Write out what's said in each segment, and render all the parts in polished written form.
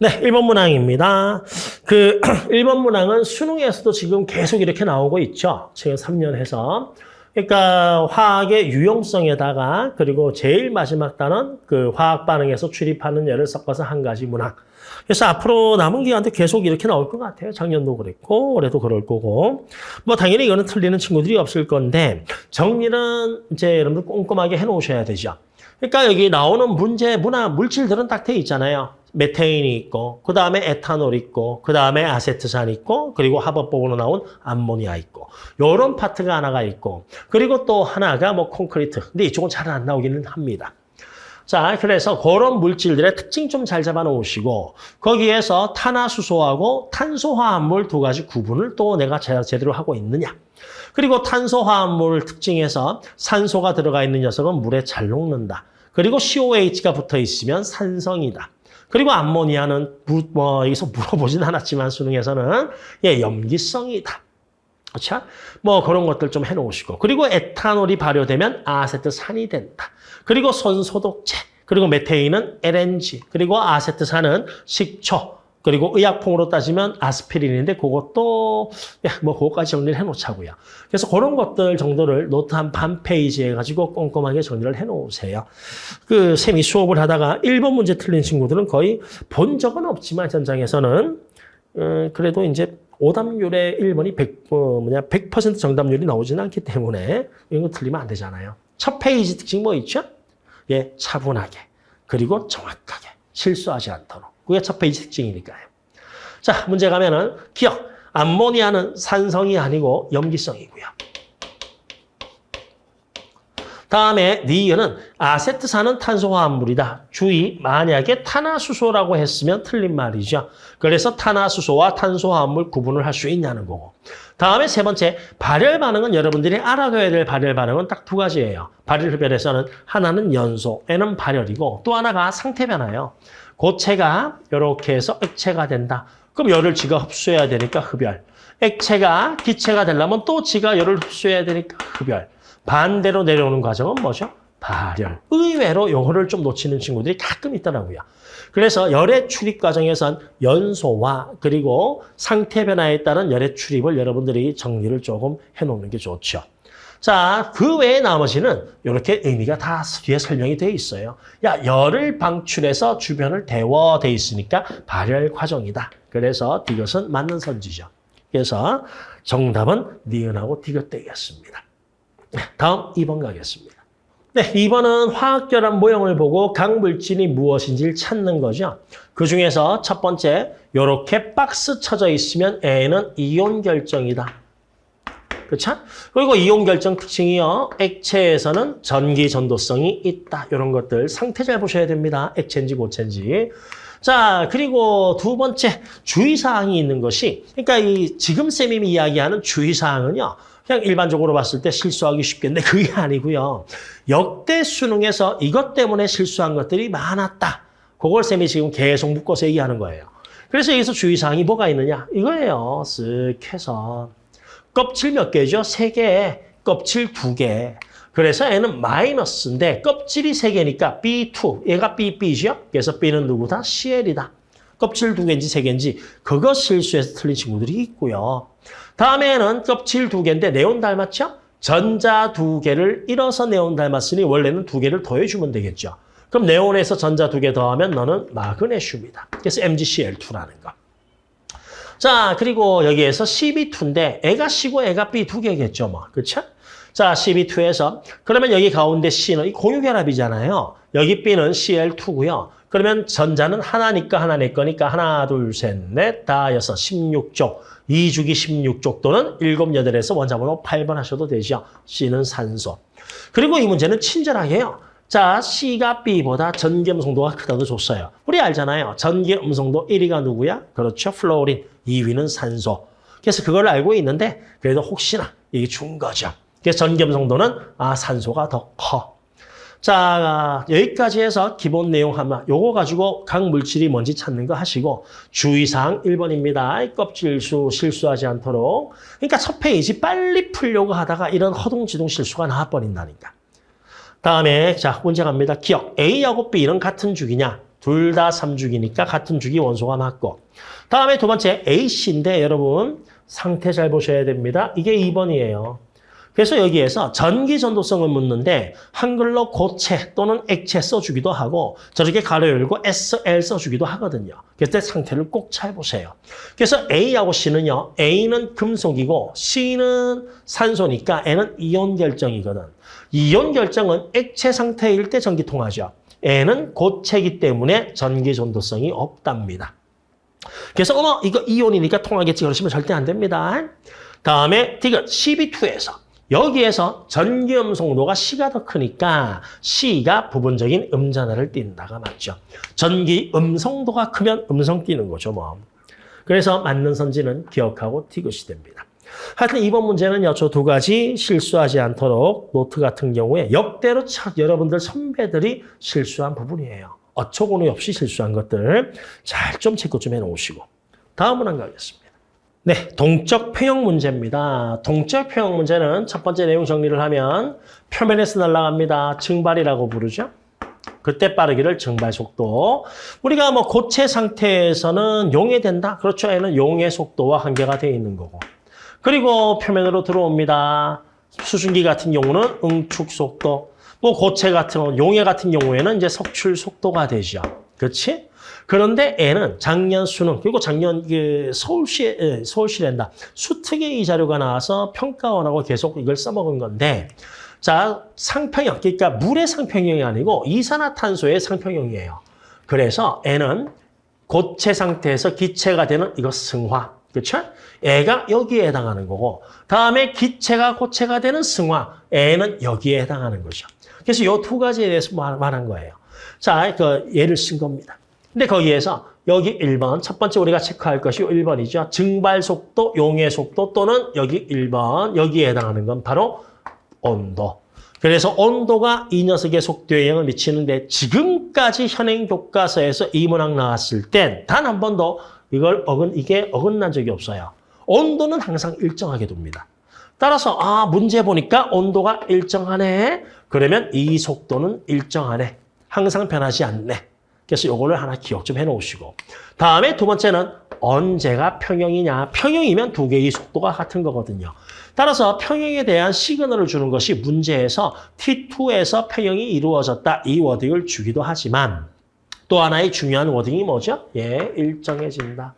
네, 1번 문항입니다. 1번 문항은 수능에서도 지금 계속 이렇게 나오고 있죠. 지금 3년 해서. 그러니까 화학의 유용성에다가 그리고 제일 마지막 단원 화학 반응에서 출입하는 열을 섞어서 한 가지 문항. 그래서 앞으로 남은 기간도 계속 이렇게 나올 것 같아요. 작년도 그랬고 올해도 그럴 거고. 뭐 당연히 이거는 틀리는 친구들이 없을 건데 정리는 이제 여러분들 꼼꼼하게 해놓으셔야 되죠. 그러니까 여기 나오는 문제, 물질들은 딱 돼 있잖아요. 메테인이 있고, 그 다음에 에탄올 있고, 그 다음에 아세트산 있고, 그리고 화법법으로 나온 암모니아 있고, 요런 파트가 하나가 있고, 그리고 또 하나가 뭐 콘크리트. 근데 이쪽은 잘 안 나오기는 합니다. 자, 그래서 그런 물질들의 특징 좀 잘 잡아 놓으시고, 거기에서 탄화수소하고 탄소화합물 두 가지 구분을 또 내가 제대로 하고 있느냐. 그리고 탄소화합물 특징에서 산소가 들어가 있는 녀석은 물에 잘 녹는다. 그리고 COH가 붙어 있으면 산성이다. 그리고 암모니아는 여기서 물어보진 않았지만 수능에서는 염기성이다. 그렇죠? 뭐 그런 것들 좀 해놓으시고. 그리고 에탄올이 발효되면 아세트산이 된다. 그리고 손소독제. 그리고 메테인은 LNG. 그리고 아세트산은 식초. 그리고 의약품으로 따지면 아스피린인데 그것도 뭐 그것까지 정리를 해놓자고요. 그래서 그런 것들 정도를 노트 한 반 페이지 해가지고 꼼꼼하게 정리를 해놓으세요. 쌤이 수업을 하다가 1번 문제 틀린 친구들은 거의 본 적은 없지만 전장에서는 그래도 이제 오답률의 1번이 100% 정답률이 나오지는 않기 때문에 이거 틀리면 안 되잖아요. 첫 페이지 특징 뭐 있죠? 차분하게 그리고 정확하게 실수하지 않도록. 그게 첫 페이지 특징이니까요. 자, 문제 가면은 기억. 암모니아는 산성이 아니고 염기성이고요. 다음에 니은은 아세트산은 탄소화합물이다. 주의, 만약에 탄화수소라고 했으면 틀린 말이죠. 그래서 탄화수소와 탄소화합물 구분을 할 수 있냐는 거고. 다음에 세 번째, 발열 반응은 여러분들이 알아둬야 될 발열 반응은 딱 두 가지예요. 발열 흡열에서는 하나는 연소, N은 발열이고 또 하나가 상태 변화예요. 고체가 이렇게 해서 액체가 된다. 그럼 열을 지가 흡수해야 되니까 흡열. 액체가 기체가 되려면 또 지가 열을 흡수해야 되니까 흡열. 반대로 내려오는 과정은 뭐죠? 발열. 의외로 요거를 좀 놓치는 친구들이 가끔 있더라고요. 그래서 열의 출입 과정에선 연소와 그리고 상태 변화에 따른 열의 출입을 여러분들이 정리를 조금 해놓는 게 좋죠. 자, 그 외에 나머지는 이렇게 의미가 다 뒤에 설명이 되어 있어요. 열을 방출해서 주변을 데워 돼 있으니까 발열 과정이다. 그래서 이것은 맞는 선지죠. 그래서 정답은 니은하고 디귿 되겠습니다. 다음 2번 가겠습니다. 네, 2번은 화학결합 모형을 보고 각 물질이 무엇인지를 찾는 거죠. 그중에서 첫 번째, 이렇게 박스 쳐져 있으면 N은 이온 결정이다. 그렇죠? 그리고 이온 결정 특징이요. 액체에서는 전기 전도성이 있다. 이런 것들 상태 잘 보셔야 됩니다. 액체인지 고체인지. 자, 그리고 두 번째 주의사항이 있는 것이 그러니까 지금 쌤이 이야기하는 주의사항은요. 그냥 일반적으로 봤을 때 실수하기 쉽겠는데 그게 아니고요. 역대 수능에서 이것 때문에 실수한 것들이 많았다. 그걸 쌤이 지금 계속 묶어서 얘기하는 거예요. 그래서 여기서 주의사항이 뭐가 있느냐. 이거예요. 쓱 해서. 껍질 몇 개죠? 3개, 껍질 2개. 그래서 얘는 마이너스인데 껍질이 3개니까 B2, 얘가 BB죠? 그래서 B는 누구다? CL이다. 껍질 2개인지 3개인지 그거 실수해서 틀린 친구들이 있고요. 다음에는 껍질 2개인데 네온 닮았죠? 전자 2개를 잃어서 네온 닮았으니 원래는 2개를 더해주면 되겠죠. 그럼 네온에서 전자 2개 더하면 너는 마그네슘이다. 그래서 MgCl2라는 거. 자, 그리고 여기에서 CB2인데 애가 C고 애가 B 2개겠죠, 뭐. 그렇죠? 자, CB2에서 그러면 여기 가운데 C는 이 공유결합이잖아요. 여기 B는 Cl2고요. 그러면 전자는 하나니까 하나 내 거니까 하나, 둘, 셋, 넷, 다, 여섯, 16쪽. 2주기 16쪽 또는 7, 8에서 원자번호 8번 하셔도 되죠. C는 산소. 그리고 이 문제는 친절하게요. 자, C가 B보다 전기 음성도가 크다도 줬어요. 우리 알잖아요. 전기 음성도 1위가 누구야? 그렇죠. 플로린. 2위는 산소. 그래서 그걸 알고 있는데 그래도 혹시나 이게 준 거죠. 그래서 전기 음성도는 산소가 더 커. 자, 여기까지 해서 기본 내용 하나. 요거 가지고 각 물질이 뭔지 찾는 거 하시고 주의사항 1번입니다. 껍질수 실수하지 않도록. 그러니까 첫 페이지 빨리 풀려고 하다가 이런 허둥지둥 실수가 나와버린다니까. 다음에 자 문제 갑니다. 기억. A하고 B는 같은 주기냐? 둘 다 3주기니까 같은 주기 원소가 맞고. 다음에 두 번째 AC인데 여러분 상태 잘 보셔야 됩니다. 이게 2번이에요. 그래서 여기에서 전기 전도성을 묻는데 한글로 고체 또는 액체 써주기도 하고 저렇게 가로 열고 SL 써주기도 하거든요. 그때 상태를 꼭 잘 보세요. 그래서 A하고 C는요. A는 금속이고 C는 산소니까 N은 이온 결정이거든. 이온 결정은 액체 상태일 때 전기 통하죠. N은 고체이기 때문에 전기 전도성이 없답니다. 그래서 이거 이온이니까 통하겠지 그러시면 절대 안 됩니다. 다음에 디귿 CB2에서 여기에서 전기 음성도가 C가 더 크니까 C가 부분적인 음전하를 띈다가 맞죠. 전기 음성도가 크면 음성 띄는 거죠. 뭐. 그래서 맞는 선지는 기억하고 디귿이 됩니다. 하여튼 이번 문제는요. 저 두 가지 실수하지 않도록 노트 같은 경우에 역대로 여러분들 선배들이 실수한 부분이에요. 어처구니 없이 실수한 것들 잘 좀 체크 좀 해놓으시고 다음은 안 가겠습니다. 네, 동적 평형 문제입니다. 동적 평형 문제는 첫 번째 내용 정리를 하면 표면에서 날아갑니다. 증발이라고 부르죠. 그때 빠르기를 증발 속도. 우리가 뭐 고체 상태에서는 용해된다. 그렇죠. 얘는 용해 속도와 한계가 되어 있는 거고. 그리고 표면으로 들어옵니다. 수증기 같은 경우는 응축 속도. 뭐 고체 같은 용해 같은 경우에는 이제 석출 속도가 되죠. 그렇지? 그런데 N은 작년 수능 그리고 작년 서울시랜다 수특에 이 자료가 나와서 평가원하고 계속 이걸 써먹은 건데 자 상평형 그러니까 물의 상평형이 아니고 이산화탄소의 상평형이에요. 그래서 N은 고체 상태에서 기체가 되는 이거 승화 그렇죠? 애가 여기에 해당하는 거고 다음에 기체가 고체가 되는 승화 N은 여기에 해당하는 거죠. 그래서 이 두 가지에 대해서 말한 거예요. 자, 그 예를 쓴 겁니다. 근데 거기에서 여기 1번, 첫 번째 우리가 체크할 것이 1번이죠. 증발 속도, 용해 속도 또는 여기 1번, 여기에 해당하는 건 바로 온도. 그래서 온도가 이 녀석의 속도에 영향을 미치는데 지금까지 현행 교과서에서 이 문항 나왔을 땐 단 한 번도 이게 어긋난 적이 없어요. 온도는 항상 일정하게 둡니다. 따라서 문제 보니까 온도가 일정하네. 그러면 이 속도는 일정하네. 항상 변하지 않네. 그래서 요거를 하나 기억 좀 해놓으시고. 다음에 두 번째는 언제가 평형이냐. 평형이면 두 개의 속도가 같은 거거든요. 따라서 평형에 대한 시그널을 주는 것이 문제에서 T2에서 평형이 이루어졌다. 이 워딩을 주기도 하지만 또 하나의 중요한 워딩이 뭐죠? 일정해진다.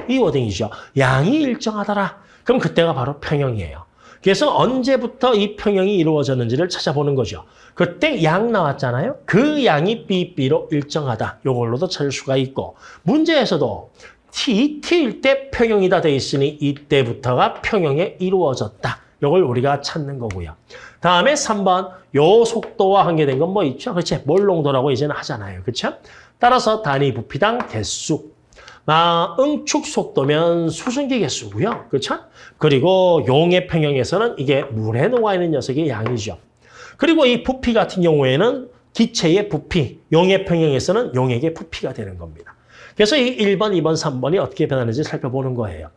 이 워딩이죠. 양이 일정하더라. 그럼 그때가 바로 평형이에요. 그래서 언제부터 이 평형이 이루어졌는지를 찾아보는 거죠. 그때 양 나왔잖아요. 그 양이 B로 일정하다. 이걸로도 찾을 수가 있고 문제에서도 T일 때 평형이다 돼 있으니 이때부터가 평형에 이루어졌다. 이걸 우리가 찾는 거고요. 다음에 3번 요 속도와 관계된 건 뭐 있죠? 그렇지? 몰농도라고 이제는 하잖아요. 그렇죠? 따라서 단위 부피당 개수. 응축 속도면 수증기 개수고요. 그렇죠? 그리고 용해 평형에서는 이게 물에 녹아있는 녀석의 양이죠. 그리고 이 부피 같은 경우에는 기체의 부피, 용해 평형에서는 용액의 부피가 되는 겁니다. 그래서 이 1번, 2번, 3번이 어떻게 변하는지 살펴보는 거예요.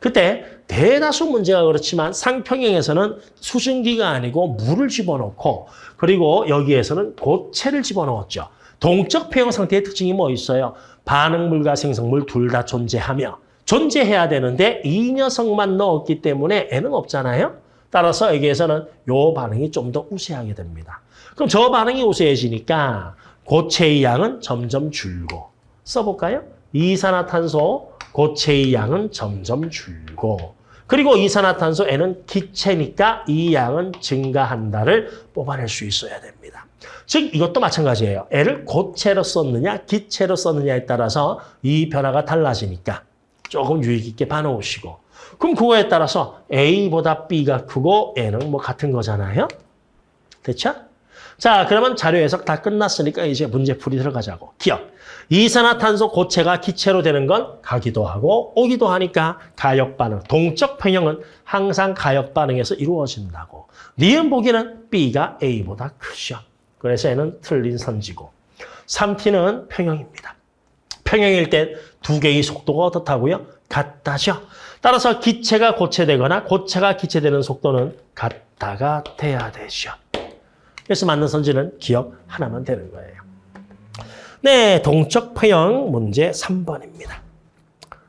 그때 대다수 문제가 그렇지만 상평형에서는 수증기가 아니고 물을 집어넣고 그리고 여기에서는 고체를 집어넣었죠. 동적 평형 상태의 특징이 뭐 있어요? 반응물과 생성물 둘 다 존재해야 되는데 이 녀석만 넣었기 때문에 N은 없잖아요. 따라서 여기에서는 이 반응이 좀 더 우세하게 됩니다. 그럼 저 반응이 우세해지니까 고체의 양은 점점 줄고 써볼까요? 이산화탄소 고체의 양은 점점 줄고 그리고 이산화탄소 N은 기체니까 이 양은 증가한다를 뽑아낼 수 있어야 됩니다. 즉 이것도 마찬가지예요. N을 고체로 썼느냐 기체로 썼느냐에 따라서 이 변화가 달라지니까 조금 유의 깊게 봐놓으시고 그럼 그거에 따라서 A보다 B가 크고 N은 뭐 같은 거잖아요. 됐죠? 자, 그러면 자료 해석 다 끝났으니까 이제 문제풀이 들어가자고. 기억. 이산화탄소 고체가 기체로 되는 건 가기도 하고 오기도 하니까 가역 반응. 동적 평형은 항상 가역 반응에서 이루어진다고. 니은 보기는 B가 A보다 크죠. 그래서 얘는 틀린 선지고. 3T는 평형입니다. 평형일 땐 두 개의 속도가 어떻다고요? 같다죠. 따라서 기체가 고체되거나 고체가 기체되는 속도는 같다가 돼야 되죠. 그래서 맞는 선지는 기억 하나만 되는 거예요. 네, 동적 표형 문제 3번입니다.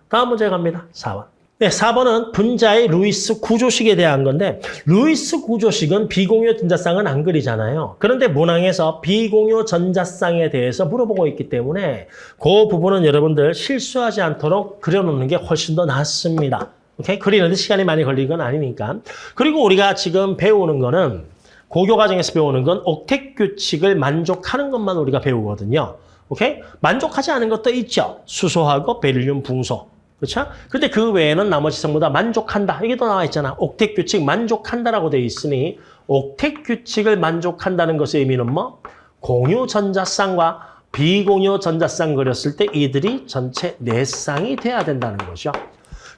다음 문제 갑니다. 4번. 네, 4번은 분자의 루이스 구조식에 대한 건데 루이스 구조식은 비공유 전자쌍은 안 그리잖아요. 그런데 문항에서 비공유 전자쌍에 대해서 물어보고 있기 때문에 그 부분은 여러분들 실수하지 않도록 그려놓는 게 훨씬 더 낫습니다. 오케이? 그리는데 시간이 많이 걸리는 건 아니니까. 그리고 우리가 지금 배우는 거는 고교 과정에서 배우는 건 옥텟 규칙을 만족하는 것만 우리가 배우거든요. 오케이? 만족하지 않은 것도 있죠. 수소하고 베릴륨 붕소. 그렇죠? 근데 그 외에는 나머지 전부 다 만족한다. 이게 또 나와 있잖아. 옥텟 규칙 만족한다라고 돼 있으니 옥텟 규칙을 만족한다는 것의 의미는 뭐? 공유 전자쌍과 비공유 전자쌍 그렸을 때 이들이 전체 네 쌍이 돼야 된다는 거죠.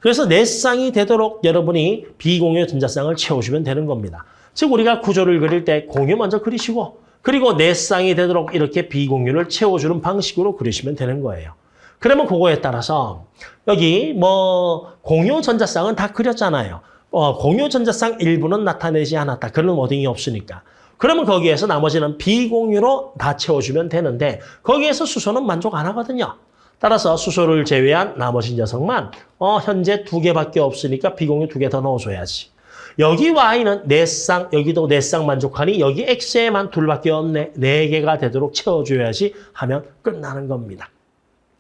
그래서 네 쌍이 되도록 여러분이 비공유 전자쌍을 채워주면 되는 겁니다. 즉 우리가 구조를 그릴 때 공유 먼저 그리시고 그리고 네 쌍이 되도록 이렇게 비공유를 채워주는 방식으로 그리시면 되는 거예요. 그러면 그거에 따라서 여기 뭐 공유 전자쌍은 다 그렸잖아요. 공유 전자쌍 일부는 나타내지 않았다. 그런 워딩이 없으니까. 그러면 거기에서 나머지는 비공유로 다 채워주면 되는데 거기에서 수소는 만족 안 하거든요. 따라서 수소를 제외한 나머지 녀석만 현재 2개밖에 없으니까 비공유 2개 더 넣어줘야지. 여기 Y는 4쌍, 여기도 4쌍 만족하니 여기 X에만 2밖에 없네. 4개가 되도록 채워줘야지 하면 끝나는 겁니다.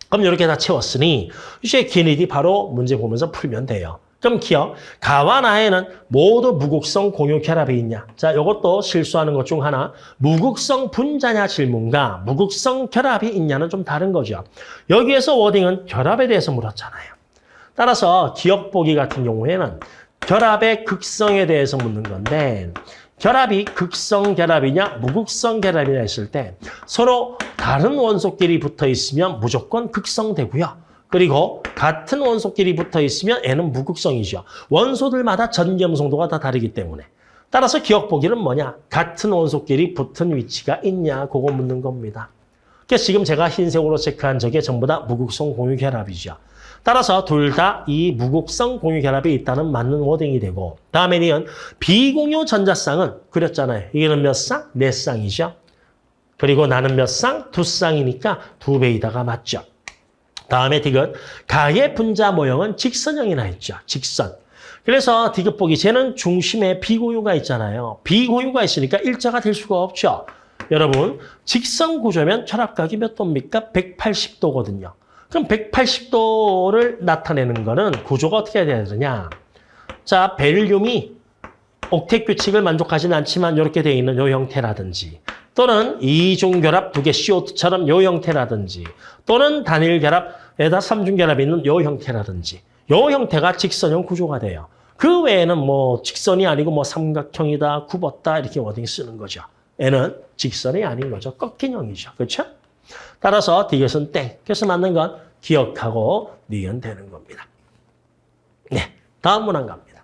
그럼 이렇게 다 채웠으니 이제 기니디 바로 문제 보면서 풀면 돼요. 그럼 기억, 가와 나에는 모두 무극성 공유 결합이 있냐? 자, 이것도 실수하는 것 중 하나. 무극성 분자냐 질문과 무극성 결합이 있냐는 좀 다른 거죠. 여기에서 워딩은 결합에 대해서 물었잖아요. 따라서 기억 보기 같은 경우에는 결합의 극성에 대해서 묻는 건데 결합이 극성 결합이냐 무극성 결합이냐 했을 때 서로 다른 원소끼리 붙어 있으면 무조건 극성되고요. 그리고 같은 원소끼리 붙어 있으면 N은 무극성이죠. 원소들마다 전기염성도가 다 다르기 때문에. 따라서 기억 보기는 뭐냐? 같은 원소끼리 붙은 위치가 있냐? 그거 묻는 겁니다. 그래서 지금 제가 흰색으로 체크한 저게 전부 다 무극성 공유 결합이죠. 따라서 둘 다 이 무극성 공유 결합이 있다는 맞는 워딩이 되고 다음에는 비공유 전자쌍은 그렸잖아요. 이게는 몇 쌍? 4쌍이죠. 그리고 나는 몇 쌍? 2쌍이니까 2배이다가 맞죠. 다음에 디귿. 가의 분자 모형은 직선형이나 했죠. 직선. 그래서 디귿 보기 쟤는 중심에 비공유가 있잖아요. 비공유가 있으니까 일자가 될 수가 없죠. 여러분 직선 구조면 결합각이 몇 도입니까? 180도거든요. 그럼 180도를 나타내는 거는 구조가 어떻게 해야 되느냐. 자, 베릴륨이 옥텟 규칙을 만족하지는 않지만 이렇게 되어 있는 이 형태라든지 또는 이중결합 2개 CO2처럼 이 형태라든지 또는 단일결합에다 3중결합이 있는 이 형태라든지 이 형태가 직선형 구조가 돼요. 그 외에는 뭐 직선이 아니고 뭐 삼각형이다, 굽었다 이렇게 워딩 쓰는 거죠. 얘는 직선이 아닌 거죠. 꺾인 형이죠. 그렇죠? 따라서 디귿은 땡. 그래서 맞는 건 기억하고 니은 되는 겁니다. 네, 다음 문항 갑니다.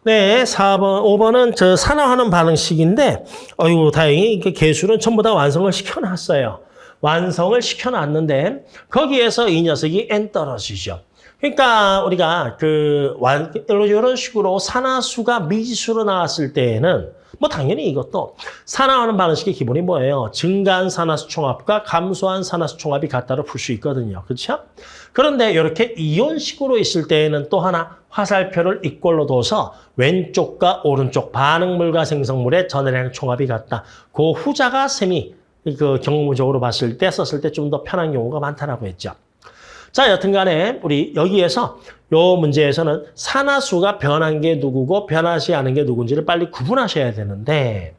네, 4번, 5번은 저 산화하는 반응식인데 어이구 다행히 개수는 전부 다 완성을 시켜놨어요. 완성을 시켜놨는데 거기에서 이 녀석이 N 떨어지죠. 그러니까 우리가 이런 식으로 산화수가 미지수로 나왔을 때에는 뭐 당연히 이것도 산화하는 반응식의 기본이 뭐예요? 증가한 산화수 총합과 감소한 산화수 총합이 같다로 풀 수 있거든요. 그렇죠? 그런데 이렇게 이온식으로 있을 때에는 또 하나 화살표를 이꼴로 둬서 왼쪽과 오른쪽 반응물과 생성물의 전해량 총합이 같다. 그 후자가 셈이 경험적으로 봤을 때 썼을 때 좀 더 편한 경우가 많다라고 했죠. 자, 여튼간에 우리 여기에서 요 문제에서는 산화수가 변한 게 누구고 변하지 않은 게 누군지를 빨리 구분하셔야 되는데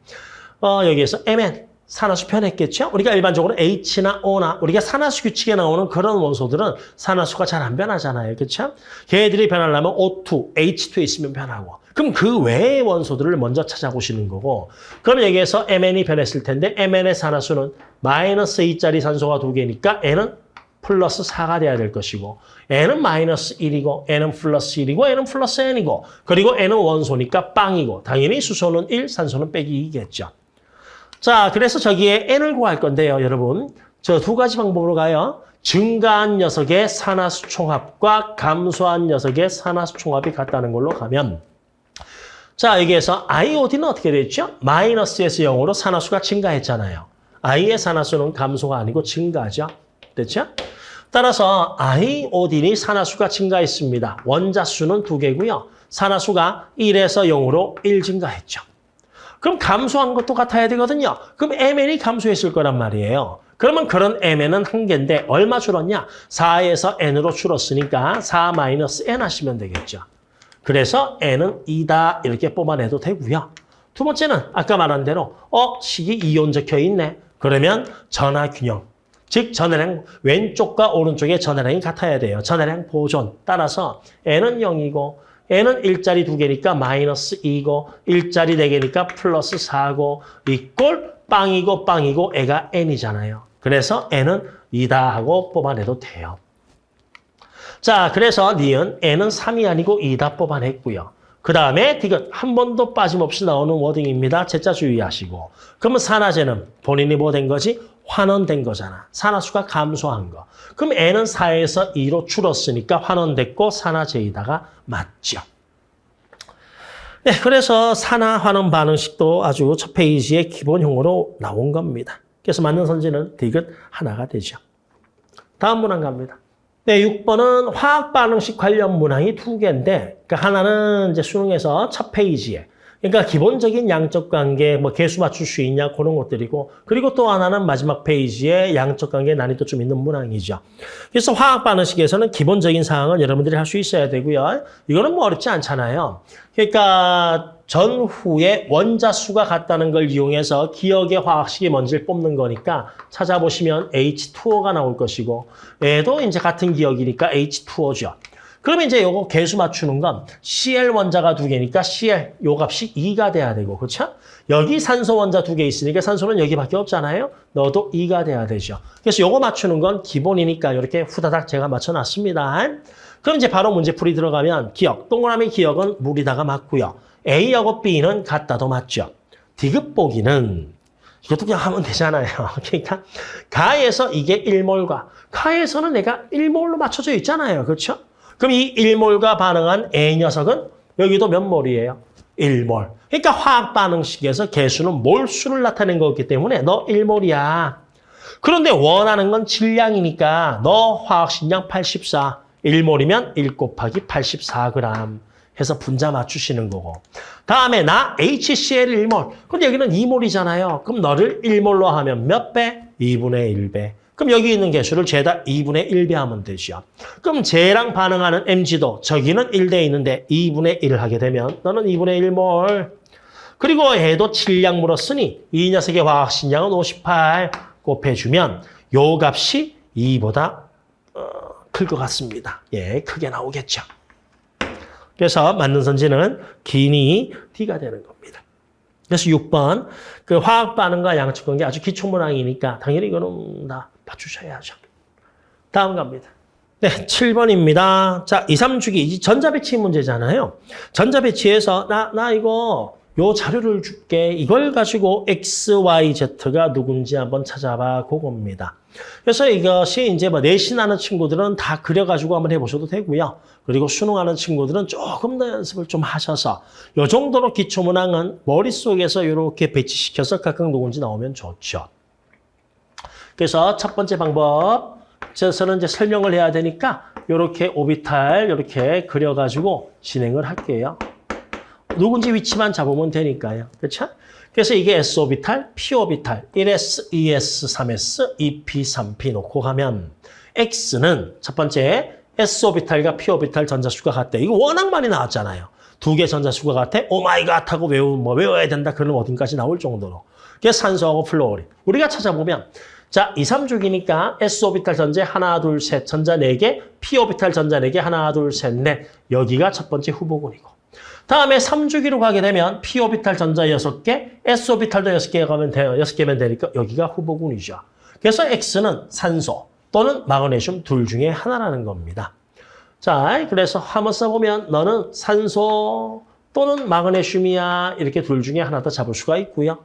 여기에서 Mn 산화수 변했겠죠? 우리가 일반적으로 H나 O나 우리가 산화수 규칙에 나오는 그런 원소들은 산화수가 잘 안 변하잖아요. 그렇죠? 걔들이 변하려면 O2, H2 있으면 변하고 그럼 그 외의 원소들을 먼저 찾아보시는 거고 그럼 여기에서 Mn이 변했을 텐데 Mn의 산화수는 마이너스 2짜리 산소가 2개니까 N은 플러스 4가 돼야 될 것이고 N은 마이너스 1이고 N은 플러스 1이고 N은 플러스 N이고 그리고 N은 원소니까 빵이고 당연히 수소는 1, 산소는 빼기 2겠죠. 자, 그래서 저기에 N을 구할 건데요, 여러분. 저 2가지 방법으로 가요. 증가한 녀석의 산화수 총합과 감소한 녀석의 산화수 총합이 같다는 걸로 가면 자, 여기에서 iod는 어떻게 됐죠? 마이너스에서 0으로 산화수가 증가했잖아요. I의 산화수는 감소가 아니고 증가죠. 됐죠? 따라서 아이오딘이 산화수가 증가했습니다. 원자수는 2개고요. 산화수가 1에서 0으로 1 증가했죠. 그럼 감소한 것도 같아야 되거든요. 그럼 Mn이 감소했을 거란 말이에요. 그러면 그런 Mn은 1개인데 얼마 줄었냐? 4에서 N으로 줄었으니까 4-N 하시면 되겠죠. 그래서 N은 2다 이렇게 뽑아내도 되고요. 두 번째는 아까 말한 대로 식이 이온 적혀 있네. 그러면 전하균형. 즉 전해량 왼쪽과 오른쪽의 전해량이 같아야 돼요. 전해량 보존. 따라서 N은 0이고 N은 1짜리 2개니까 마이너스 2고 1짜리 4개니까 플러스 4고 이꼴 빵이고 애가 N이잖아요. 그래서 N은 2다 하고 뽑아내도 돼요. 자, 그래서 니은 N은 3이 아니고 2다 뽑아냈고요. 그 다음에 디귿 한 번도 빠짐없이 나오는 워딩입니다. 제자 주의하시고. 그러면 산화제는 본인이 뭐 된 거지? 환원된 거잖아. 산화수가 감소한 거. 그럼 N은 4에서 2로 줄었으니까 환원됐고 산화제이다가 맞죠. 네, 그래서 산화 환원 반응식도 아주 첫 페이지의 기본형으로 나온 겁니다. 그래서 맞는 선지는 디귿 하나가 되죠. 다음 문항 갑니다. 네, 6번은 화학 반응식 관련 문항이 2개인데, 그러니까 하나는 이제 수능에서 첫 페이지에, 그러니까 기본적인 양적 관계, 뭐 개수 맞출 수 있냐 그런 것들이고, 그리고 또 하나는 마지막 페이지에 양적 관계 난이도 좀 있는 문항이죠. 그래서 화학 반응식에서는 기본적인 사항은 여러분들이 할 수 있어야 되고요. 이거는 뭐 어렵지 않잖아요. 그러니까 전후에 원자수가 같다는 걸 이용해서 기억의 화학식이 뭔지를 뽑는 거니까 찾아보시면 H2O가 나올 것이고, 얘도 이제 같은 기억이니까 H2O죠. 그러면 이제 요거 개수 맞추는 건 Cl 원자가 2개니까 Cl 요 값이 2가 돼야 되고, 그렇죠? 여기 산소 원자 2개 있으니까 산소는 여기밖에 없잖아요. 넣어도 2가 돼야 되죠. 그래서 요거 맞추는 건 기본이니까 이렇게 후다닥 제가 맞춰놨습니다. 그럼 이제 바로 문제풀이 들어가면 기억, 동그라미 기억은 물이다가 맞고요. A하고 B는 같다도 맞죠. 디귿 보기는 이것도 그냥 하면 되잖아요. 그러니까 가에서 이게 1몰과 가에서는 내가 1몰로 맞춰져 있잖아요. 그렇죠? 그럼 이 1몰과 반응한 A 녀석은 여기도 몇 몰이에요? 1몰. 그러니까 화학 반응식에서 개수는 몰수를 나타낸 거기 때문에 너 1몰이야. 그런데 원하는 건 질량이니까 너 화학식량 84. 1몰이면 1 곱하기 84g 해서 분자 맞추시는 거고. 다음에 나 HCl 1몰. 근데 여기는 2몰이잖아요. 그럼 너를 1몰로 하면 몇 배? 2분의 1배. 그럼 여기 있는 개수를 죄다 2분의 1배 하면 되죠. 그럼 쟤랑 반응하는 MG도 저기는 1대 있는데 2분의 1을 하게 되면 너는 2분의 1몰. 그리고 얘도 질량 물었으니 이 녀석의 화학식량은 58 곱해주면 요 값이 2보다 클 것 같습니다. 예, 크게 나오겠죠. 그래서 맞는 선지는 기니 D가 되는 겁니다. 그래서 6번 그 화학 반응과 양측 관계 아주 기초 문항이니까 당연히 이거는 다 맞추셔야죠. 다음 갑니다. 네, 7번입니다. 자, 2, 3주기 전자 배치 문제잖아요. 전자 배치에서 나 이거 요 자료를 줄게. 이걸 가지고 X, Y, Z가 누군지 한번 찾아봐. 그겁니다. 그래서 이것이 이제 뭐 내신하는 친구들은 다 그려가지고 한번 해보셔도 되고요. 그리고 수능하는 친구들은 조금 더 연습을 좀 하셔서 요 정도로 기초문항은 머릿속에서 이렇게 배치시켜서 각각 누군지 나오면 좋죠. 그래서 첫 번째 방법, 저는 이제 설명을 해야 되니까 이렇게 오비탈 이렇게 그려가지고 진행을 할게요. 누군지 위치만 잡으면 되니까요. 그렇죠? 그래서 이게 S-오비탈, P-오비탈, 1S, 2S, 3S, 2P, 3P 놓고 가면 X는 첫 번째 S-오비탈과 P-오비탈 전자수가 같대. 이거 워낙 많이 나왔잖아요. 2개 전자수가 같아. 오마이갓 하고 외워야 된다. 그런 어딘까지 나올 정도로. 그게 산소하고 플로어린. 우리가 찾아보면 자, 2, 3주기니까 S-오비탈 전자 하나, 둘, 셋, 전자 4개, P-오비탈 전자 4개, 하나, 둘, 셋, 넷. 여기가 첫 번째 후보군이고. 다음에 3주기로 가게 되면 P-오비탈 전자 6개, S-오비탈도 6개 가면 돼요. 6개면 되니까 여기가 후보군이죠. 그래서 X는 산소 또는 마그네슘 둘 중에 하나라는 겁니다. 자, 그래서 한번 써보면 너는 산소 또는 마그네슘이야. 이렇게 둘 중에 하나 더 잡을 수가 있고요.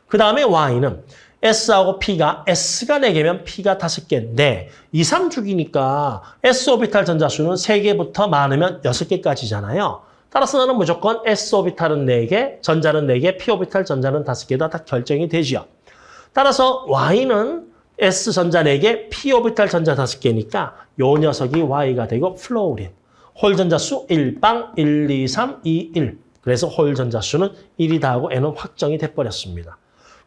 그 다음에 Y는 S하고 P가 S가 4개면 P가 5개인데 2, 3주기니까 S-오비탈 전자수는 3개부터 많으면 6개까지잖아요. 따라서 너는 무조건 S-오비탈은 4개, 전자는 4개, P-오비탈 전자는 5개다 다 결정이 되죠. 따라서 Y는 S전자 4개, P 오비탈 전자 5개니까 요 녀석이 Y가 되고 플로우린. 홀 전자 수 1빵 1, 2, 3, 2, 1. 그래서 홀 전자 수는 1이다 하고 N은 확정이 돼버렸습니다.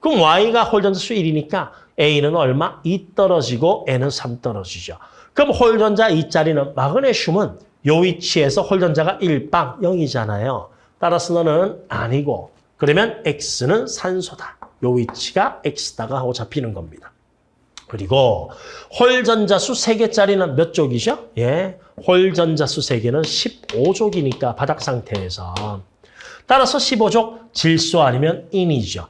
그럼 Y가 홀 전자 수 1이니까 A는 얼마? 2 떨어지고 N은 3 떨어지죠. 그럼 홀 전자 2짜리는 마그네슘은 요 위치에서 홀 전자가 1빵 0이잖아요. 따라서 너는 아니고 그러면 X는 산소다. 요 위치가 X다가 하고 잡히는 겁니다. 그리고 홀 전자수 3개짜리는 몇 족이죠? 예, 홀 전자수 3개는 15족이니까 바닥 상태에서. 따라서 15족 질소 아니면 인이죠.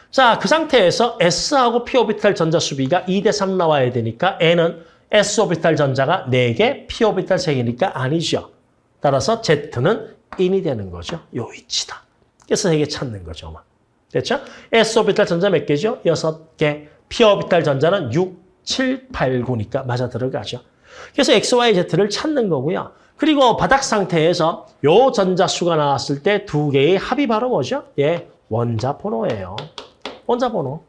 자, 그 상태에서 S하고 P-오비탈 전자 수비가 2대3 나와야 되니까 N은 S-오비탈 전자가 4개, P-오비탈 3개니까 아니죠. 따라서 Z는 인이 되는 거죠. 요 위치다. 그래서 3개 찾는 거죠. 됐죠? S-오비탈 전자 몇 개죠? 6개. P-오비탈 전자는 6, 7, 8, 9니까 맞아 들어가죠. 그래서 X, Y, Z를 찾는 거고요. 그리고 바닥 상태에서 요 전자수가 나왔을 때 두 개의 합이 바로 뭐죠? 예, 원자번호예요. 원자번호.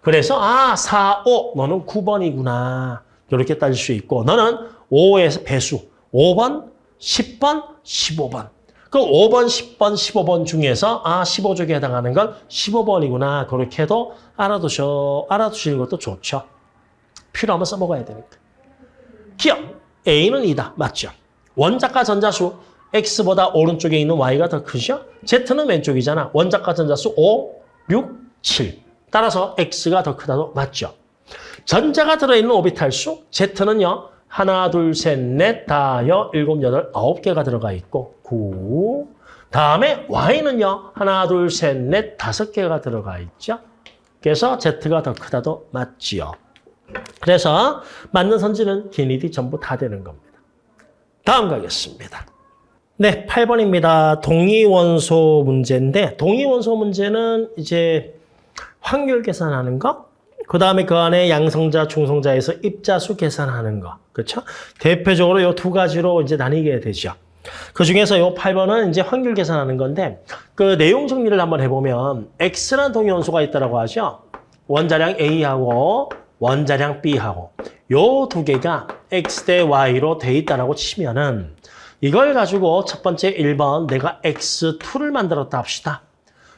그래서 4, 5 너는 9번이구나. 이렇게 따질 수 있고 너는 5에서 배수 5번, 10번, 15번. 그 5번, 10번, 15번 중에서 15족에 해당하는 건 15번이구나. 그렇게도 알아두시는 것도 좋죠. 필요하면 써먹어야 되니까. 기억. A는 2다. 맞죠? 원자과 전자수 X보다 오른쪽에 있는 Y가 더 크죠? Z는 왼쪽이잖아. 원자과 전자수 5, 6, 7. 따라서 X가 더 크다도 맞죠? 전자가 들어있는 오비탈수 Z는요. 하나, 둘, 셋, 넷, 다여, 7, 8, 9개가 들어가 있고 9. 다음에 Y는요. 하나, 둘, 셋, 넷, 5개가 들어가 있죠. 그래서 Z가 더 크다도 맞지요. 그래서 맞는 선지는 기니디 전부 다 되는 겁니다. 다음 가겠습니다. 네, 8번입니다. 동위원소 문제인데 동위원소 문제는 이제 확률 계산하는 거, 그 다음에 그 안에 양성자, 중성자에서 입자수 계산하는 거. 그렇죠? 대표적으로 이 두 가지로 이제 나뉘게 되죠. 그 중에서 이 8번은 이제 확률 계산하는 건데 그 내용 정리를 한번 해보면 X라는 동위원소가 있다고 하죠. 원자량 A하고 원자량 B하고 요 두 개가 X 대 Y로 돼 있다라고 치면은 이걸 가지고 첫 번째 1번 내가 X2를 만들었다 합시다.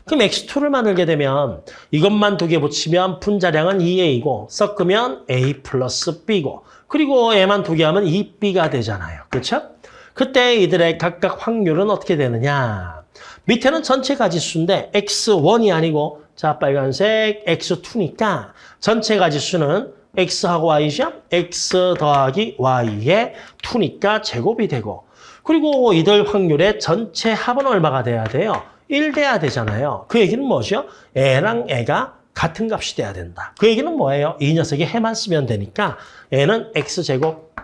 그럼 X2를 만들게 되면 이것만 두 개 붙이면 분자량은 2A고 섞으면 A 플러스 B고 그리고 A만 두 개 하면 2B가 되잖아요. 그렇죠? 그때 이들의 각각 확률은 어떻게 되느냐. 밑에는 전체 가지수인데 X1이 아니고 자 빨간색 X2니까 전체 가지수는 X하고 Y죠? X 더하기 Y의 2니까 제곱이 되고 그리고 이들 확률의 전체 합은 얼마가 돼야 돼요? 1 돼야 되잖아요. 그 얘기는 뭐죠? A랑 A가 같은 값이 돼야 된다. 그 얘기는 뭐예요? 이 녀석이 해만 쓰면 되니까 N은 X제곱,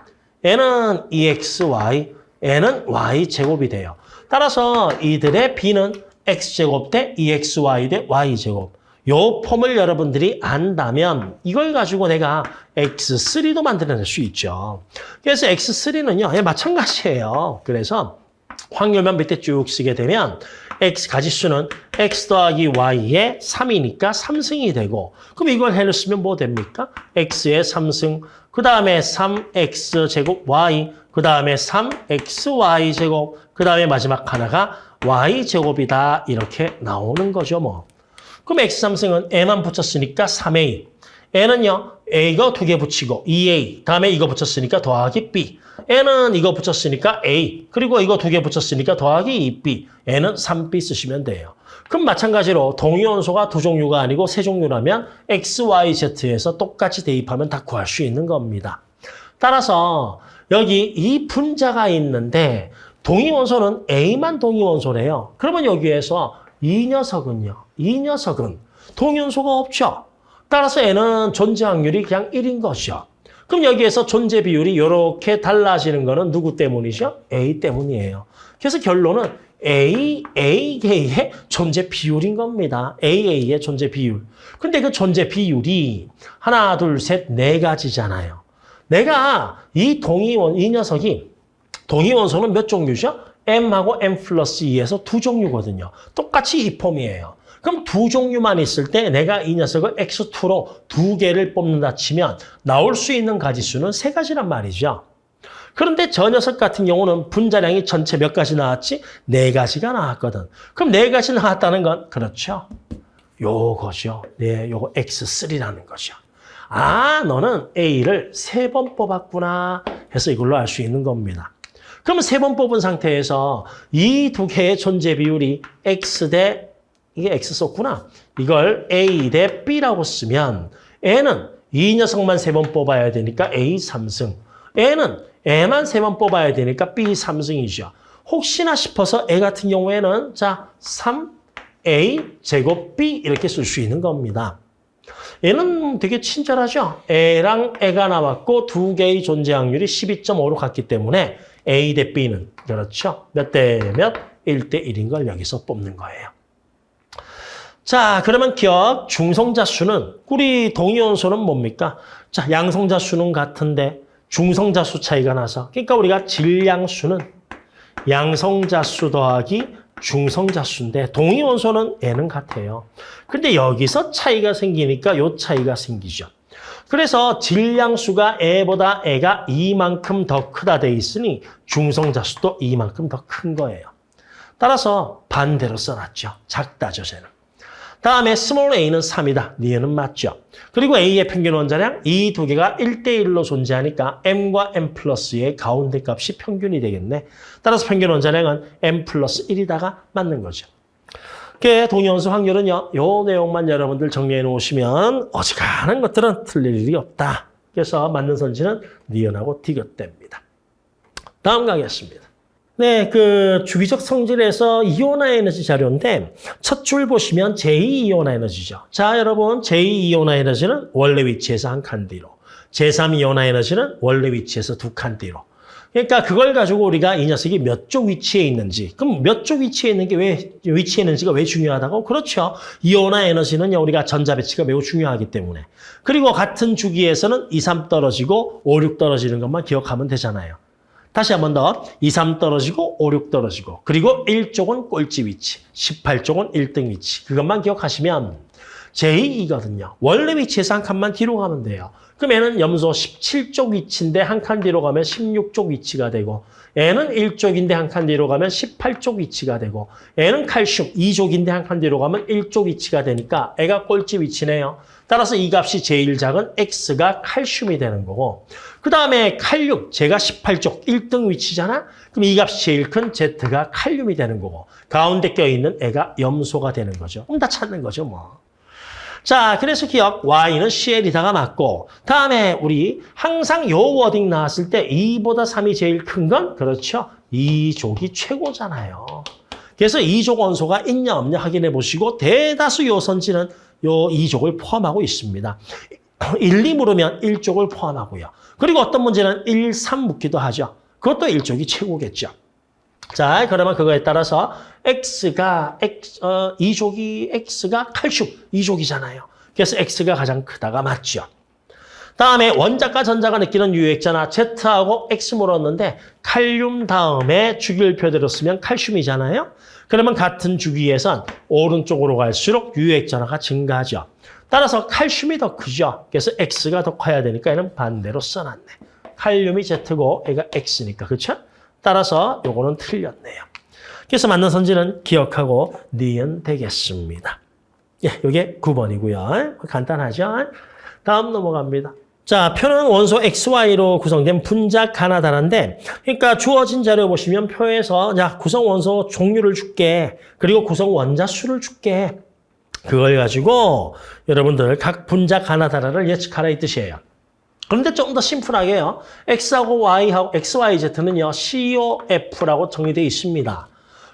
N은 2XY, N은 Y제곱이 돼요. 따라서 이들의 B는 X제곱 대 2XY 대 Y제곱. 요 폼을 여러분들이 안다면 이걸 가지고 내가 X3도 만들어낼 수 있죠. 그래서 X3는요. 마찬가지예요. 그래서 확률만 밑에 쭉 쓰게 되면 X 가지수는 X 더하기 Y의 3이니까 3승이 되고 그럼 이걸 해를 쓰면 뭐 됩니까? X의 3승, 그 다음에 3X 제곱 Y, 그 다음에 3XY 제곱, 그 다음에 마지막 하나가 Y 제곱이다. 이렇게 나오는 거죠. 뭐. 그럼 X3승은 A만 붙였으니까 3A. N은요. A가 두 개 붙이고 2A. 다음에 이거 붙였으니까 더하기 B. N은 이거 붙였으니까 A. 그리고 이거 두 개 붙였으니까 더하기 2B. N은 3B 쓰시면 돼요. 그럼 마찬가지로 동위원소가 두 종류가 아니고 세 종류라면 X, Y, Z에서 똑같이 대입하면 다 구할 수 있는 겁니다. 따라서 여기 이 분자가 있는데 동위원소는 A만 동위원소래요. 그러면 여기에서 이 녀석은 동위원소가 없죠. 따라서 N은 존재 확률이 그냥 1인 것이죠. 그럼 여기에서 존재 비율이 이렇게 달라지는 거는 누구 때문이죠? A 때문이에요. 그래서 결론은 AA의 존재 비율인 겁니다. AA의 존재 비율. 근데 그 존재 비율이 하나, 둘, 셋, 네 가지잖아요. 내가 이 녀석이 동위원소는 몇 종류죠? M하고 M 플러스 2에서 두 종류거든요. 똑같이 이 폼이에요. 그럼 두 종류만 있을 때 내가 이 녀석을 X2로 두 개를 뽑는다 치면 나올 수 있는 가지수는 세 가지란 말이죠. 그런데 저 녀석 같은 경우는 분자량이 전체 몇 가지 나왔지? 네 가지가 나왔거든. 그럼 네 가지 나왔다는 건 그렇죠. 요거죠. 네, 요거 X3라는 거죠. 아, 너는 A를 세 번 뽑았구나 해서 이걸로 알 수 있는 겁니다. 그러면 세 번 뽑은 상태에서 이 두 개의 존재 비율이 X 대 이게 X 썼구나. 이걸 A 대 B라고 쓰면 N은 이 녀석만 세 번 뽑아야 되니까 A 3승. N은 A만 세 번 뽑아야 되니까 B 3승이죠. 혹시나 싶어서 A 같은 경우에는 자 3A 제곱 B 이렇게 쓸 수 있는 겁니다. 얘는 되게 친절하죠. A랑 A가 나왔고 두 개의 존재 확률이 12.5로 갔기 때문에 A 대 B는 그렇죠. 몇 대 몇? 1대 1인 걸 여기서 뽑는 거예요. 자, 그러면 기억, 중성자수는 우리 동위원소는 뭡니까? 자, 양성자수는 같은데 중성자수 차이가 나서 그러니까 우리가 질량수는 양성자수 더하기 중성자수인데 동위원소는 N은 같아요. 근데 여기서 차이가 생기니까 요 차이가 생기죠. 그래서 질량수가 A보다 A가 이만큼 더 크다 돼 있으니 중성자수도 이만큼 더 큰 거예요. 따라서 반대로 써놨죠. 작다죠, 쟤는. 다음에 스몰 a는 3이다. 니은은 맞죠. 그리고 a의 평균 원자량 이 두 개가 1대1로 존재하니까 m과 m 플러스의 가운데 값이 평균이 되겠네. 따라서 평균 원자량은 m 플러스 1이다가 맞는 거죠. 그 동위원소 확률은요. 요 내용만 여러분들 정리해 놓으시면 어지간한 것들은 틀릴 일이 없다. 그래서 맞는 선지는 니은하고 디귿대입니다. 다음 가겠습니다. 네, 그 주기적 성질에서 이온화 에너지 자료인데 첫 줄 보시면 제2 이온화 에너지죠. 자, 여러분 제2 이온화 에너지는 원래 위치에서 한 칸 뒤로, 제3 이온화 에너지는 원래 위치에서 두 칸 뒤로. 그러니까 그걸 가지고 우리가 이 녀석이 몇 쪽 위치에 있는지, 그럼 몇 쪽 위치에 있는 게 왜 위치에 있는지가 왜 중요하다고? 그렇죠. 이온화 에너지는요, 우리가 전자 배치가 매우 중요하기 때문에. 그리고 같은 주기에서는 2, 3 떨어지고 5, 6 떨어지는 것만 기억하면 되잖아요. 다시 한 번 더 2, 3 떨어지고 5, 6 떨어지고 그리고 1쪽은 꼴찌 위치, 18쪽은 1등 위치. 그것만 기억하시면 제2이거든요. 원래 위치에서 한 칸만 뒤로 가면 돼요. 그럼 얘는 염소 17쪽 위치인데 한 칸 뒤로 가면 16쪽 위치가 되고 얘는 1쪽인데 한 칸 뒤로 가면 18쪽 위치가 되고 얘는 칼슘 2족인데 한 칸 뒤로 가면 1쪽 위치가 되니까 애가 꼴찌 위치네요. 따라서 이 값이 제일 작은 X가 칼슘이 되는 거고 그 다음에 칼륨, 제가 18쪽 1등 위치잖아? 그럼 이 값이 제일 큰 Z가 칼륨이 되는 거고 가운데 껴있는 애가 염소가 되는 거죠. 그럼 다 찾는 거죠 뭐. 자, 그래서 기억, Y는 CL이다가 맞고 다음에 우리 항상 요 워딩 나왔을 때 2보다 3이 제일 큰 건 그렇죠. 2족이 최고잖아요. 그래서 2족 원소가 있냐 없냐 확인해 보시고 대다수 요선지는 요 2족을 포함하고 있습니다. 1, 2 물으면 1족을 포함하고요. 그리고 어떤 문제는 1, 3 묻기도 하죠. 그것도 1족이 최고겠죠. 자, 그러면 그거에 따라서 X가 2족이 X가 칼슘 2족이잖아요. 그래서 X가 가장 크다가 맞죠. 다음에 원자과 전자가 느끼는 유액잖아. Z하고 X 물었는데 칼륨 다음에 주기율표대로 쓰면 칼슘이잖아요. 그러면 같은 주기에선 오른쪽으로 갈수록 유액전화가 증가하죠. 따라서 칼슘이 더 크죠. 그래서 X가 더 커야 되니까 얘는 반대로 써놨네. 칼륨이 Z고 얘가 X니까 그렇죠? 따라서 요거는 틀렸네요. 그래서 맞는 선지는 기억하고 니은 되겠습니다. 예, 요게 9번이고요. 간단하죠? 다음 넘어갑니다. 자, 표는 원소 XY로 구성된 분자 가나다란데 그러니까 주어진 자료 보시면 표에서 자, 구성 원소 종류를 줄게. 그리고 구성 원자 수를 줄게. 그걸 가지고 여러분들 각 분자 가나다라를 예측하라 이 뜻이에요. 그런데 좀 더 심플하게요. X하고 Y하고 XYZ는요. COF라고 정의되어 있습니다.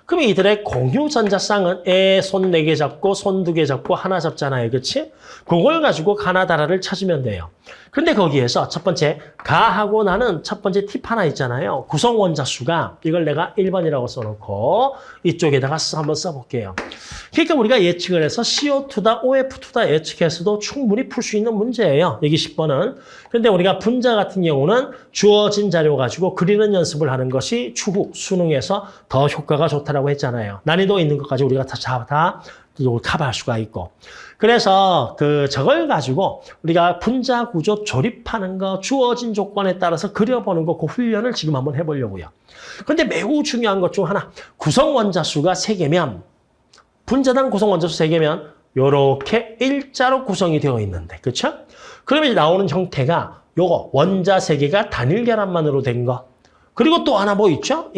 그럼 이들의 공유 전자쌍은 손 4개 잡고 손 2개 잡고 하나 잡잖아요. 그렇지? 그걸 가지고 가나다라를 찾으면 돼요. 근데 거기에서 첫 번째 가하고 나는 첫 번째 팁 하나 있잖아요. 구성 원자 수가 이걸 내가 1번이라고 써놓고 이쪽에다가 한번 써볼게요. 그러니까 우리가 예측을 해서 CO2다 OF2다 예측해서도 충분히 풀 수 있는 문제예요. 여기 10번은. 근데 우리가 분자 같은 경우는 주어진 자료 가지고 그리는 연습을 하는 것이 추후 수능에서 더 효과가 좋다. 형태라고 했잖아요. 난이도 있는 것까지 우리가 다 이걸 커버할 수가 있고. 그래서 저걸 가지고 우리가 분자 구조 조립하는 거, 주어진 조건에 따라서 그려보는 거, 그 훈련을 지금 한번 해보려고요. 근데 매우 중요한 것 중 하나, 구성 원자수가 3개면, 분자당 구성 원자수 3개면 요렇게 일자로 구성이 되어 있는데, 그렇죠? 그러면 이제 나오는 형태가 요거 원자 3개가 단일 결합만으로 된 거. 그리고 또 하나 뭐 있죠?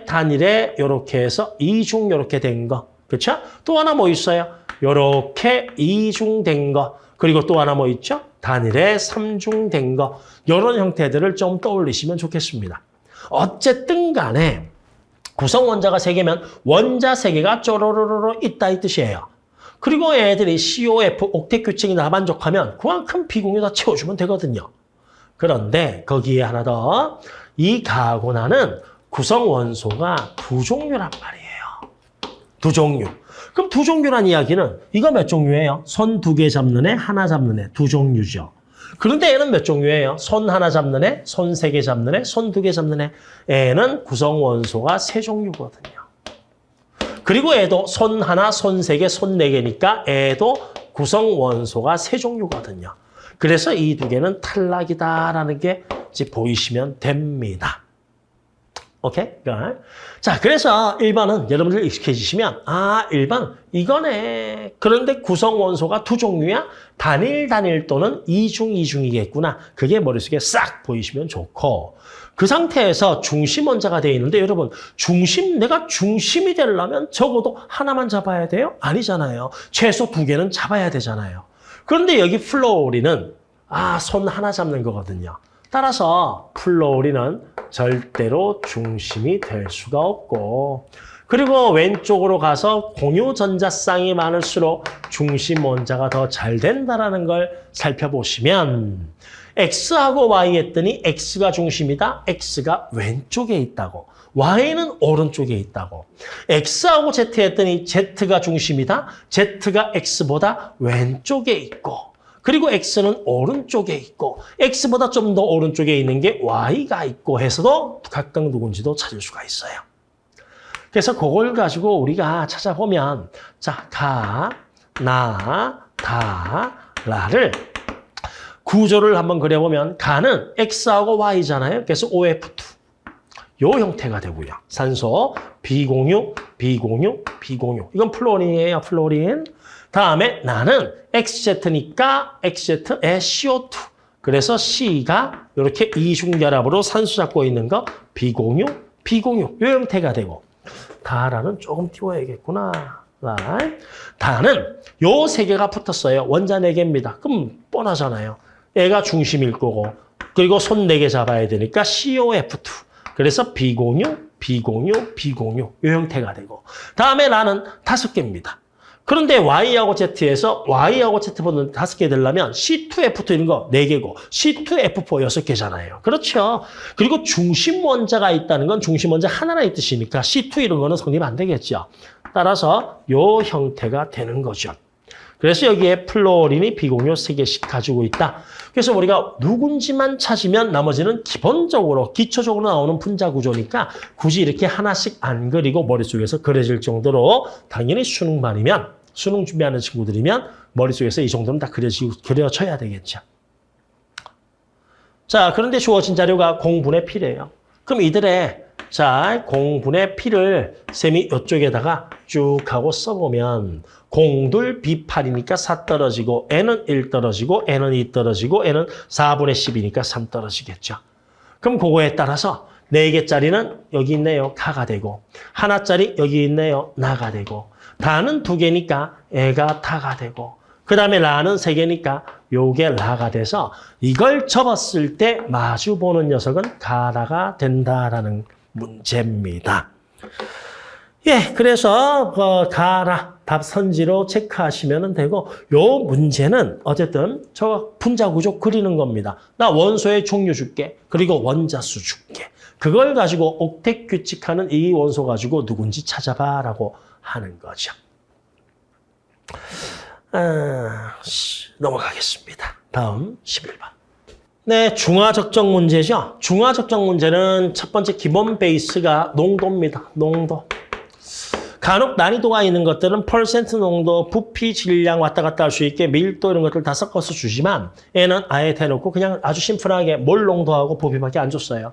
단일에 요렇게 해서 이중 요렇게 된 거. 그렇죠? 또 하나 뭐 있어요? 요렇게 이중된 거. 그리고 또 하나 뭐 있죠? 단일에 3중된 거. 이런 형태들을 좀 떠올리시면 좋겠습니다. 어쨌든 간에 구성 원자가 3개면 원자 3개가 쪼로로로 있다 이 뜻이에요. 그리고 애들이 COF 옥텟 규칙이 나만족하면 그만큼 비공유 다 채워주면 되거든요. 그런데 거기에 하나 더, 이 가고나는 구성 원소가 2종류란 말이에요. 2종류. 그럼 2종류란 이야기는 이거 몇 종류예요? 손 2개 잡는 애, 하나 잡는 애, 2종류죠. 그런데 얘는 몇 종류예요? 손 하나 잡는 애, 손 3개 잡는 애, 손 2개 잡는 애. 애는 구성 원소가 3종류거든요. 그리고 애도 손 하나, 손 3개, 손 4개니까 애도 구성 원소가 3종류거든요. 그래서 이 2개는 탈락이다라는 게 이제 보이시면 됩니다. 오케이? 자, 그래서 1번은 여러분들 익숙해지시면, 1번 이거네. 그런데 구성 원소가 2종류야? 단일 또는 이중이겠구나. 그게 머릿속에 싹 보이시면 좋고, 그 상태에서 중심 원자가 되어 있는데 여러분, 내가 중심이 되려면 적어도 하나만 잡아야 돼요? 아니잖아요. 최소 2개는 잡아야 되잖아요. 그런데 여기 플로리는 손 하나 잡는 거거든요. 따라서 플로리는 절대로 중심이 될 수가 없고, 그리고 왼쪽으로 가서 공유 전자쌍이 많을수록 중심 원자가 더 잘 된다는 걸 살펴보시면, X하고 Y 했더니 X가 중심이다. X가 왼쪽에 있다고. Y는 오른쪽에 있다고. X하고 Z 했더니 Z가 중심이다. Z가 X보다 왼쪽에 있고. 그리고 X는 오른쪽에 있고, X보다 좀 더 오른쪽에 있는 게 Y가 있고 해서도 각각 누군지도 찾을 수가 있어요. 그래서 그걸 가지고 우리가 찾아보면, 자, 가, 나, 다, 라를 구조를 한번 그려보면, 가는 X하고 Y잖아요. 그래서 OF2. 요 형태가 되고요. 산소, 비공유. 이건 플로린이에요, 플로린. 다음에 나는 XZ니까 XZ에 CO2. 그래서 C가 이렇게 이중결합으로 산소 잡고 있는 거 비공유. 요 형태가 되고. 다라는 조금 띄워야겠구나. 다는 요 3개가 붙었어요. 원자 4개입니다. 그럼 뻔하잖아요. 얘가 중심일 거고. 그리고 손 4개 잡아야 되니까 COF2. 그래서 비공유. 요 형태가 되고. 다음에 나는 5개입니다. 그런데 Y하고 Z에서 Y하고 Z보다 5개 되려면 C2F2 이런 거 4개고 C2F4 6개잖아요. 그렇죠. 그리고 중심 원자가 있다는 건 중심 원자 하나라 이 뜻이니까 C2 이런 거는 성립 안 되겠죠. 따라서 요 형태가 되는 거죠. 그래서 여기에 플로린이 비공유 3개씩 가지고 있다. 그래서 우리가 누군지만 찾으면 나머지는 기초적으로 나오는 분자 구조니까 굳이 이렇게 하나씩 안 그리고 머릿속에서 그려질 정도로 당연히 수능 준비하는 친구들이면 머릿속에서 이 정도는 다 그려져야 되겠죠. 자, 그런데 주어진 자료가 공분의 P래요. 그럼 이들의 공분의 P를 쌤이 이쪽에다가 쭉 하고 써보면 공둘 B8이니까 4 떨어지고 N은 1 떨어지고 N은 2 떨어지고 N은 4분의 10이니까 3 떨어지겠죠. 그럼 그거에 따라서 4개짜리는 여기 있네요. 가가 되고 하나짜리 여기 있네요. 나가 되고 다는 2개니까 애가 타가 되고 그 다음에 라는 3개니까 요게 라가 돼서 이걸 접었을 때 마주보는 녀석은 가라가 된다라는 문제입니다. 예, 그래서 가라 답 선지로 체크하시면 되고 요 문제는 어쨌든 저 분자 구조 그리는 겁니다. 나 원소의 종류 줄게. 그리고 원자수 줄게. 그걸 가지고 옥텟 규칙하는 이 원소 가지고 누군지 찾아봐라고 하는 거죠. 넘어가겠습니다. 다음 11번. 네, 중화적정 문제죠. 중화적정 문제는 첫 번째 기본 베이스가 농도입니다. 농도. 간혹 난이도가 있는 것들은 퍼센트 농도, 부피, 질량 왔다 갔다 할 수 있게 밀도 이런 것들 다 섞어서 주지만 얘는 아예 대놓고 그냥 아주 심플하게 몰 농도하고 부피밖에 안 줬어요.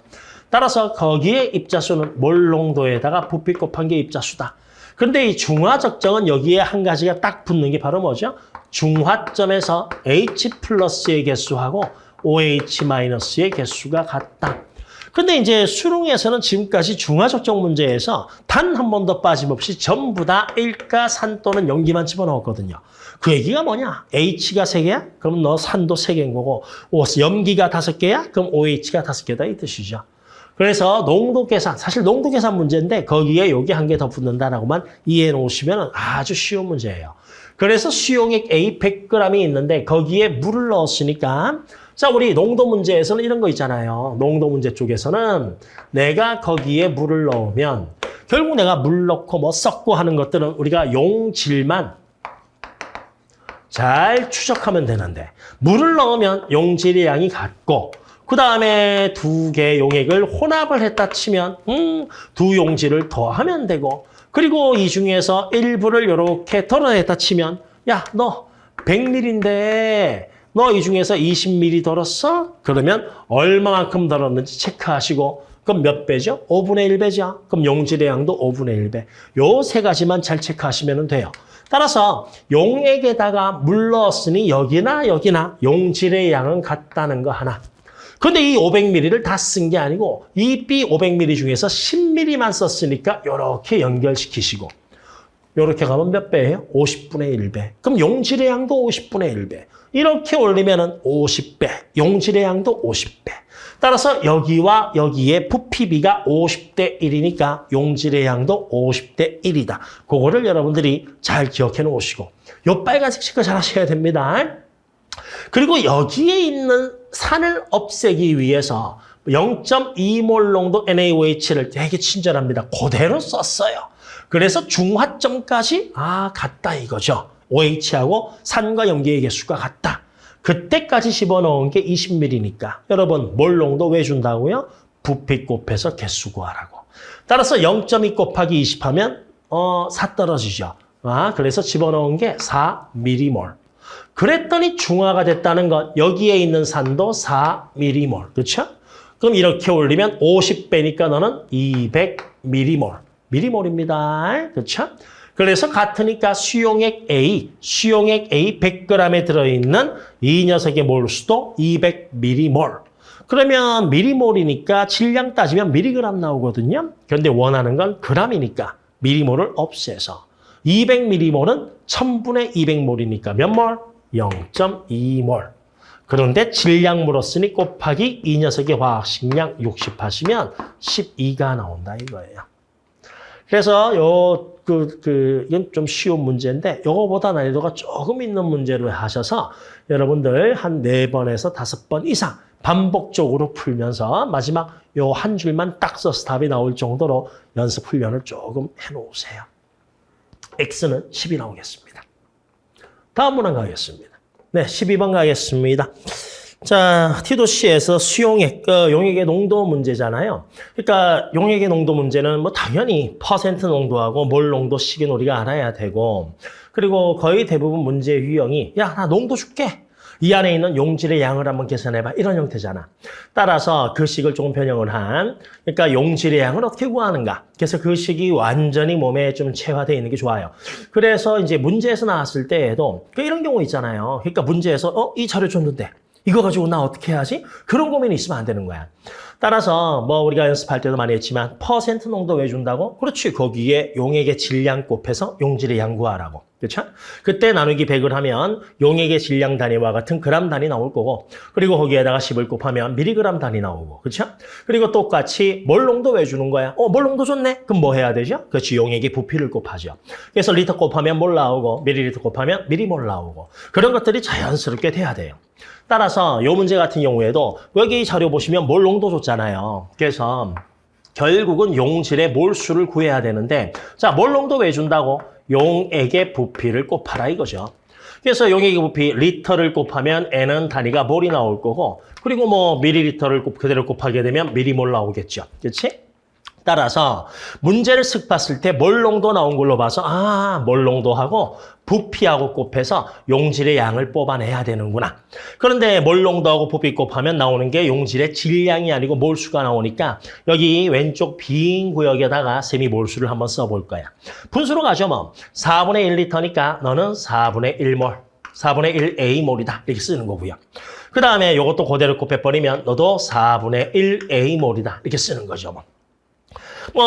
따라서 거기에 입자수는 몰 농도에다가 부피 곱한 게 입자수다. 그런데 이 중화적정은 여기에 한 가지가 딱 붙는 게 바로 뭐죠? 중화점에서 H 플러스의 개수하고 OH 마이너스의 개수가 같다. 근데 이제 수능에서는 지금까지 중화적정 문제에서 단 한 번도 빠짐없이 전부 다 일가, 산 또는 염기만 집어넣었거든요. 그 얘기가 뭐냐? H가 3개야? 그럼 너 산도 3개인 거고, 염기가 5개야? 그럼 OH가 5개다 이 뜻이죠. 그래서 농도 계산, 사실 농도 계산 문제인데 거기에 여기 한 개 더 붙는다라고만 이해해 놓으시면 아주 쉬운 문제예요. 그래서 수용액 A 100g이 있는데 거기에 물을 넣었으니까 자, 우리 농도 문제에서는 이런 거 있잖아요. 농도 문제 쪽에서는 내가 거기에 물을 넣으면 결국 내가 물 넣고 뭐 섞고 하는 것들은 우리가 용질만 잘 추적하면 되는데 물을 넣으면 용질의 양이 같고 그 다음에 2개의 용액을 혼합을 했다 치면 2용질을 더하면 되고 그리고 이 중에서 일부를 이렇게 덜어냈다 치면 야, 너 100ml인데 너 이 중에서 20ml 덜었어? 그러면 얼마만큼 덜었는지 체크하시고 그럼 몇 배죠? 5분의 1배죠. 그럼 용질의 양도 5분의 1배. 요 세 가지만 잘 체크하시면 돼요. 따라서 용액에다가 물 넣었으니 여기나 용질의 양은 같다는 거 하나. 근데 이 500ml를 다 쓴 게 아니고 이 B 500ml 중에서 10ml만 썼으니까 이렇게 연결시키시고 이렇게 가면 몇 배예요? 50분의 1배. 그럼 용질의 양도 50분의 1배. 이렇게 올리면은 50배. 용질의 양도 50배. 따라서 여기와 여기에 부피비가 50대 1이니까 용질의 양도 50대 1이다. 그거를 여러분들이 잘 기억해 놓으시고 요 빨간색 체크 잘 하셔야 됩니다. 그리고 여기에 있는 산을 없애기 위해서 0.2몰 농도 NaOH를 되게 친절합니다. 그대로 썼어요. 그래서 중화점까지 같다 이거죠. OH하고 산과 염기의 개수가 같다. 그때까지 집어넣은 게 20ml니까 여러분 몰 농도 왜 준다고요? 부피 곱해서 개수 구하라고. 따라서 0.2 곱하기 20 하면 4 떨어지죠. 그래서 집어넣은 게 4mm몰. 그랬더니 중화가 됐다는 것. 여기에 있는 산도 4mm몰. 그렇죠? 그럼 이렇게 올리면 50배니까 너는 200mm몰. 미리몰입니다. 그렇죠? 그래서 같으니까 수용액 A 100g에 들어있는 이 녀석의 몰수도 200mm몰. 그러면 미리몰이니까 질량 따지면 미리그램 나오거든요. 그런데 원하는 건 그램이니까 미리몰을 없애서 200mm몰은 1000분의 200몰이니까 몇 몰? 0.2몰. 그런데 질량 물었으니 곱하기 이 녀석의 화학식량 60 하시면 12가 나온다 이거예요. 그래서 이건 좀 쉬운 문제인데 요거보다 난이도가 조금 있는 문제로 하셔서 여러분들 한 4번에서 5번 이상 반복적으로 풀면서 마지막 요 한 줄만 딱 써서 답이 나올 정도로 연습 훈련을 조금 해놓으세요. X는 10이 나오겠습니다. 다음 문항 가겠습니다. 네, 12번 가겠습니다. 자, T도시에서 수용액, 용액의 농도 문제잖아요. 그러니까 용액의 농도 문제는 뭐 당연히 퍼센트 농도하고 몰 농도 식인 우리가 알아야 되고 그리고 거의 대부분 문제의 유형이 야, 나 농도 줄게. 이 안에 있는 용질의 양을 한번 계산해봐. 이런 형태잖아. 따라서 그 식을 조금 변형을 한 그러니까 용질의 양을 어떻게 구하는가. 그래서 그 식이 완전히 몸에 좀 체화되어 있는 게 좋아요. 그래서 이제 문제에서 나왔을 때에도 이런 경우 있잖아요. 그러니까 문제에서 이 자료 줬는데 이거 가지고 나 어떻게 해야지? 그런 고민이 있으면 안 되는 거야. 따라서 뭐 우리가 연습할 때도 많이 했지만 퍼센트 농도 왜 준다고? 그렇지. 거기에 용액의 질량 곱해서 용질의 양 구하라고. 그렇죠? 그때 나누기 100을 하면 용액의 질량 단위와 같은 그램 단위 나올 거고 그리고 거기에다가 10을 곱하면 미리그램 단위 나오고 그렇죠? 그리고 똑같이 몰 농도 왜 주는 거야? 몰 농도 줬네? 그럼 뭐 해야 되죠? 그렇지. 용액의 부피를 곱하죠. 그래서 리터 곱하면 몰 나오고 미리리터 곱하면 미리몰 나오고 그런 것들이 자연스럽게 돼야 돼요. 따라서 이 문제 같은 경우에도 여기 자료 보시면 몰 농도 줬잖아요. 그래서 결국은 용질의 몰수를 구해야 되는데 자, 몰 농도 왜 준다고? 용액의 부피를 곱하라 이거죠. 그래서 용액의 부피 리터를 곱하면 N은 단위가 몰이 나올 거고 그리고 뭐 미리리터를 그대로 곱하게 되면 미리몰 나오겠죠. 그렇지? 따라서 문제를 쓱 봤을 때 몰농도 나온 걸로 봐서 몰농도하고 부피하고 곱해서 용질의 양을 뽑아내야 되는구나. 그런데 몰농도하고 부피 곱하면 나오는 게 용질의 질량이 아니고 몰수가 나오니까 여기 왼쪽 빈 구역에다가 셈이 몰수를 한번 써볼 거야. 분수로 가죠 뭐. 4분의 1리터니까 너는 4분의 1몰, 4분의 1A몰이다 이렇게 쓰는 거고요. 그 다음에 이것도 그대로 곱해버리면 너도 4분의 1A몰이다 이렇게 쓰는 거죠 뭐.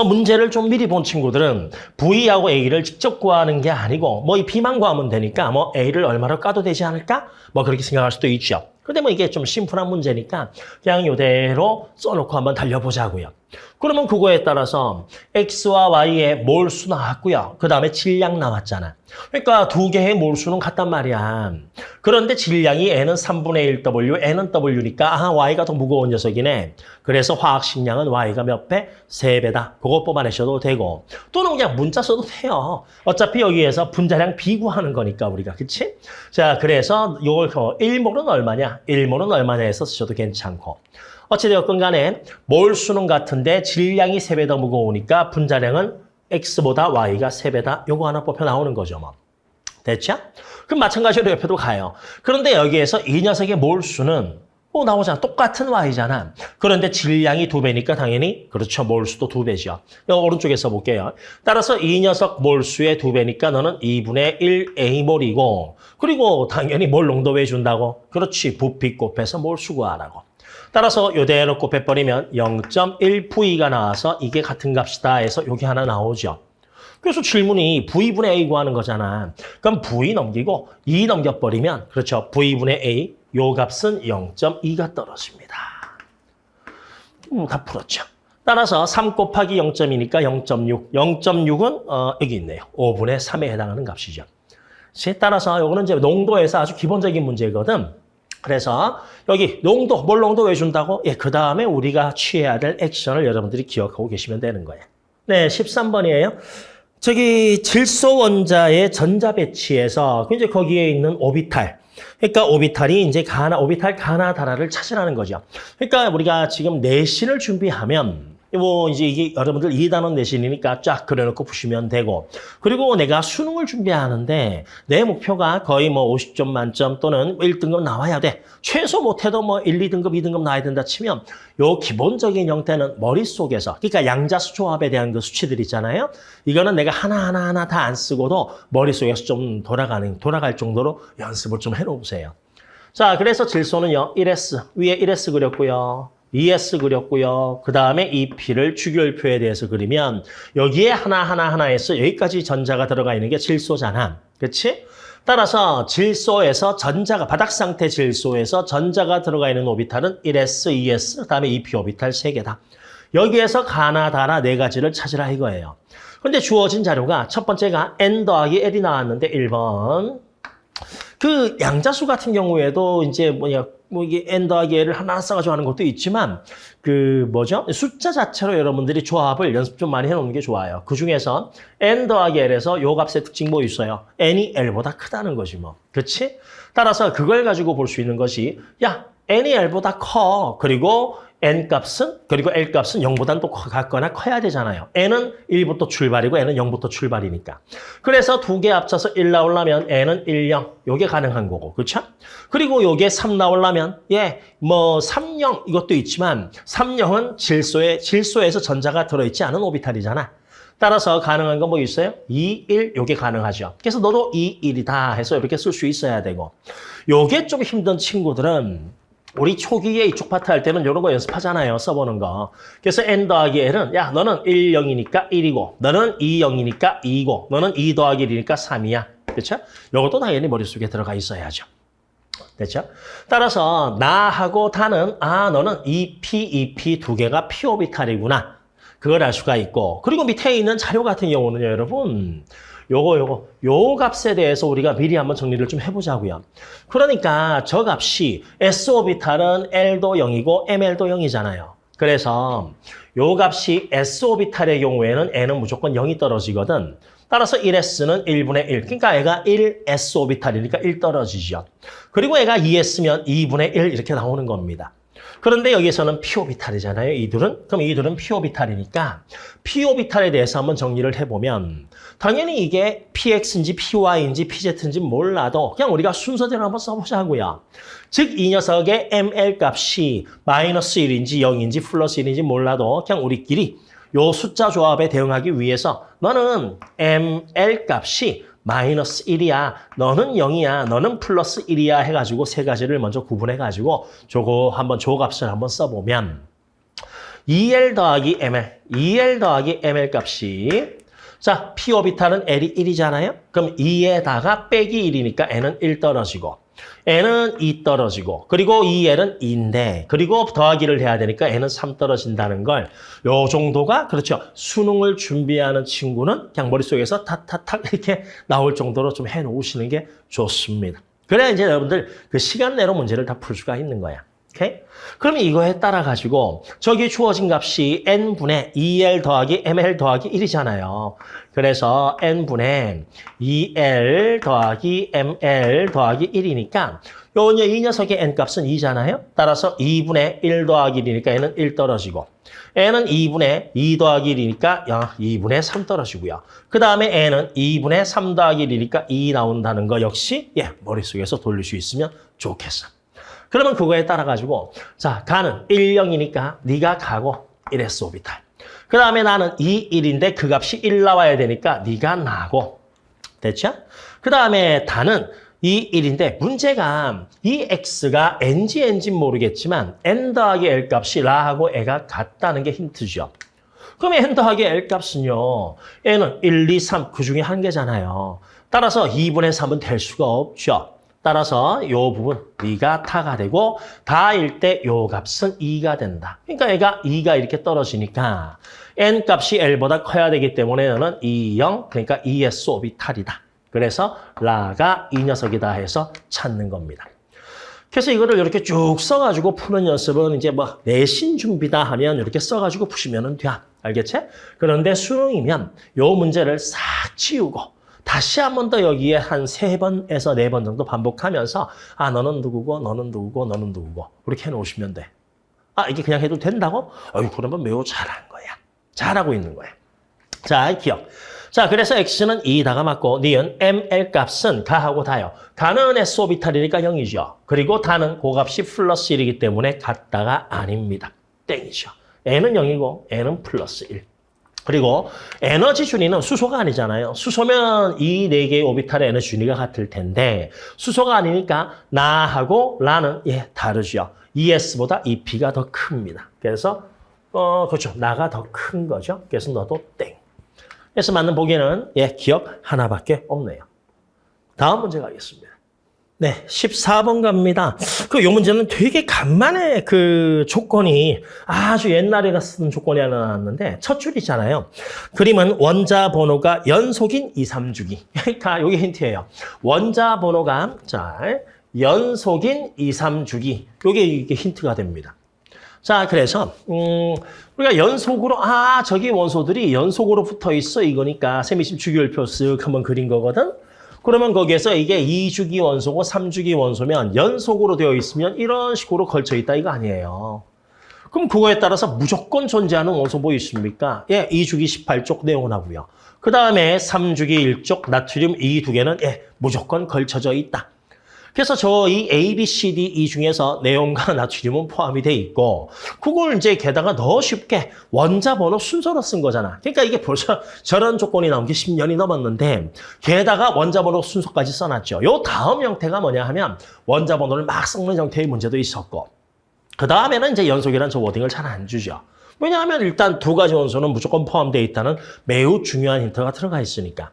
문제를 좀 미리 본 친구들은 V하고 A를 직접 구하는 게 아니고 이 B만 구하면 되니까 A를 얼마로 까도 되지 않을까? 그렇게 생각할 수도 있죠. 근데 이게 좀 심플한 문제니까 그냥 이대로 써놓고 한번 달려보자고요. 그러면 그거에 따라서 X와 Y의 몰수 나왔고요. 그 다음에 질량 나왔잖아. 그러니까 두 개의 몰수는 같단 말이야. 그런데 질량이 N은 3분의 1W, N은 W니까 Y가 더 무거운 녀석이네. 그래서 화학식량은 Y가 몇 배? 3배다. 그거 뽑아내셔도 되고 또는 그냥 문자 써도 돼요. 어차피 여기에서 분자량 비구하는 거니까 우리가. 그치? 자, 그래서 이걸 1몰은 얼마냐? 1몰은 얼마냐 해서 쓰셔도 괜찮고. 어찌되었건 간에 몰수는 같은데 질량이 3배 더 무거우니까 분자량은 X보다 Y가 3배다. 요거 하나 뽑혀 나오는 거죠. 됐죠? 그럼 마찬가지로 옆에도 가요. 그런데 여기에서 이 녀석의 몰수는 나오잖아. 똑같은 Y잖아. 그런데 질량이 2배니까 당연히 그렇죠. 몰수도 2배죠. 오른쪽에 써볼게요. 따라서 이 녀석 몰수의 2배니까 너는 2분의 1A몰이고 그리고 당연히 몰 농도 왜 준다고? 그렇지. 부피 곱해서 몰수 구하라고. 따라서 이대로 곱해버리면 0.1V가 나와서 이게 같은 값이다 해서 여기 하나 나오죠. 그래서 질문이 V분의 A 구하는 거잖아. 그럼 V 넘기고 2 넘겨버리면 그렇죠. V분의 A 요 값은 0.2가 떨어집니다. 다 풀었죠. 따라서 3 곱하기 0.2니까 0.6. 0.6은 여기 있네요. 5분의 3에 해당하는 값이죠. 따라서 이거는 이제 농도에서 아주 기본적인 문제거든. 그래서 여기 농도, 몰 농도 왜 준다고? 그 다음에 우리가 취해야 될 액션을 여러분들이 기억하고 계시면 되는 거예요. 네, 13번이에요. 저기 질소 원자의 전자 배치에서 이제 거기에 있는 오비탈. 그러니까 오비탈이 이제 오비탈 가나다라를 찾으라는 거죠. 그러니까 우리가 지금 내신을 준비하면 이제 이게 여러분들 2단원 내신이니까 쫙 그려놓고 푸시면 되고 그리고 내가 수능을 준비하는데 내 목표가 거의 50점 만점 또는 1등급 나와야 돼. 최소 못해도 1, 2등급, 2등급 나와야 된다 치면 요 기본적인 형태는 머릿속에서 그러니까 양자수 조합에 대한 그 수치들 있잖아요. 이거는 내가 하나하나 다 안 쓰고도 머릿속에서 좀 돌아갈 정도로 연습을 좀 해놓으세요. 자, 그래서 질소는요. 1S, 위에 1S 그렸고요. 2S 그렸고요. 그 다음에 이 P를 주기율표에 대해서 그리면 여기에 하나에서 여기까지 전자가 들어가 있는 게 질소잖아. 그렇지? 따라서 질소에서 전자가 바닥 상태 질소에서 전자가 들어가 있는 오비탈은 1S, 2S, 그 다음에 2P 오비탈 3개다. 여기에서 가나다라 4가지를 찾으라 이거예요. 근데 주어진 자료가 첫 번째가 N 더하기 L이 나왔는데 1번. 그 양자수 같은 경우에도 이제 이게 N 더하기 L을 하나 써가지고 하는 것도 있지만 숫자 자체로 여러분들이 조합을 연습 좀 많이 해놓는 게 좋아요. 그 중에서 N 더하기 L에서 요 값의 특징 있어요? N이 L보다 크다는 거지 그렇지? 따라서 그걸 가지고 볼 수 있는 것이 N이 L보다 커. 그리고 N 값은 그리고 L 값은 0보다는 또 같거나 커야 되잖아요. N은 1부터 출발이고 N은 0부터 출발이니까. 그래서 두 개 합쳐서 1 나오려면 N은 1, 0. 요게 가능한 거고. 그렇죠? 그리고 요게 3 나오려면 3, 0 이것도 있지만 3, 0은 질소에서 전자가 들어있지 않은 오비탈이잖아. 따라서 가능한 건 있어요? 2, 1 요게 가능하죠. 그래서 너도 2, 1이다 해서 이렇게 쓸 수 있어야 되고. 요게 좀 힘든 친구들은 우리 초기에 이쪽 파트 할 때는 이런 거 연습하잖아요. 써보는 거. 그래서 N 더하기 L은 너는 1, 0이니까 1이고 너는 2, 0이니까 2이고 너는 2 더하기 1이니까 3이야. 그렇죠? 이것도 당연히 머릿속에 들어가 있어야죠. 됐죠? 따라서 나하고 다는 너는 2P 두 개가 P 오비탈이구나. 그걸 알 수가 있고 그리고 밑에 있는 자료 같은 경우는요. 여러분 요 값에 대해서 우리가 미리 한번 정리를 좀 해보자고요. 그러니까 저 값이 S-오비탈은 L도 0이고 ML도 0이잖아요. 그래서 요 값이 S-오비탈의 경우에는 N은 무조건 0이 떨어지거든. 따라서 1S는 1분의 1. 그러니까 얘가 1S-오비탈이니까 1 떨어지죠. 그리고 얘가 2S면 2분의 1 이렇게 나오는 겁니다. 그런데 여기서는 p 오비탈이잖아요. 이들은. 그럼 이들은 p 오비탈이니까 p 오비탈에 대해서 한번 정리를 해보면 당연히 이게 px인지 py인지 pz인지 몰라도 그냥 우리가 순서대로 한번 써보자고요. 즉 이 녀석의 ml 값이 마이너스 1인지 0인지 플러스 1인지 몰라도 그냥 우리끼리 요 숫자 조합에 대응하기 위해서 너는 ml 값이 마이너스 1이야, 너는 0이야, 너는 플러스 1이야 해가지고 세 가지를 먼저 구분해가지고 저거 한번 조값을 한번 써보면 2L 더하기 ML 값이 자, P 오비탈은 L이 1이잖아요? 그럼 2에다가 빼기 1이니까 N은 1 떨어지고 N은 2 떨어지고 그리고 2L은 2인데 그리고 더하기를 해야 되니까 N은 3 떨어진다는 걸 요 정도가 그렇죠. 수능을 준비하는 친구는 그냥 머릿속에서 탁탁탁 이렇게 나올 정도로 좀 해놓으시는 게 좋습니다. 그래야 이제 여러분들 그 시간 내로 문제를 다 풀 수가 있는 거야. 오케이? 그러면 이거에 따라 가지고 저기 주어진 값이 n분의 2L 더하기 ML 더하기 1이잖아요. 그래서 n분의 2L 더하기 ML 더하기 1이니까 이 녀석의 n값은 2잖아요. 따라서 2분의 1 더하기 1이니까 n은 1 떨어지고 n은 2분의 2 더하기 1이니까 2분의 3 떨어지고요. 그 다음에 n은 2분의 3 더하기 1이니까 2 나온다는 거 역시 머릿속에서 돌릴 수 있으면 좋겠어. 그러면 그거에 따라 가지고 자 가는 1, 0이니까 네가 가고 1s 오비탈. 그 다음에 나는 2, 1인데 그 값이 1 나와야 되니까 네가 나고. 됐죠? 그 다음에 다는 2, 1인데 문제가 이 x가 n인지 모르겠지만 n 더하기 l 값이 라하고 애가 같다는 게 힌트죠. 그럼 n 더하기 l 값은요. n은 1, 2, 3 그 중에 한 개잖아요. 따라서 2분의 3은 될 수가 없죠. 따라서 이 부분 네가 타가 되고 다일 때 이 값은 2가 된다. 그러니까 얘가 2가 이렇게 떨어지니까 n 값이 l보다 커야 되기 때문에 너는 2, 0 그러니까 2s 오비탈이다. 그래서 라가 이 녀석이다 해서 찾는 겁니다. 그래서 이거를 이렇게 쭉 써가지고 푸는 연습은 이제 뭐 내신 준비다 하면 이렇게 써가지고 푸시면 돼. 알겠지? 그런데 수능이면 요 문제를 싹 지우고 다시 한 번 더 여기에 한 3번에서 4번 정도 반복하면서 아 너는 누구고 너는 누구고 너는 누구고 이렇게 해놓으시면 돼. 아 이게 그냥 해도 된다고? 그러면 매우 잘한 거야. 잘하고 있는 거야. 자 기억. 자 그래서 x는 2다가 맞고 니은 ml 값은 가하고 다요. 가는 s 오비탈이니까 0이죠. 그리고 다는 고값이 플러스 1이기 때문에 같다가 아닙니다. 땡이죠. n은 0이고 n은 플러스 1. 그리고 에너지 준위는 수소가 아니잖아요. 수소면 이 4개의 오비탈의 에너지 준위가 같을 텐데 수소가 아니니까 나하고 라는 다르죠. ES보다 EP가 더 큽니다. 그래서 그렇죠. 나가 더 큰 거죠. 그래서 너도 땡. 그래서 맞는 보기에는 기억 하나밖에 없네요. 다음 문제 가겠습니다. 네, 14번 갑니다. 요 문제는 되게 간만에 그 조건이 아주 옛날에 쓰던 조건이 하나 나왔는데 첫 줄이잖아요. 그림은 원자 번호가 연속인 2, 3주기. 그러니까 요게 힌트예요. 원자 번호가 자 연속인 2, 3주기. 이게 힌트가 됩니다. 자, 그래서 우리가 연속으로 저기 원소들이 연속으로 붙어 있어 이거니까 셈이심 주기율표 쓱 한번 그린 거거든. 그러면 거기에서 이게 2주기 원소고 3주기 원소면 연속으로 되어 있으면 이런 식으로 걸쳐 있다 이거 아니에요. 그럼 그거에 따라서 무조건 존재하는 원소 뭐 있습니까? 2주기 18쪽 네온하고요. 그 다음에 3주기 1쪽 나트륨 이 두 개는 무조건 걸쳐져 있다. 그래서 저 이 A, B, C, D 이 중에서 네온과 나트륨은 포함이 돼 있고 그걸 이제 게다가 더 쉽게 원자 번호 순서로 쓴 거잖아. 그러니까 이게 벌써 저런 조건이 나온 게 10년이 넘었는데 게다가 원자 번호 순서까지 써놨죠. 요 다음 형태가 뭐냐 하면 원자 번호를 막 섞는 형태의 문제도 있었고 그 다음에는 이제 연속이라는 저 워딩을 잘 안 주죠. 왜냐하면 일단 두 가지 원소는 무조건 포함되어 있다는 매우 중요한 힌트가 들어가 있으니까.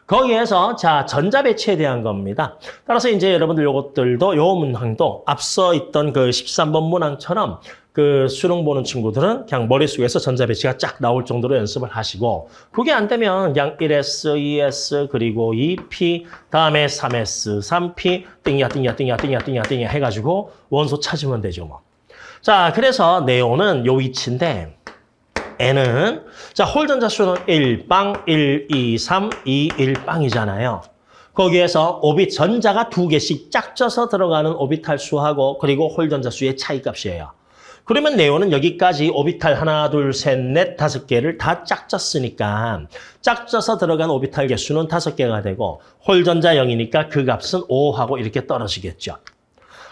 거기에서 자 전자 배치에 대한 겁니다. 따라서 이제 여러분들 요것들도 요 문항도 앞서 있던 그 13번 문항처럼 그 수능 보는 친구들은 그냥 머릿속에서 전자 배치가 쫙 나올 정도로 연습을 하시고 그게 안 되면 그냥 1S, 2S 그리고 2P 다음에 3S, 3P 띵야 해가지고 원소 찾으면 되죠 뭐. 자 그래서 네온은 요 위치인데 N은 자 홀전자 수는 1빵, 1, 2, 3, 2, 1빵이잖아요. 거기에서 전자가 2개씩 짝져서 들어가는 오비탈 수하고 그리고 홀전자 수의 차이값이에요. 그러면 네온은 여기까지 오비탈 하나, 둘, 셋, 넷, 5개를 다 짝졌으니까 짝져서 들어간 오비탈 개수는 5개가 되고 홀전자 0이니까 그 값은 5하고 이렇게 떨어지겠죠.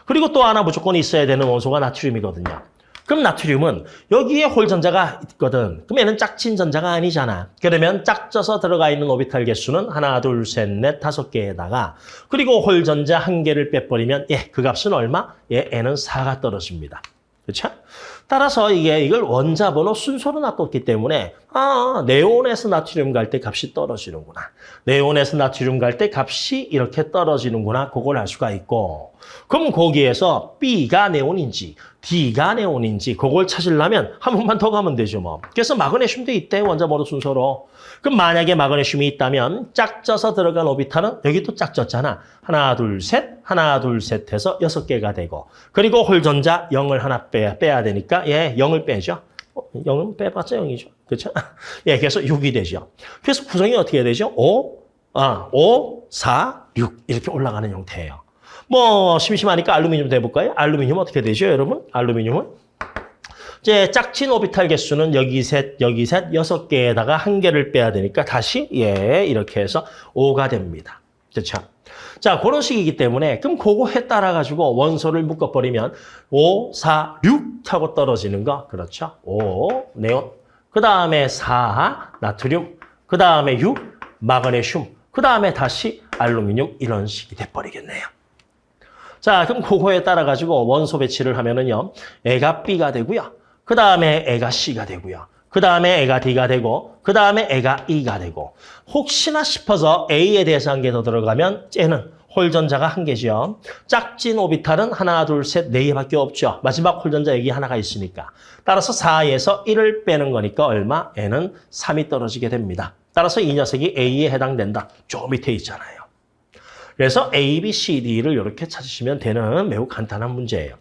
그리고 또 하나 무조건 있어야 되는 원소가 나트륨이거든요. 그럼 나트륨은 여기에 홀전자가 있거든. 그럼 얘는 짝친 전자가 아니잖아. 그러면 짝져서 들어가 있는 오비탈 개수는 하나, 둘, 셋, 넷, 5개에다가 그리고 홀전자 1개를 빼버리면 그 값은 얼마? N은 4가 떨어집니다. 그렇죠? 따라서 이걸 원자번호 순서로 놔뒀기 때문에 네온에서 나트륨 갈 때 값이 떨어지는구나. 네온에서 나트륨 갈 때 값이 이렇게 떨어지는구나. 그걸 알 수가 있고 그럼 거기에서 B가 네온인지 D가 네온인지 그걸 찾으려면 한 번만 더 가면 되죠. 뭐. 그래서 마그네슘도 있대. 원자번호 순서로. 그럼 만약에 마그네슘이 있다면 짝져서 들어간 오비탈은 여기 또 짝졌잖아. 하나, 둘, 셋, 하나, 둘, 셋 해서 6개가 되고 그리고 홀전자 0을 하나 빼야 되니까 0을 빼죠. 0은 빼봤자 0이죠. 그렇죠? 그래서 6이 되죠. 그래서 구성이 어떻게 되죠? 5, 4, 6 이렇게 올라가는 형태예요. 뭐 심심하니까 알루미늄 해볼까요? 알루미늄 어떻게 되죠, 여러분? 알루미늄은 이제 짝친 오비탈 개수는 여기 셋, 6개에다가 1개를 빼야 되니까 다시 이렇게 해서 5가 됩니다. 그렇죠? 자, 그런 식이기 때문에 그럼 그거에 따라 가지고 원소를 묶어버리면 5, 4, 6 하고 떨어지는 거 그렇죠? 5 네온, 그 다음에 4 나트륨, 그 다음에 6 마그네슘, 그 다음에 다시 알루미늄 이런 식이 돼버리겠네요. 자, 그럼 그거에 따라 가지고 원소 배치를 하면은요, 애가 B가 되고요. 그 다음에 애가 C가 되고요. 그 다음에 애가 D가 되고, 그 다음에 애가 E가 되고, 혹시나 싶어서 A에 대해서 1개 더 들어가면 쟤는 홀전자가 1개죠. 짝진 오비탈은 하나, 둘, 셋, 4개밖에 없죠. 마지막 홀전자 여기 하나가 있으니까. 따라서 4에서 1을 빼는 거니까 얼마? N은 3이 떨어지게 됩니다. 따라서 이 녀석이 A에 해당된다. 저 밑에 있잖아요. 그래서 A, B, C, D를 이렇게 찾으시면 되는 매우 간단한 문제예요.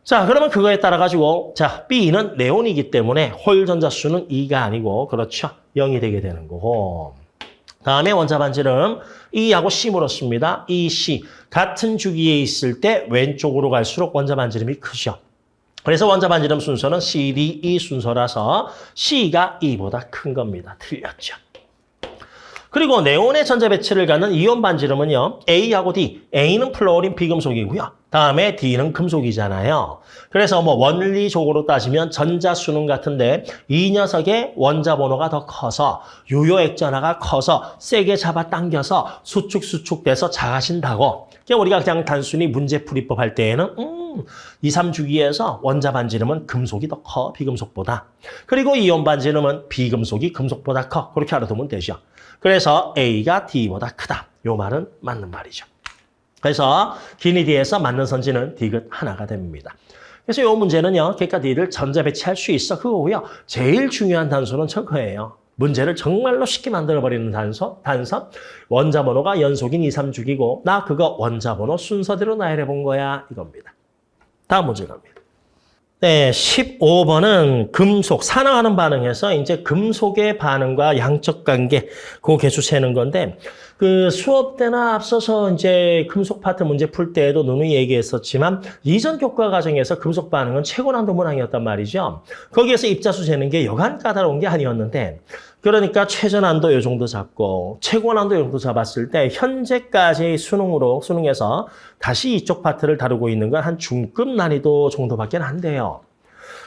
자, 그러면 그거에 따라 가지고 자, B는 네온이기 때문에 홀전자 수는 2가 아니고 그렇죠. 0이 되게 되는 거고. 다음에 원자 반지름 E하고 C 물었습니다. E, C 같은 주기에 있을 때 왼쪽으로 갈수록 원자 반지름이 크죠. 그래서 원자 반지름 순서는 C, D, E 순서라서 C가 E보다 큰 겁니다. 틀렸죠. 그리고 네온의 전자 배치를 갖는 이온 반지름은요. A하고 D. A는 플로린 비금속이고요. 다음에 D는 금속이잖아요. 그래서 뭐 원리적으로 따지면 전자 수는 같은데 이 녀석의 원자 번호가 더 커서 유효 액전화가 커서 세게 잡아당겨서 수축돼서 작아진다고. 우리가 그냥 단순히 문제풀이법 할 때에는 2, 3주기에서 원자 반지름은 금속이 더 커, 비금속보다. 그리고 이온 반지름은 비금속이 금속보다 커. 그렇게 알아두면 되죠. 그래서 A가 D보다 크다. 요 말은 맞는 말이죠. 그래서 기니 D에서 맞는 선지는 디귿 하나가 됩니다. 그래서 요 문제는요. 객과 D를 전자 배치할 수 있어. 그거고요. 제일 중요한 단서는 저거예요. 문제를 정말로 쉽게 만들어버리는 단서, 원자 번호가 연속인 2, 3주기고 나 그거 원자 번호 순서대로 나열해본 거야. 이겁니다. 다음 문제 갑니다. 네, 15번은 금속, 산화하는 반응에서 이제 금속의 반응과 양적 관계, 그 개수 세는 건데, 그 수업 때나 앞서서 이제 금속 파트 문제 풀 때에도 누누이 얘기했었지만, 이전 교과 과정에서 금속 반응은 최고 난도 문항이었단 말이죠. 거기에서 입자수 재는 게 여간 까다로운 게 아니었는데, 그러니까 최저 난도 요 정도 잡고 최고 난도 요 정도 잡았을 때 현재까지 수능에서 다시 이쪽 파트를 다루고 있는 건 한 중급 난이도 정도밖에 안 돼요.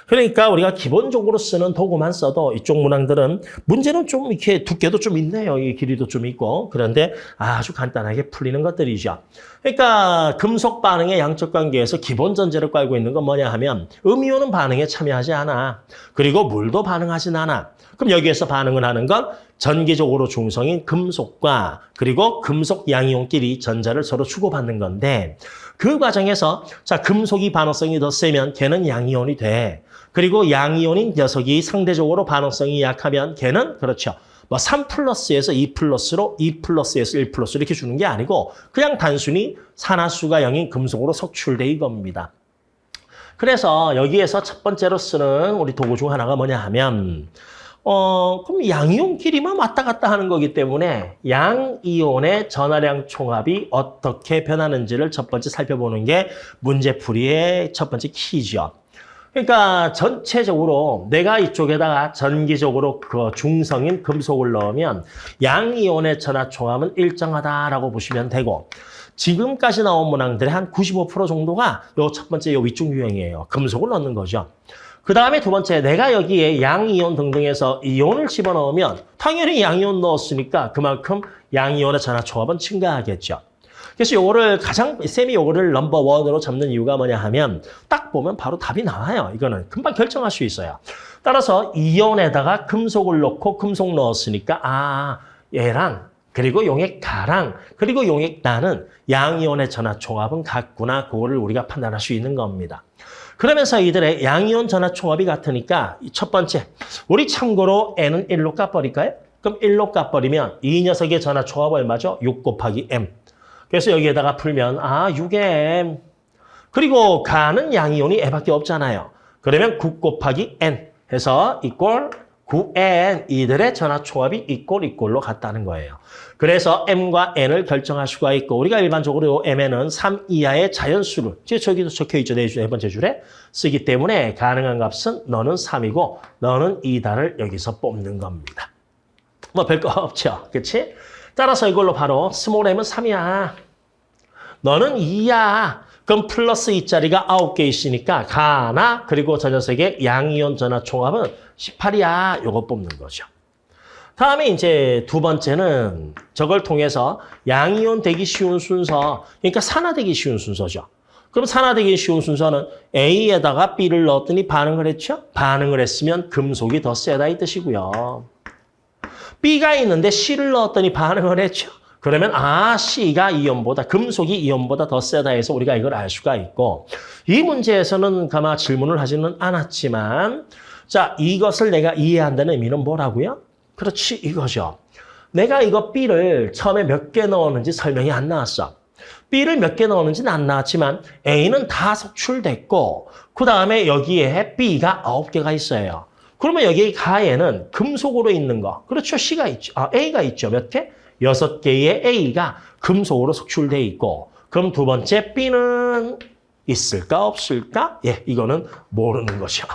그러니까 우리가 기본적으로 쓰는 도구만 써도 이쪽 문항들은 문제는 좀 이렇게 두께도 좀 있네요. 이 길이도 좀 있고. 그런데 아주 간단하게 풀리는 것들이죠. 그러니까 금속 반응의 양적 관계에서 기본 전제를 깔고 있는 건 뭐냐 하면 음이온은 반응에 참여하지 않아. 그리고 물도 반응하진 않아. 그럼 여기에서 반응을 하는 건 전기적으로 중성인 금속과 그리고 금속 양이온끼리 전자를 서로 주고받는 건데 그 과정에서 자 금속이 반응성이 더 세면 걔는 양이온이 돼. 그리고 양이온인 녀석이 상대적으로 반응성이 약하면 걔는 그렇죠. 뭐 3+에서 2+로 2+에서 1+ 이렇게 주는 게 아니고 그냥 단순히 산화수가 0인 금속으로 석출돼 이겁니다. 그래서 여기에서 첫 번째로 쓰는 우리 도구 중 하나가 뭐냐 하면 그럼 양이온끼리만 왔다 갔다 하는 거기 때문에 양이온의 전하량 총합이 어떻게 변하는지를 첫 번째 살펴보는 게 문제풀이의 첫 번째 키죠. 그러니까 전체적으로 내가 이쪽에다가 전기적으로 그 중성인 금속을 넣으면 양이온의 전하 총합은 일정하다라고 보시면 되고 지금까지 나온 문항들의 한 95% 정도가 요 첫 번째 요 위쪽 유형이에요. 금속을 넣는 거죠. 그 다음에 두 번째, 내가 여기에 양이온 등등해서 이온을 집어넣으면 당연히 양이온 넣었으니까 그만큼 양이온의 전하 총합은 증가하겠죠. 그래서 요거를 쌤이 요거를 넘버 1으로 잡는 이유가 뭐냐 하면 딱 보면 바로 답이 나와요. 이거는 금방 결정할 수 있어요. 따라서 이온에다가 금속을 넣고 금속 넣었으니까 얘랑 그리고 용액 가랑 그리고 용액 나는 양이온의 전하 총합은 같구나. 그거를 우리가 판단할 수 있는 겁니다. 그러면서 이들의 양이온 전하 총합이 같으니까 첫 번째, 우리 참고로 N은 1로 까버릴까요? 그럼 1로 까버리면 이 녀석의 전하 총합 얼마죠? 6 곱하기 M. 그래서 여기에다가 풀면 6의 M. 그리고 가는 양이온이 E밖에 없잖아요. 그러면 9 곱하기 N 해서 이꼴 9N. 이들의 전하 총합이 이꼴로 같다는 거예요. 그래서 M과 N을 결정할 수가 있고 우리가 일반적으로 M에는 3 이하의 자연수를 저기도 적혀있죠. 네 번째 줄에 쓰기 때문에 가능한 값은 너는 3이고 너는 2다를 여기서 뽑는 겁니다. 뭐 별거 없죠. 그렇지? 따라서 이걸로 바로 스몰 m은 3이야. 너는 2야. 그럼 플러스 2짜리가 9개 있으니까 가나 그리고 저 녀석의 양이온 전하 총합은 18이야. 요거 뽑는 거죠. 다음에 이제 두 번째는 저걸 통해서 양이온 되기 쉬운 순서, 그러니까 산화되기 쉬운 순서죠. 그럼 산화되기 쉬운 순서는 A에다가 B를 넣었더니 반응을 했죠? 반응을 했으면 금속이 더 세다 이 뜻이고요. B가 있는데 C를 넣었더니 반응을 했죠? 그러면 C가 이온보다, 금속이 이온보다 더 세다 해서 우리가 이걸 알 수가 있고 이 문제에서는 가마 질문을 하지는 않았지만 자, 이것을 내가 이해한다는 의미는 뭐라고요? 그렇지, 이거죠. 내가 이거 B를 처음에 몇 개 넣었는지 설명이 안 나왔어. B를 몇 개 넣었는지는 안 나왔지만 A는 다 속출됐고 그 다음에 여기에 B가 9개가 있어요. 그러면 여기 가에는 금속으로 있는 거. 그렇죠. C가 있죠. A가 있죠. 몇 개? 6개의 A가 금속으로 속출돼 있고 그럼 두 번째 B는 있을까 없을까? 예, 이거는 모르는 거죠.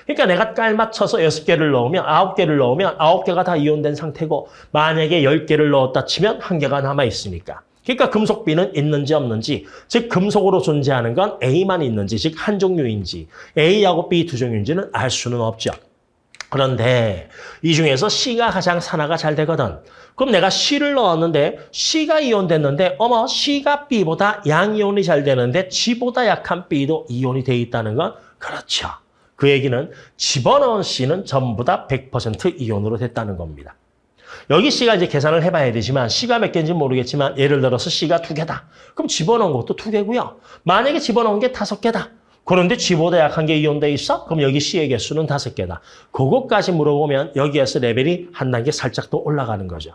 그러니까 내가 깔맞춰서 6개를 넣으면 9개를 넣으면 9개가 다 이온된 상태고 만약에 10개를 넣었다 치면 1개가 남아있으니까. 그러니까 금속 B는 있는지 없는지, 즉 금속으로 존재하는 건 A만 있는지, 즉 한 종류인지 A하고 B 두 종류인지는 알 수는 없죠. 그런데 이 중에서 C가 가장 산화가 잘 되거든. 그럼 내가 C를 넣었는데 C가 이온됐는데 어머 C가 B보다 양이온이 잘 되는데 G보다 약한 B도 이온이 돼 있다는 건 그렇죠. 그 얘기는 집어넣은 C는 전부 다 100% 이온으로 됐다는 겁니다. 여기 C가 이제 계산을 해봐야 되지만 C가 몇 개인지 모르겠지만 예를 들어서 C가 2개다. 그럼 집어넣은 것도 2개고요. 만약에 집어넣은 게 5개다. 그런데 G보다 약한 게 이온돼 있어? 그럼 여기 C의 개수는 5개다. 그것까지 물어보면 여기에서 레벨이 한 단계 살짝 더 올라가는 거죠.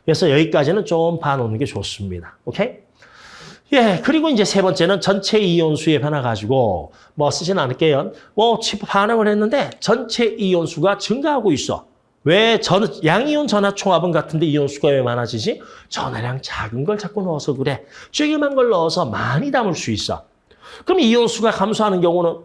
그래서 여기까지는 좀 봐놓는 게 좋습니다. 오케이? 예, 그리고 이제 세 번째는 전체 이온수의 변화 가지고 뭐 쓰진 않을게요. 반응을 했는데 전체 이온수가 증가하고 있어. 왜 양이온 전하 총합은 같은데 이온수가 왜 많아지지? 전하량 작은 걸 자꾸 넣어서 그래. 쬐그만 걸 넣어서 많이 담을 수 있어. 그럼 이온수가 감소하는 경우는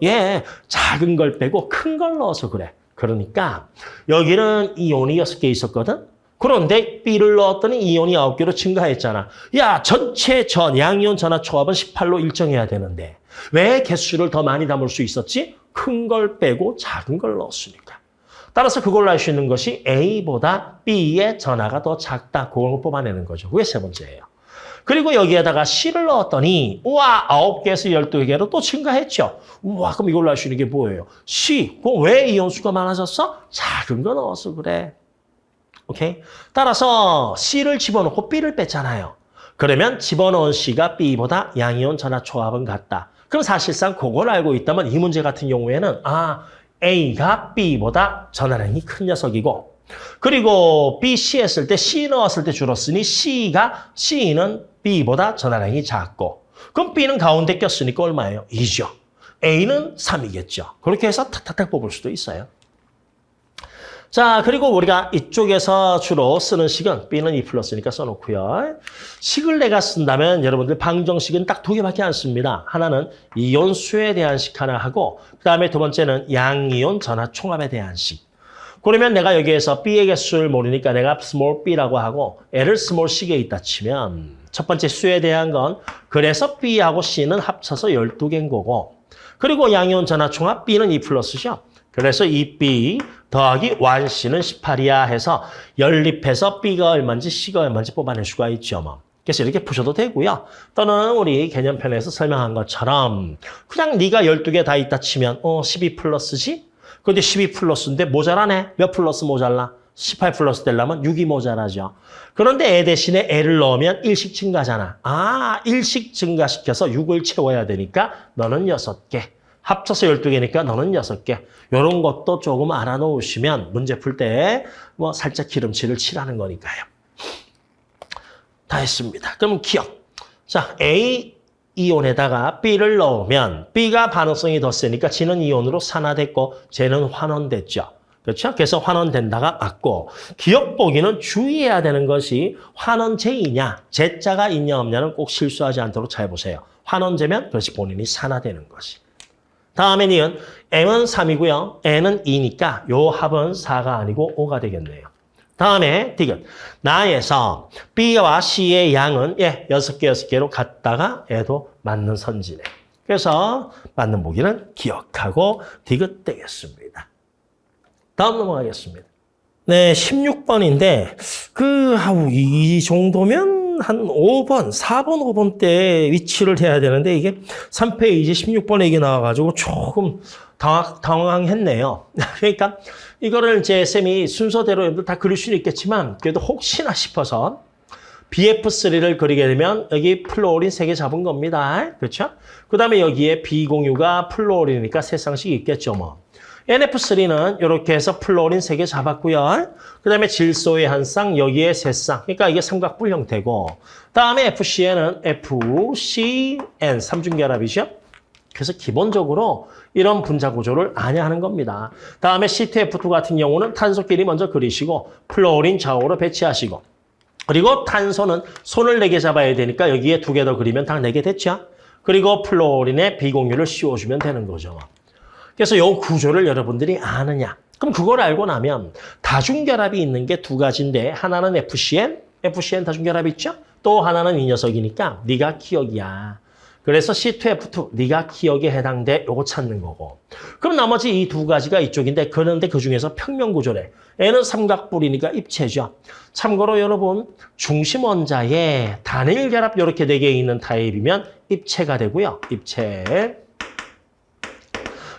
작은 걸 빼고 큰 걸 넣어서 그래. 그러니까 여기는 이온이 6개 있었거든. 그런데 B를 넣었더니 이온이 9개로 증가했잖아. 야, 전체 양이온 전하 총합은 18로 일정해야 되는데 왜 개수를 더 많이 담을 수 있었지? 큰 걸 빼고 작은 걸 넣었으니까. 따라서 그걸로 알 수 있는 것이 A보다 B의 전하가 더 작다. 그걸 뽑아내는 거죠. 그게 세 번째예요. 그리고 여기에다가 C를 넣었더니 우와 9개에서 12개로 또 증가했죠. 우와 그럼 이걸로 알 수 있는 게 뭐예요? C. 그럼 왜 이온수가 많아졌어? 작은 거 넣어서 그래. 오케이? 따라서 C를 집어넣고 B를 뺐잖아요. 그러면 집어넣은 C가 B보다 양이온 전하 총합은 같다. 그럼 사실상 그걸 알고 있다면 이 문제 같은 경우에는 A가 B보다 전하량이 큰 녀석이고 그리고 B, C 했을 때 C 넣었을 때 줄었으니 C는 B보다 전하량이 작고 그럼 B는 가운데 꼈으니까 얼마예요? 2죠. A는 3이겠죠. 그렇게 해서 탁탁탁 뽑을 수도 있어요. 자, 그리고 우리가 이쪽에서 주로 쓰는 식은 B는 2+니까 써놓고요. 식을 내가 쓴다면 여러분들 방정식은 딱 두 개밖에 안 씁니다. 하나는 이온수에 대한 식 하나 하고 그다음에 두 번째는 양이온 전하 총합에 대한 식. 그러면 내가 여기에서 B의 개수를 모르니까 내가 small b라고 하고 L을 small c에 있다 치면 첫 번째 수에 대한 건 그래서 B하고 C는 합쳐서 12개인 거고 그리고 양이온 전하 총합 B는 2+죠. 그래서 2B 더하기 1C는 18이야 해서 연립해서 B가 얼마인지 C가 얼마인지 뽑아낼 수가 있죠. 뭐. 그래서 이렇게 푸셔도 되고요. 또는 우리 개념편에서 설명한 것처럼 그냥 네가 12개 다 있다 치면 12+지? 근데 12+인데 모자라네. 몇 플러스 모자라? 18+ 되려면 6이 모자라죠. 그런데 애 대신에 L을 넣으면 1씩 증가잖아. 1씩 증가시켜서 6을 채워야 되니까 너는 6개. 합쳐서 12개니까 너는 6개. 이런 것도 조금 알아놓으시면 문제 풀 때 뭐 살짝 기름칠을 칠하는 거니까요. 다 했습니다. 그럼 기억. 자, A 이온에다가 B를 넣으면 B가 반응성이 더 세니까 G는 이온으로 산화됐고 J는 환원됐죠. 그렇죠? 그래서 환원된다가 맞고 기억 보기는 주의해야 되는 것이 환원제이냐, 제자가 있냐 없냐는 꼭 실수하지 않도록 잘 보세요. 환원제면 그것이 본인이 산화되는 것이. 다음에 니은 M은 3이고요. N은 2니까 요 합은 4가 아니고 5가 되겠네요. 다음에 디귿. 나에서 B와 C의 양은 6개로 갔다가 애도 맞는 선지네. 그래서 맞는 보기는 기억하고 디귿 되겠습니다. 다음 넘어가겠습니다. 네, 16번인데 이 정도면 한 5번, 4번, 5번 때 위치를 해야 되는데 이게 3페이지 16번에 이게 나와가지고 조금 당황했네요. 그러니까 이거를 이제 쌤이 순서대로 여러분들 다 그릴 수는 있겠지만 그래도 혹시나 싶어서 BF3를 그리게 되면 여기 플로어린 3개 잡은 겁니다. 그렇죠? 그 다음에 여기에 비공유가 플로어린이니까 3쌍씩 있겠죠. 뭐. NF3는 이렇게 해서 플로어린 3개 잡았고요. 그 다음에 질소의 한 쌍, 여기에 3쌍. 그러니까 이게 삼각뿔 형태고. 다음에 FCN은 FCN, 삼중결합이죠. 그래서 기본적으로 이런 분자 구조를 알아야 하는 겁니다. 다음에 C2F2 같은 경우는 탄소끼리 먼저 그리시고 플로어린 좌우로 배치하시고 그리고 탄소는 손을 4개 잡아야 되니까 여기에 2개 더 그리면 다 4개 됐죠. 그리고 플로어린의 비공유를 씌워주면 되는 거죠. 그래서 이 구조를 여러분들이 아느냐. 그럼 그걸 알고 나면 다중결합이 있는 게 2가지인데 하나는 FCN 다중결합 있죠? 또 하나는 이 녀석이니까 네가 기억이야. 그래서 C2F2 네가 기억에 해당돼 요거 찾는 거고. 그럼 나머지 이 2가지가 이쪽인데 그런데 그중에서 평면구조래. N은 삼각뿔이니까 입체죠. 참고로 여러분 중심 원자에 단일 결합 이렇게 4개 있는 타입이면 입체가 되고요. 입체.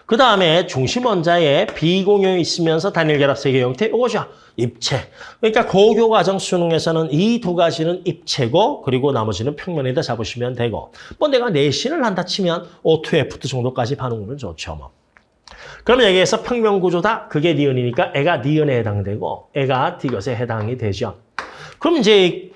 그 다음에 중심 원자에 비공유 있으면서 단일 결합 3개 형태 이거죠. 입체. 그러니까 고교 과정 수능에서는 이 2가지는 입체고 그리고 나머지는 평면에다 잡으시면 되고 뭐 내가 내신을 한다 치면 O2F2 정도까지 반응은 좋죠. 뭐. 그러면 여기에서 평면 구조다. 그게 니은이니까 애가 니은에 해당되고 애가 디귿에 해당이 되죠. 그럼 이제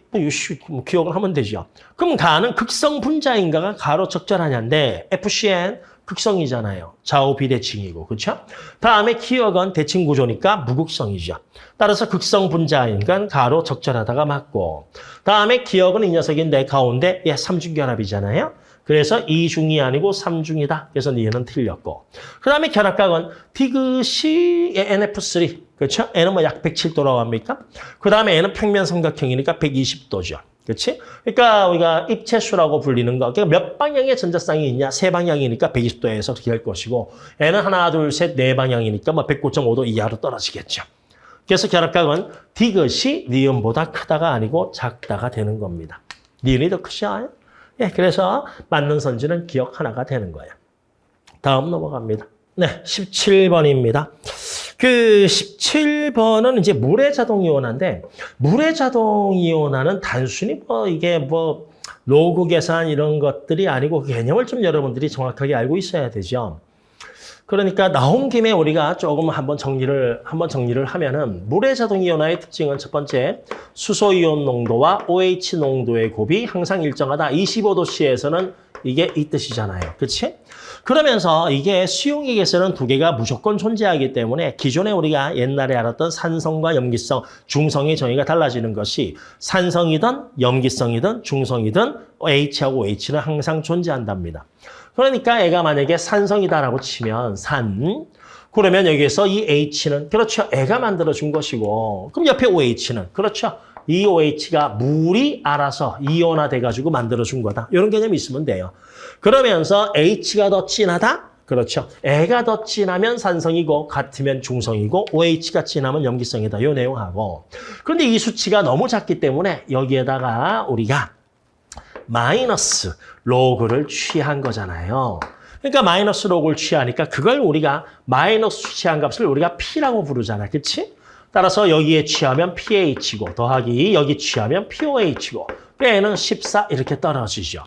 기억을 하면 되죠. 그럼 가는 극성 분자인가가 가로 적절하냐인데 FCN 극성이잖아요. 좌우 비대칭이고, 그렇죠? 다음에 기억은 대칭 구조니까 무극성이죠. 따라서 극성 분자인간 가로 적절하다가 맞고, 다음에 기억은 이 녀석인데 가운데 삼중결합이잖아요. 그래서 2중이 아니고 3중이다. 그래서 니은은 틀렸고. 그 다음에 결합각은 디귿이 NF3, 그렇죠? N은 뭐 약 107도라고 합니까? 그 다음에 N은 평면 삼각형이니까 120도죠. 그렇지? 그러니까 우리가 입체수라고 불리는 거. 그러니까 몇 방향의 전자쌍이 있냐? 3방향이니까 120도에서 그렇게 할 것이고 N은 하나, 둘, 셋, 4방향이니까 뭐 109.5도 이하로 떨어지겠죠. 그래서 결합각은 디귿이 니은보다 크다가 아니고 작다가 되는 겁니다. 니은이 더 크죠? 그래서 맞는 선지는 기억 하나가 되는 거예요. 다음 넘어갑니다. 네, 17번입니다. 그 17번은 이제 물의 자동 이온화인데 물의 자동 이온화는 단순히 이게 로그 계산 이런 것들이 아니고 그 개념을 좀 여러분들이 정확하게 알고 있어야 되죠. 그러니까 나온 김에 우리가 조금 한번 정리를 하면은 물의 자동 이온화의 특징은 첫 번째 수소 이온 농도와 OH 농도의 곱이 항상 일정하다. 25도씨에서는 이게 이 뜻이잖아요. 그렇지? 그러면서 이게 수용액에서는 두 개가 무조건 존재하기 때문에 기존에 우리가 옛날에 알았던 산성과 염기성, 중성의 정의가 달라지는 것이 산성이든 염기성이든 중성이든 H하고 H는 항상 존재한답니다. 그러니까 애가 만약에 산성이다라고 치면 산, 그러면 여기에서 이 H는 그렇죠. 애가 만들어준 것이고 그럼 옆에 OH는 그렇죠. 이 OH가 물이 알아서 이온화돼가지고 만들어준 거다. 이런 개념이 있으면 돼요. 그러면서 H가 더 진하다? 그렇죠. 애가 더 진하면 산성이고 같으면 중성이고 OH가 진하면 염기성이다. 이 내용하고. 그런데 이 수치가 너무 작기 때문에 여기에다가 우리가 마이너스 로그를 취한 거잖아요. 그러니까 마이너스 로그를 취하니까 그걸 우리가 마이너스 취한 값을 우리가 P라고 부르잖아. 그렇지? 따라서 여기에 취하면 pH고 더하기 여기 취하면 POH고 P는 14 이렇게 떨어지죠.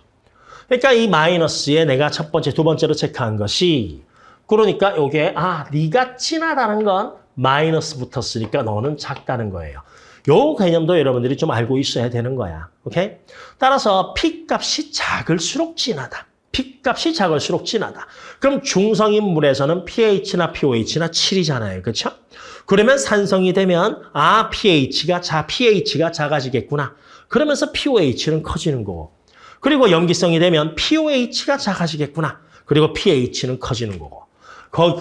그러니까 이 마이너스에 내가 첫 번째, 두 번째로 체크한 것이 그러니까 이게 네가 진하다는 건 마이너스 붙었으니까 너는 작다는 거예요. 요 개념도 여러분들이 좀 알고 있어야 되는 거야. 오케이? 따라서 P값이 작을수록 진하다. P값이 작을수록 진하다. 그럼 중성인 물에서는 pH나 POH나 7이잖아요. 그렇죠? 그러면 산성이 되면 pH가 작아지겠구나. 그러면서 POH는 커지는 거고. 그리고 염기성이 되면 POH가 작아지겠구나. 그리고 pH는 커지는 거고.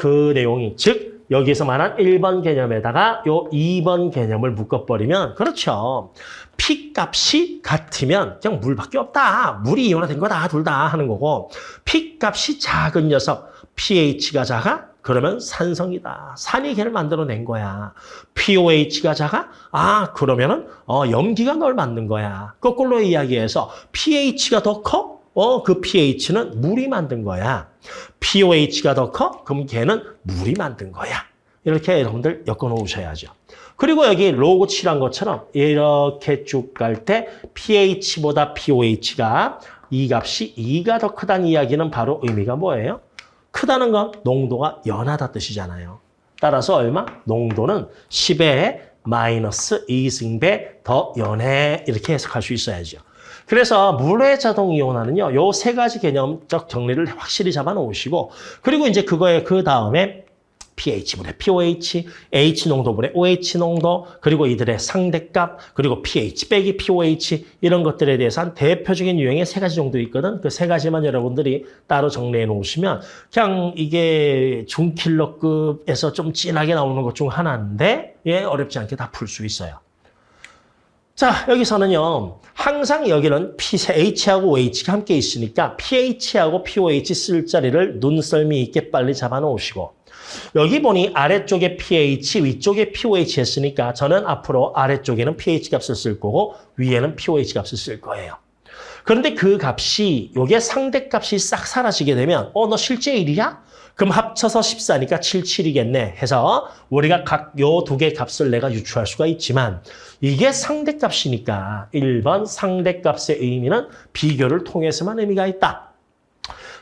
그 내용이 즉 여기서 말한 1번 개념에다가 요 2번 개념을 묶어버리면 그렇죠. P값이 같으면 그냥 물밖에 없다. 물이 이온화된 거다. 둘 다 하는 거고 P값이 작은 녀석 pH가 작아? 그러면 산성이다. 산이 걔를 만들어낸 거야. POH가 작아? 그러면은 염기가 널 만든 거야. 거꾸로 이야기해서 pH가 더 커? 그 pH는 물이 만든 거야. POH가 더 커? 그럼 걔는 물이 만든 거야. 이렇게 여러분들 엮어놓으셔야죠. 그리고 여기 로그 칠한 것처럼 이렇게 쭉 갈 때 pH보다 POH가 이 값이 2가 더 크다는 이야기는 바로 의미가 뭐예요? 크다는 건 농도가 연하다 뜻이잖아요. 따라서 얼마? 농도는 10의 마이너스 2승배 더 연해 이렇게 해석할 수 있어야죠. 그래서 물의 자동 이온화는요. 요 세 가지 개념적 정리를 확실히 잡아 놓으시고 그리고 이제 그거에 그 다음에 pH분의 POH, H 농도분의 OH 농도, 그리고 이들의 상대값, 그리고 pH 빼기 POH 이런 것들에 대해서 한 대표적인 유형의 세 가지 정도 있거든. 그 세 가지만 여러분들이 따로 정리해 놓으시면 그냥 이게 중킬러급에서 좀 진하게 나오는 것 중 하나인데 어렵지 않게 다 풀 수 있어요. 자, 여기서는요. 항상 여기는 H하고 OH가 함께 있으니까 pH하고 POH 쓸 자리를 눈썰미 있게 빨리 잡아 놓으시고 여기 보니 아래쪽에 pH, 위쪽에 POH 했으니까 저는 앞으로 아래쪽에는 pH 값을 쓸 거고 위에는 POH 값을 쓸 거예요. 그런데 그 값이 요게 상대값이 싹 사라지게 되면 너 실제 1이야? 그럼 합쳐서 14니까 77이겠네 해서 우리가 각 요 두 개 값을 내가 유추할 수가 있지만 이게 상대값이니까 1번 상대값의 의미는 비교를 통해서만 의미가 있다.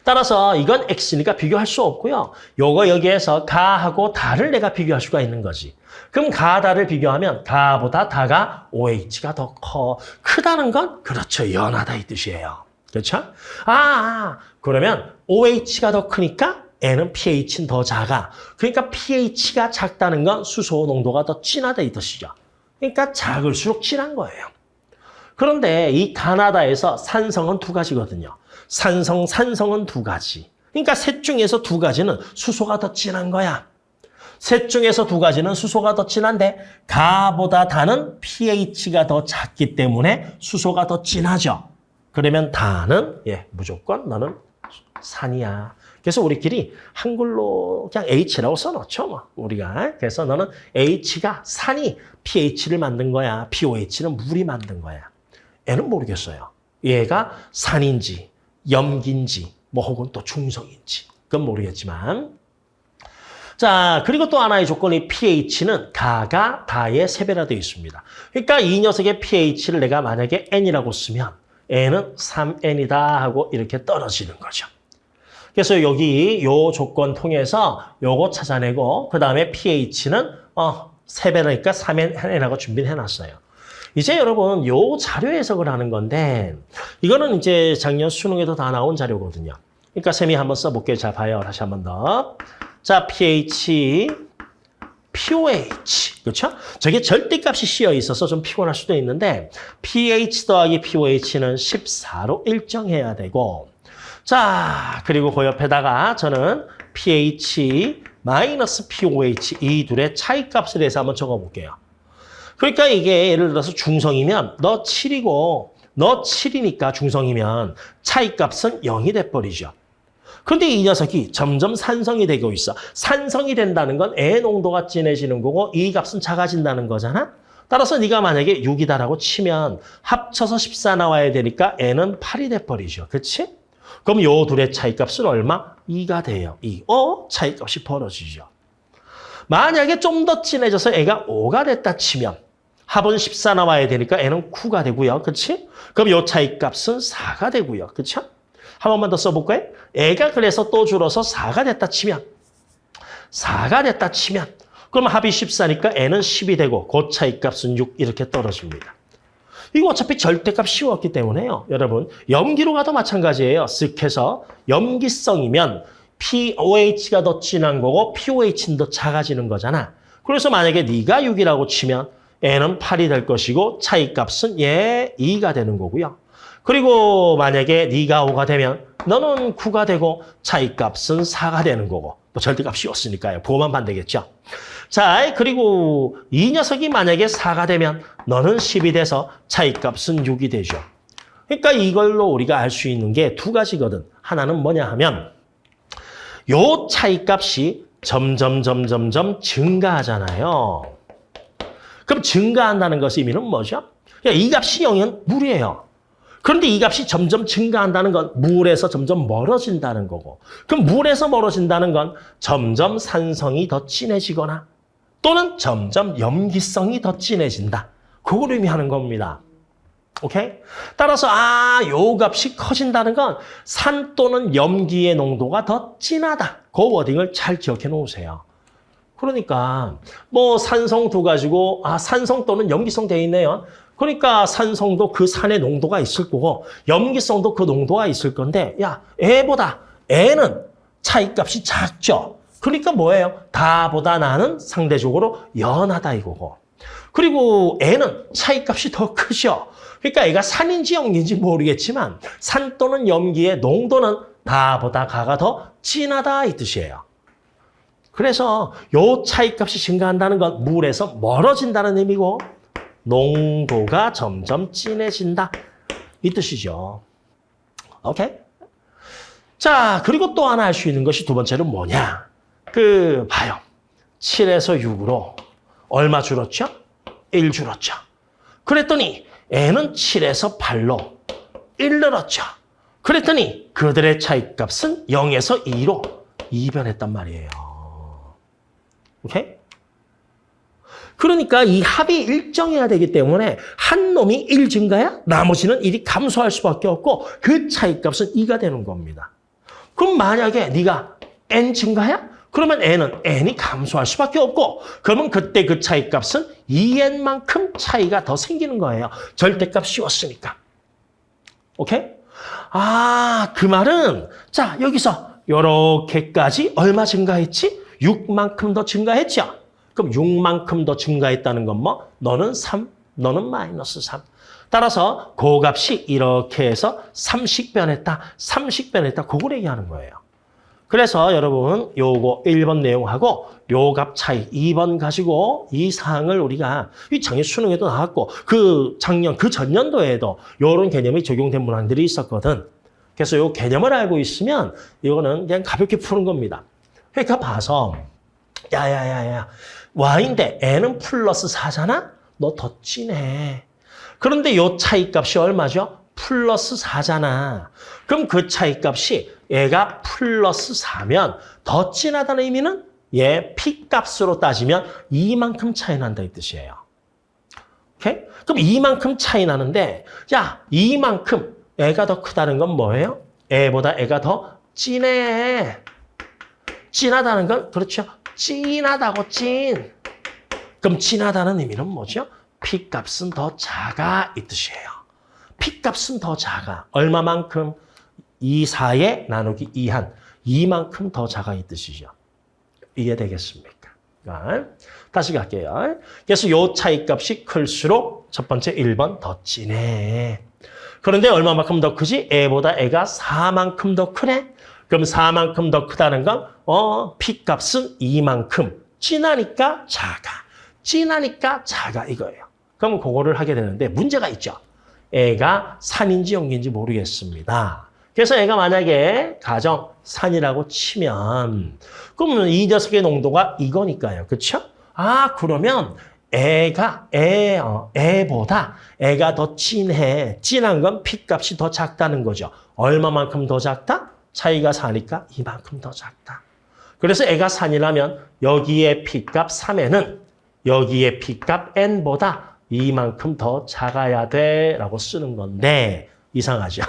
따라서 이건 X니까 비교할 수 없고요. 요거 여기에서 가하고 다를 내가 비교할 수가 있는 거지. 그럼 가, 다를 비교하면 가보다 다가 OH가 더 커. 크다는 건 그렇죠. 연하다 이 뜻이에요. 그렇죠? 그러면 OH가 더 크니까 N은 pH는 더 작아. 그러니까 pH가 작다는 건 수소 농도가 더 진하다 이 뜻이죠. 그러니까 작을수록 진한 거예요. 그런데 이 가나다에서 산성은 두 가지거든요. 산성은 두 가지. 그러니까 셋 중에서 두 가지는 수소가 더 진한 거야. 셋 중에서 두 가지는 수소가 더 진한데 가보다 다는 pH가 더 작기 때문에 수소가 더 진하죠. 그러면 다는 무조건 너는 산이야. 그래서 우리끼리 한글로 그냥 H라고 써놓죠. 뭐 우리가. 그래서 너는 H가 산이 pH를 만든 거야. POH는 물이 만든 거야. 얘는 모르겠어요. 얘가 산인지 염기인지 뭐 혹은 또 중성인지 그건 모르겠지만 자 그리고 또 하나의 조건이 pH는 가가 다의 3배나 되어 있습니다. 그러니까 이 녀석의 pH를 내가 만약에 N이라고 쓰면 N은 3N이다 하고 이렇게 떨어지는 거죠. 그래서 여기 요 조건 통해서 요거 찾아내고 그 다음에 pH는 3배니까 3N이라고 준비를 해놨어요. 이제 여러분 요 자료 해석을 하는 건데 이거는 이제 작년 수능에도 다 나온 자료거든요. 그러니까 쌤이 한번 써볼게요. 자, 봐요. 다시 한번 더. 자, pH, POH. 그렇죠? 저게 절대값이 씌어 있어서 좀 피곤할 수도 있는데 pH 더하기 POH는 14로 일정해야 되고 자, 그리고 그 옆에다가 저는 pH 마이너스 POH 이 둘의 차이값을 해서 한번 적어볼게요. 그러니까 이게 예를 들어서 중성이면 너 7이고 너 7이니까 중성이면 차이값은 0이 돼버리죠. 그런데 이 녀석이 점점 산성이 되고 있어. 산성이 된다는 건 애 농도가 진해지는 거고 이 값은 작아진다는 거잖아. 따라서 네가 만약에 6이다라고 치면 합쳐서 14 나와야 되니까 애는 8이 돼버리죠. 그렇지? 그럼 요 둘의 차이값은 얼마? 2가 돼요. 2. 차이값이 벌어지죠. 만약에 좀 더 진해져서 애가 5가 됐다 치면 합은 14 나와야 되니까 애는 9가 되고요. 그렇지? 그럼 요 차이값은 4가 되고요. 그렇죠? 한 번만 더 써볼까요? 애가 그래서 또 줄어서 4가 됐다 치면 그럼 합이 14니까 애는 10이 되고 그 차이값은 6 이렇게 떨어집니다. 이거 어차피 절대값 씌웠기 때문에요. 여러분 염기로 가도 마찬가지예요. 쓱 해서 염기성이면 POH가 더 진한 거고 POH는 더 작아지는 거잖아. 그래서 만약에 네가 6이라고 치면 N은 8이 될 것이고 차이값은 2가 되는 거고요. 그리고 만약에 네가 5가 되면 너는 9가 되고 차이값은 4가 되는 거고 또 절대값 씌웠으니까요. 부호만 반대겠죠. 자, 그리고 이 녀석이 만약에 4가 되면 너는 10이 돼서 차이값은 6이 되죠. 그러니까 이걸로 우리가 알 수 있는 게 두 가지거든. 하나는 뭐냐 하면 요 차이값이 점점 증가하잖아요. 그럼 증가한다는 것의 의미는 뭐죠? 이 값이 0이면 물이에요. 그런데 이 값이 점점 증가한다는 건 물에서 점점 멀어진다는 거고 그럼 물에서 멀어진다는 건 점점 산성이 더 진해지거나 또는 점점 염기성이 더 진해진다. 그걸 의미하는 겁니다. 오케이? 따라서 요 값이 커진다는 건 산 또는 염기의 농도가 더 진하다. 그 워딩을 잘 기억해 놓으세요. 그러니까 뭐 산성도 가지고 산성 또는 염기성 돼 있네요. 그러니까 산성도 그 산의 농도가 있을 거고 염기성도 그 농도가 있을 건데 애보다 애는 차이값이 작죠. 그러니까 뭐예요? 다보다 나는 상대적으로 연하다 이거고. 그리고 애는 차이값이 더 크죠. 그러니까 애가 산인지 염기인지 모르겠지만 산 또는 염기의 농도는 다보다 가가 더 진하다 이 뜻이에요. 그래서 요 차이값이 증가한다는 건 물에서 멀어진다는 의미고 농도가 점점 진해진다. 이 뜻이죠. 오케이? 자, 그리고 또 하나 알 수 있는 것이 두 번째는 뭐냐? 봐요. 7에서 6으로 얼마 줄었죠? 1 줄었죠. 그랬더니 N은 7에서 8로 1 늘었죠. 그랬더니 그들의 차이값은 0에서 2로 이변했단 말이에요. 오케이? 그러니까 이 합이 일정해야 되기 때문에 한 놈이 1 증가야 나머지는 1이 감소할 수밖에 없고 그 차이값은 2가 되는 겁니다. 그럼 만약에 네가 N 증가야? 그러면 N이 감소할 수밖에 없고 그러면 그때 그 차이값은 2N만큼 차이가 더 생기는 거예요. 절대값 씌웠으니까. 오케이? 그 말은 자 여기서 요렇게까지 얼마 증가했지? 6만큼 더 증가했죠? 그럼 6만큼 더 증가했다는 건 뭐? 너는 3, 너는 마이너스 3. 따라서 그 값이 이렇게 해서 30변했다. 그걸 얘기하는 거예요. 그래서 여러분 요거 1번 내용하고 요 값 차이 2번 가지고 이 사항을 우리가 이 작년 수능에도 나왔고 그 전년도에도 요런 개념이 적용된 문항들이 있었거든. 그래서 요 개념을 알고 있으면 이거는 그냥 가볍게 푸는 겁니다. 그러니까 봐서 야야야야 Y인데 N은 플러스 4잖아? 너 더 진해. 그런데 요 차이값이 얼마죠? 플러스 4잖아. 그럼 그 차이값이 얘가 플러스 4면 더 진하다는 의미는 얘 P값으로 따지면 이만큼 차이 난다 이 뜻이에요. 오케이? 그럼 이만큼 차이 나는데 이만큼 애가 더 크다는 건 뭐예요? 애보다 애가 더 진해. 진하다는 건 그렇죠. 진하다고 찐. 그럼 진하다는 의미는 뭐죠? P값은 더 작아 이 뜻이에요. P값은 더 작아. 얼마만큼? 24에 나누기 2한 이만큼 더 작아 이 뜻이죠. 이해되겠습니까? 다시 갈게요. 그래서 요 차이값이 클수록 첫 번째 1번 더 진해. 그런데 얼마만큼 더 크지? 애보다 애가 4만큼 더 크네? 그럼 4만큼 더 크다는 건 P값은 2만큼. 진하니까 작아. 진하니까 작아 이거예요. 그럼 그거를 하게 되는데 문제가 있죠. 애가 산인지 염기인지 모르겠습니다. 그래서 애가 만약에 가정 산이라고 치면 그러면 이 녀석의 농도가 이거니까요. 그렇죠? 아 그러면 애보다 애가 더 진해. 진한 건 P값이 더 작다는 거죠. 얼마만큼 더 작다? 차이가 4니까 이만큼 더 작다. 그래서 애가 산이라면 여기에 P값 3에는 여기에 P값 N보다 이만큼 더 작아야 돼 라고 쓰는 건데 이상하죠?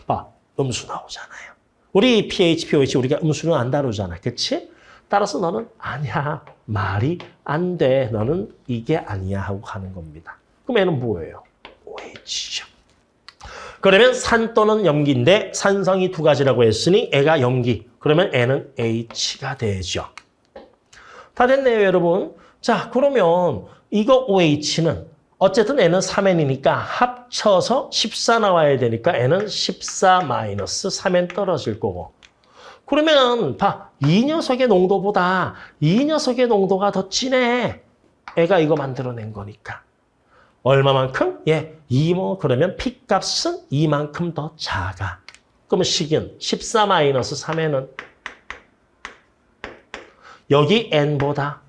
봐, 음수 나오잖아요. 우리 pH, pOH 우리가 음수는 안 다루잖아. 그치? 따라서 너는 아니야. 말이 안 돼. 너는 이게 아니야 하고 가는 겁니다. 그럼 애는 뭐예요? OH죠. 그러면 산 또는 염기인데 산성이 두 가지라고 했으니 애가 염기. 그러면 애는 H가 되죠. 다 됐네요, 여러분. 자, 그러면 이거 OH는 어쨌든 N은 3N이니까 합쳐서 14 나와야 되니까 N은 14 마이너스 3N 떨어질 거고. 그러면 봐, 이 녀석의 농도보다 이 녀석의 농도가 더 진해. 애가 이거 만들어낸 거니까. 얼마만큼? 예, 그러면 P값은 이만큼 더 작아. 그러면 식은 14 마이너스 3N은 여기 N보다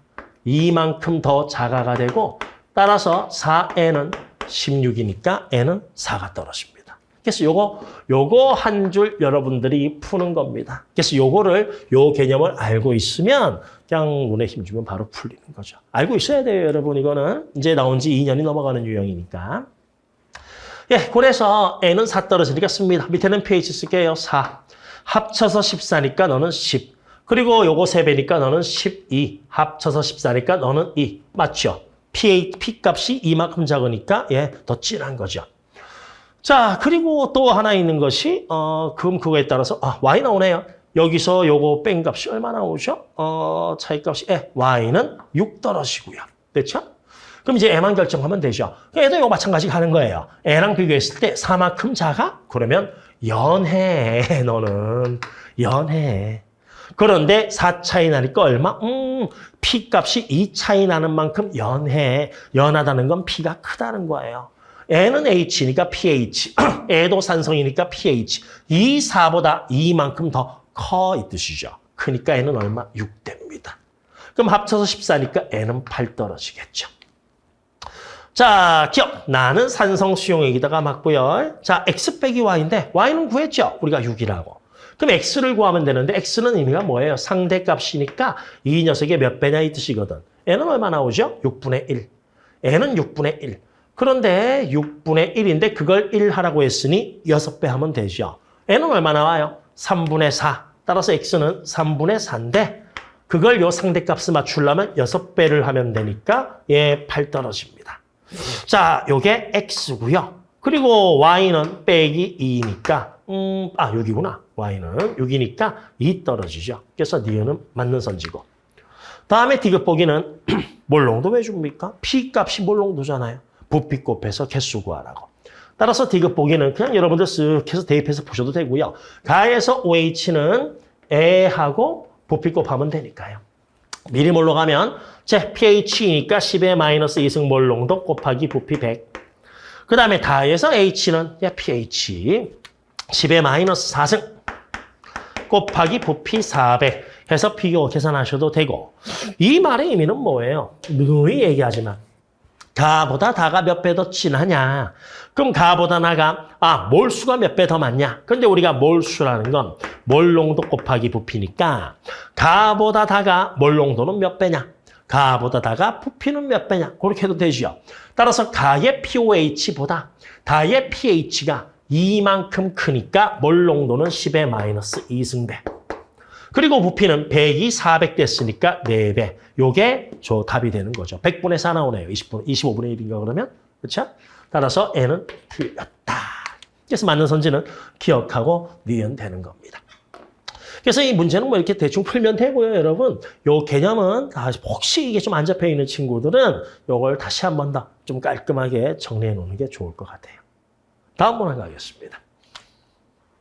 이만큼 더 작아가 되고 따라서 4N은 16이니까 N은 4가 떨어집니다. 그래서 요거 한 줄 여러분들이 푸는 겁니다. 그래서 요거를 요 개념을 알고 있으면 그냥 눈에 힘주면 바로 풀리는 거죠. 알고 있어야 돼요, 여러분. 이거는 이제 나온 지 2년이 넘어가는 유형이니까. 예, 그래서 N은 4 떨어지니까 씁니다. 밑에는 pH 쓸게요. 4. 합쳐서 14니까 너는 10. 그리고 요거 3배니까 너는 12. 합쳐서 14니까 너는 2. 맞죠? P값이 이만큼 작으니까 예, 더 진한 거죠. 자, 그리고 또 하나 있는 것이 그럼 그거에 따라서 Y 나오네요. 여기서 요거 뺀 값이 얼마 나오죠? 차이값이 Y는 6 떨어지고요. 됐죠? 그럼 이제 M만 결정하면 되죠. 얘도 이거 마찬가지 가는 거예요. N랑 비교했을 때 4만큼 작아? 그러면 연해. 너는 연해. 그런데 4 차이 나니까 얼마? P값이 2 차이 나는 만큼 연해. 연하다는 건 P가 크다는 거예요. N은 H니까 pH. 애도 산성이니까 pH. 이 4보다 이만큼 더 커 이 뜻이죠. 그러니까 N은 얼마? 6 됩니다. 그럼 합쳐서 14니까 N은 8 떨어지겠죠. 자, 기억. 나는 산성 수용액에다가 맞고요. 자, X 빼기 Y인데 Y는 구했죠. 우리가 6이라고. 그럼 X를 구하면 되는데 X는 의미가 뭐예요? 상대값이니까 이 녀석의 몇 배냐 이 뜻이거든. N은 얼마 나오죠? 6분의 1. N은 6분의 1. 그런데 6분의 1인데 그걸 1 하라고 했으니 6배 하면 되죠. N은 얼마 나와요? 3분의 4. 따라서 X는 3분의 4인데 그걸 요 상대값을 맞추려면 6배를 하면 되니까 8 떨어집니다. 자, 요게 X고요. 그리고 Y는 빼기 2니까 여기구나. Y는 6이니까 2 떨어지죠. 그래서 니은은 맞는 선지고. 다음에 디귿보기는 몰농도 왜 줍니까? P값이 몰농도잖아요. 부피 곱해서 개수 구하라고. 따라서 디귿보기는 그냥 여러분들 쓱 해서 대입해서 보셔도 되고요. 가에서 OH는 애하고 부피 곱하면 되니까요. 미리 뭘로 가면 제 pH니까 10의 마이너스 2승 몰농도 곱하기 부피 100. 그 다음에 다에서 H는 pH 10의 마이너스 4승 곱하기 부피 400 해서 비교 계산하셔도 되고 이 말의 의미는 뭐예요? 누누이 얘기하지만 가보다 다가 몇 배 더 진하냐? 그럼 가보다 나가 몰수가 몇 배 더 많냐? 그런데 우리가 몰수라는 건 몰농도 곱하기 부피니까 가보다 다가 몰농도는 몇 배냐? 가보다 다가 부피는 몇 배냐? 그렇게 해도 되죠. 따라서 가의 pOH보다 다의 pH가 이만큼 크니까 몰농도는 10의 마이너스 2승배. 그리고 부피는 100이 400 됐으니까 4배. 요게 저 답이 되는 거죠. 100분의 4 나오네요. 25분의 1인가 그러면. 그렇죠? 따라서 N은 틀렸다. 그래서 맞는 선지는 기억하고 니은 되는 겁니다. 그래서 이 문제는 뭐 이렇게 대충 풀면 되고요, 여러분. 요 개념은 혹시 이게 좀 안 잡혀 있는 친구들은 요걸 다시 한 번 더 좀 깔끔하게 정리해 놓는 게 좋을 것 같아요. 다음 번 가겠습니다.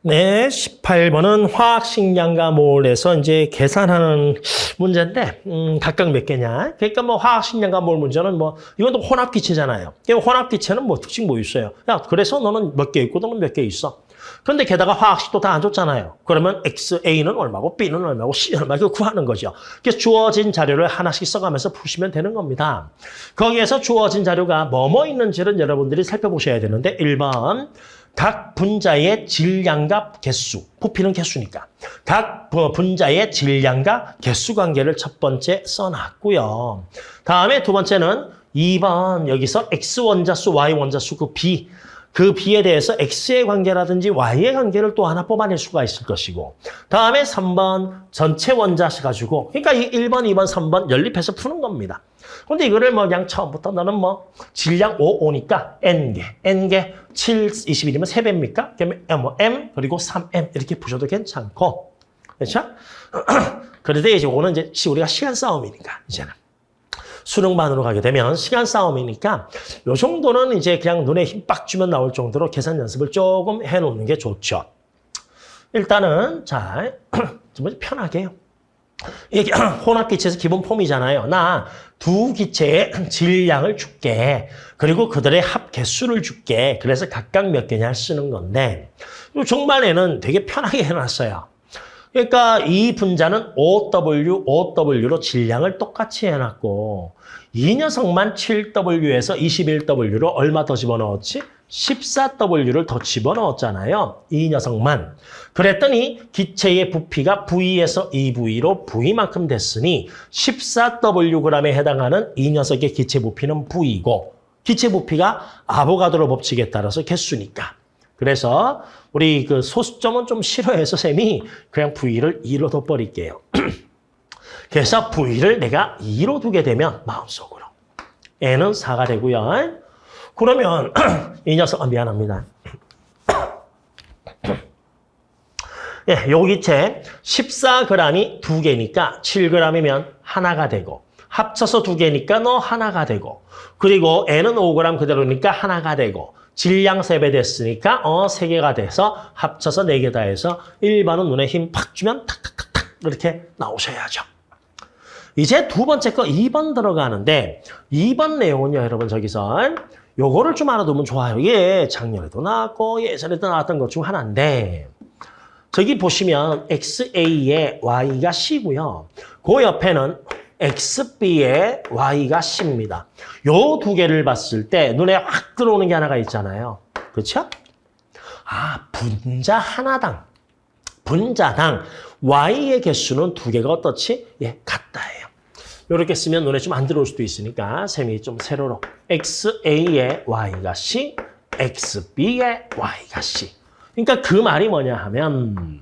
네, 18번은 화학식량과 몰에서 이제 계산하는 문제인데, 각각 몇 개냐? 그러니까 뭐 화학식량과 몰 문제는 뭐, 이건 또 혼합기체잖아요. 혼합기체는 뭐 특징 뭐 있어요? 야, 그래서 너는 몇 개 있고 너는 몇 개 있어. 그런데 게다가 화학식도 다 안 줬잖아요. 그러면 X, A는 얼마고 B는 얼마고 C는 얼마고 구하는 거죠. 그래서 주어진 자료를 하나씩 써가면서 푸시면 되는 겁니다. 거기에서 주어진 자료가 뭐뭐 있는지를 여러분들이 살펴보셔야 되는데 1번 각 분자의 질량과 개수, 부피는 개수니까 각 분자의 질량과 개수 관계를 첫 번째 써놨고요. 다음에 두 번째는 2번 여기서 X 원자수, Y 원자수 그 B에 대해서 X의 관계라든지 Y의 관계를 또 하나 뽑아낼 수가 있을 것이고 다음에 3번 전체 원자수 가지고 그러니까 이 1번, 2번, 3번 연립해서 푸는 겁니다. 근데 이거를 뭐 그냥 처음부터 너는 뭐 질량 5니까 N개 7, 21이면 3배입니까? 그러면 M 그리고 3M 이렇게 푸셔도 괜찮고 그렇죠? 그런데 이제 오늘 이제 우리가 시간 싸움이니까 이제는 수능반으로 가게 되면 시간 싸움이니까 요 정도는 이제 그냥 눈에 힘 빡 주면 나올 정도로 계산 연습을 조금 해놓는 게 좋죠. 일단은 자, 좀 편하게요. 이게 혼합기체에서 기본 폼이잖아요. 나 두 기체의 질량을 줄게. 그리고 그들의 합 개수를 줄게. 그래서 각각 몇 개냐 쓰는 건데 요 정말에는 되게 편하게 해놨어요. 그러니까 이 분자는 OW로 질량을 똑같이 해놨고 이 녀석만 7W에서 21W로 얼마 더 집어넣었지? 14W를 더 집어넣었잖아요. 이 녀석만. 그랬더니 기체의 부피가 V에서 2V로 V만큼 됐으니 14Wg에 해당하는 이 녀석의 기체 부피는 V이고 기체 부피가 아보가드로 법칙에 따라서 개수니까. 그래서 우리 그 소수점은 좀 싫어해서 쌤이 그냥 V를 2로 둬버릴게요. 그래서 V를 내가 2로 두게 되면 마음속으로 N은 4가 되고요. 그러면 이 녀석 미안합니다. 예, 요 기체 14g이 2개니까 7g이면 하나가 되고 합쳐서 2개니까 너 하나가 되고 그리고 N은 5g 그대로니까 하나가 되고 질량 3배 됐으니까 3개가 돼서 합쳐서 4개 다 해서 1번은 눈에 힘 팍 주면 탁탁탁탁 이렇게 나오셔야죠. 이제 두 번째 거 2번 들어가는데 2번 내용은요, 여러분 저기서 요거를 좀 알아두면 좋아요. 이게 작년에도 나왔고 예전에도 나왔던 것 중 하나인데 저기 보시면 XA에 Y가 C고요. 그 옆에는 XB에 Y가 C입니다. 요 두 개를 봤을 때 눈에 확 들어오는 게 하나가 있잖아요. 그렇죠? 분자당 Y의 개수는 두 개가 어떻지? 예, 같다예요. 이렇게 쓰면 눈에 좀 안 들어올 수도 있으니까 셈이 좀 세로로 XA에 Y가 C, XB에 Y가 C. 그러니까 그 말이 뭐냐 하면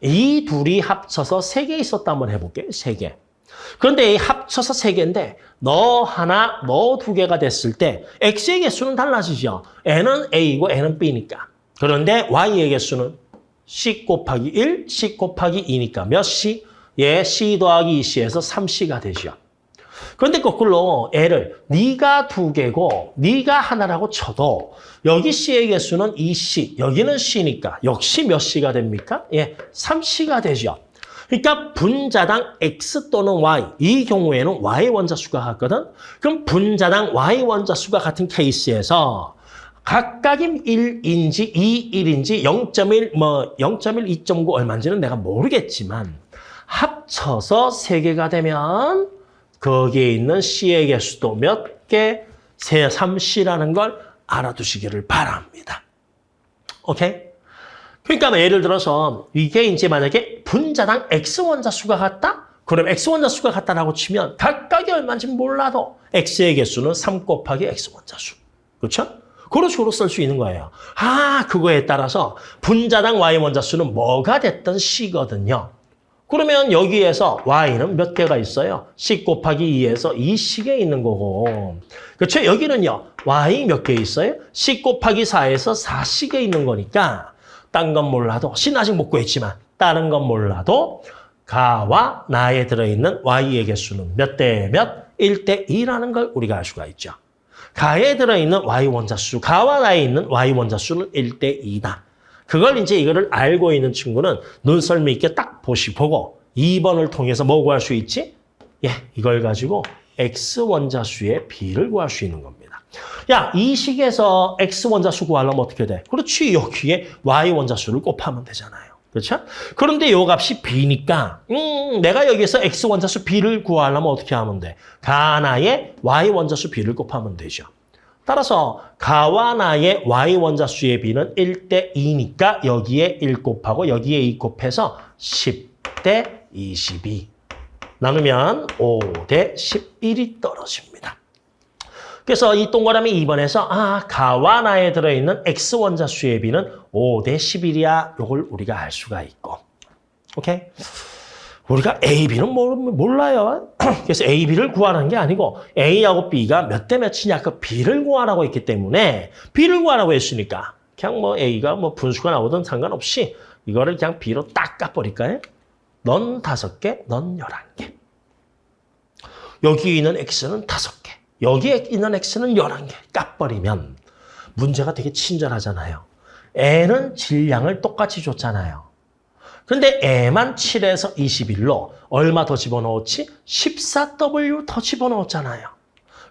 이 둘이 합쳐서 3개 있었다 한번 해볼게요. 3개. 그런데 이 합쳐서 3개인데 너 하나, 너 2개가 됐을 때 X의 개수는 달라지죠. N은 A고 N은 B니까. 그런데 Y의 개수는 C 곱하기 1, C 곱하기 2니까 몇 C? 예, C 더하기 2C에서 3C가 되죠. 그런데 거꾸로 L을 네가 2개고 네가 하나라고 쳐도 여기 C의 개수는 2C, 여기는 C니까 역시 몇 C가 됩니까? 예, 3C가 되죠. 그러니까 분자당 X 또는 Y, 이 경우에는 Y 원자수가 같거든. 그럼 분자당 Y 원자수가 같은 케이스에서 각각이 1인지 2인지 0.1, 0.1, 2.9 얼마인지는 내가 모르겠지만 합쳐서 3개가 되면 거기에 있는 C의 개수도 몇 개? 3C라는 걸 알아두시기를 바랍니다. 오케이? 그러니까 예를 들어서 이게 이제 만약에 분자당 X 원자수가 같다? 그럼 X 원자수가 같다라고 치면 각각이 얼마인지 몰라도 X의 개수는 3 곱하기 X 원자수. 그렇죠? 그런 식으로 쓸 수 있는 거예요. 그거에 따라서 분자당 Y 원자수는 뭐가 됐든 C거든요. 그러면 여기에서 y는 몇 개가 있어요? 10 곱하기 2에서 2식에 있는 거고. 그렇죠? 여기는요. y 몇 개 있어요? 10 곱하기 4에서 4식에 있는 거니까 딴 건 몰라도 c는 아직 못 구했지만 다른 건 몰라도 가와 나에 들어있는 y의 개수는 몇 대 몇? 1대 2라는 걸 우리가 알 수가 있죠. 가에 들어있는 y 원자수, 가와 나에 있는 y 원자수는 1대 2다. 그걸 이제 이거를 알고 있는 친구는 눈썰미 있게 딱 보고 2번을 통해서 뭐 구할 수 있지? 예, 이걸 가지고 x 원자수의 비를 구할 수 있는 겁니다. 야, 이 식에서 x 원자수 구하려면 어떻게 돼? 그렇지, 여기에 y 원자수를 곱하면 되잖아요. 그렇죠? 그런데 요 값이 b니까 내가 여기서 x 원자수 b를 구하려면 어떻게 하면 돼? 가 나의 y 원자수 b를 곱하면 되죠. 따라서 가와 나의 y 원자수의 b는 1대 2니까 여기에 1 곱하고 여기에 2 곱해서 10대 22. 나누면 5대 11이 떨어집니다. 그래서 이 동그라미 2번에서 가와 나에 들어있는 x 원자수의 b는 5대 11이야. 이걸 우리가 알 수가 있고. 오케이? 우리가 A, B는 몰라요. 그래서 A, B를 구하라는 게 아니고 A하고 B가 몇 대 몇이냐 그 B를 구하라고 했기 때문에 B를 구하라고 했으니까 그냥 뭐 A가 뭐 분수가 나오든 상관없이 이거를 그냥 B로 딱 까버릴까요? 넌 5개, 넌 11개. 여기 있는 X는 5개, 여기에 있는 X는 11개 까버리면 문제가 되게 친절하잖아요. N은 질량을 똑같이 줬잖아요. 근데 M만 7에서 21로 얼마 더 집어넣었지? 14W 더 집어넣었잖아요.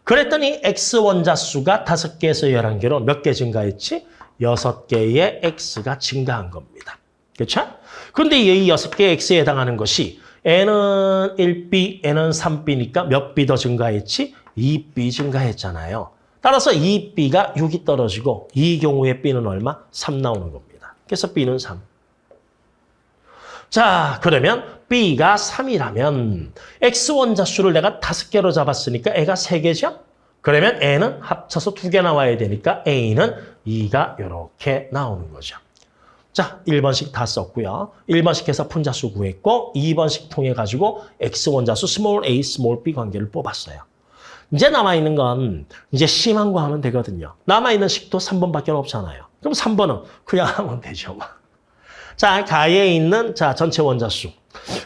그랬더니 X 원자수가 5개에서 11개로 몇 개 증가했지? 6개의 X가 증가한 겁니다. 그렇죠? 근데 이 6개의 X에 해당하는 것이 N은 1B, N은 3B니까 몇 B 더 증가했지? 2B 증가했잖아요. 따라서 2B가 6이 떨어지고 이 경우에 B는 얼마? 3 나오는 겁니다. 그래서 B는 3. 자, 그러면 B가 3이라면 X 원자수를 내가 5개로 잡았으니까 A가 3개죠? 그러면 N은 합쳐서 2개 나와야 되니까 A는 2가 이렇게 나오는 거죠. 자, 1번씩 다 썼고요. 1번씩 해서 푼자수 구했고 2번씩 통해 가지고 X 원자수 스몰 a, 스몰 b 관계를 뽑았어요. 이제 남아있는 건 이제 C만 구하면 되거든요. 남아있는 식도 3번밖에 없잖아요. 그럼 3번은 그냥 하면 되죠. 자, 가에 있는 전체 원자수.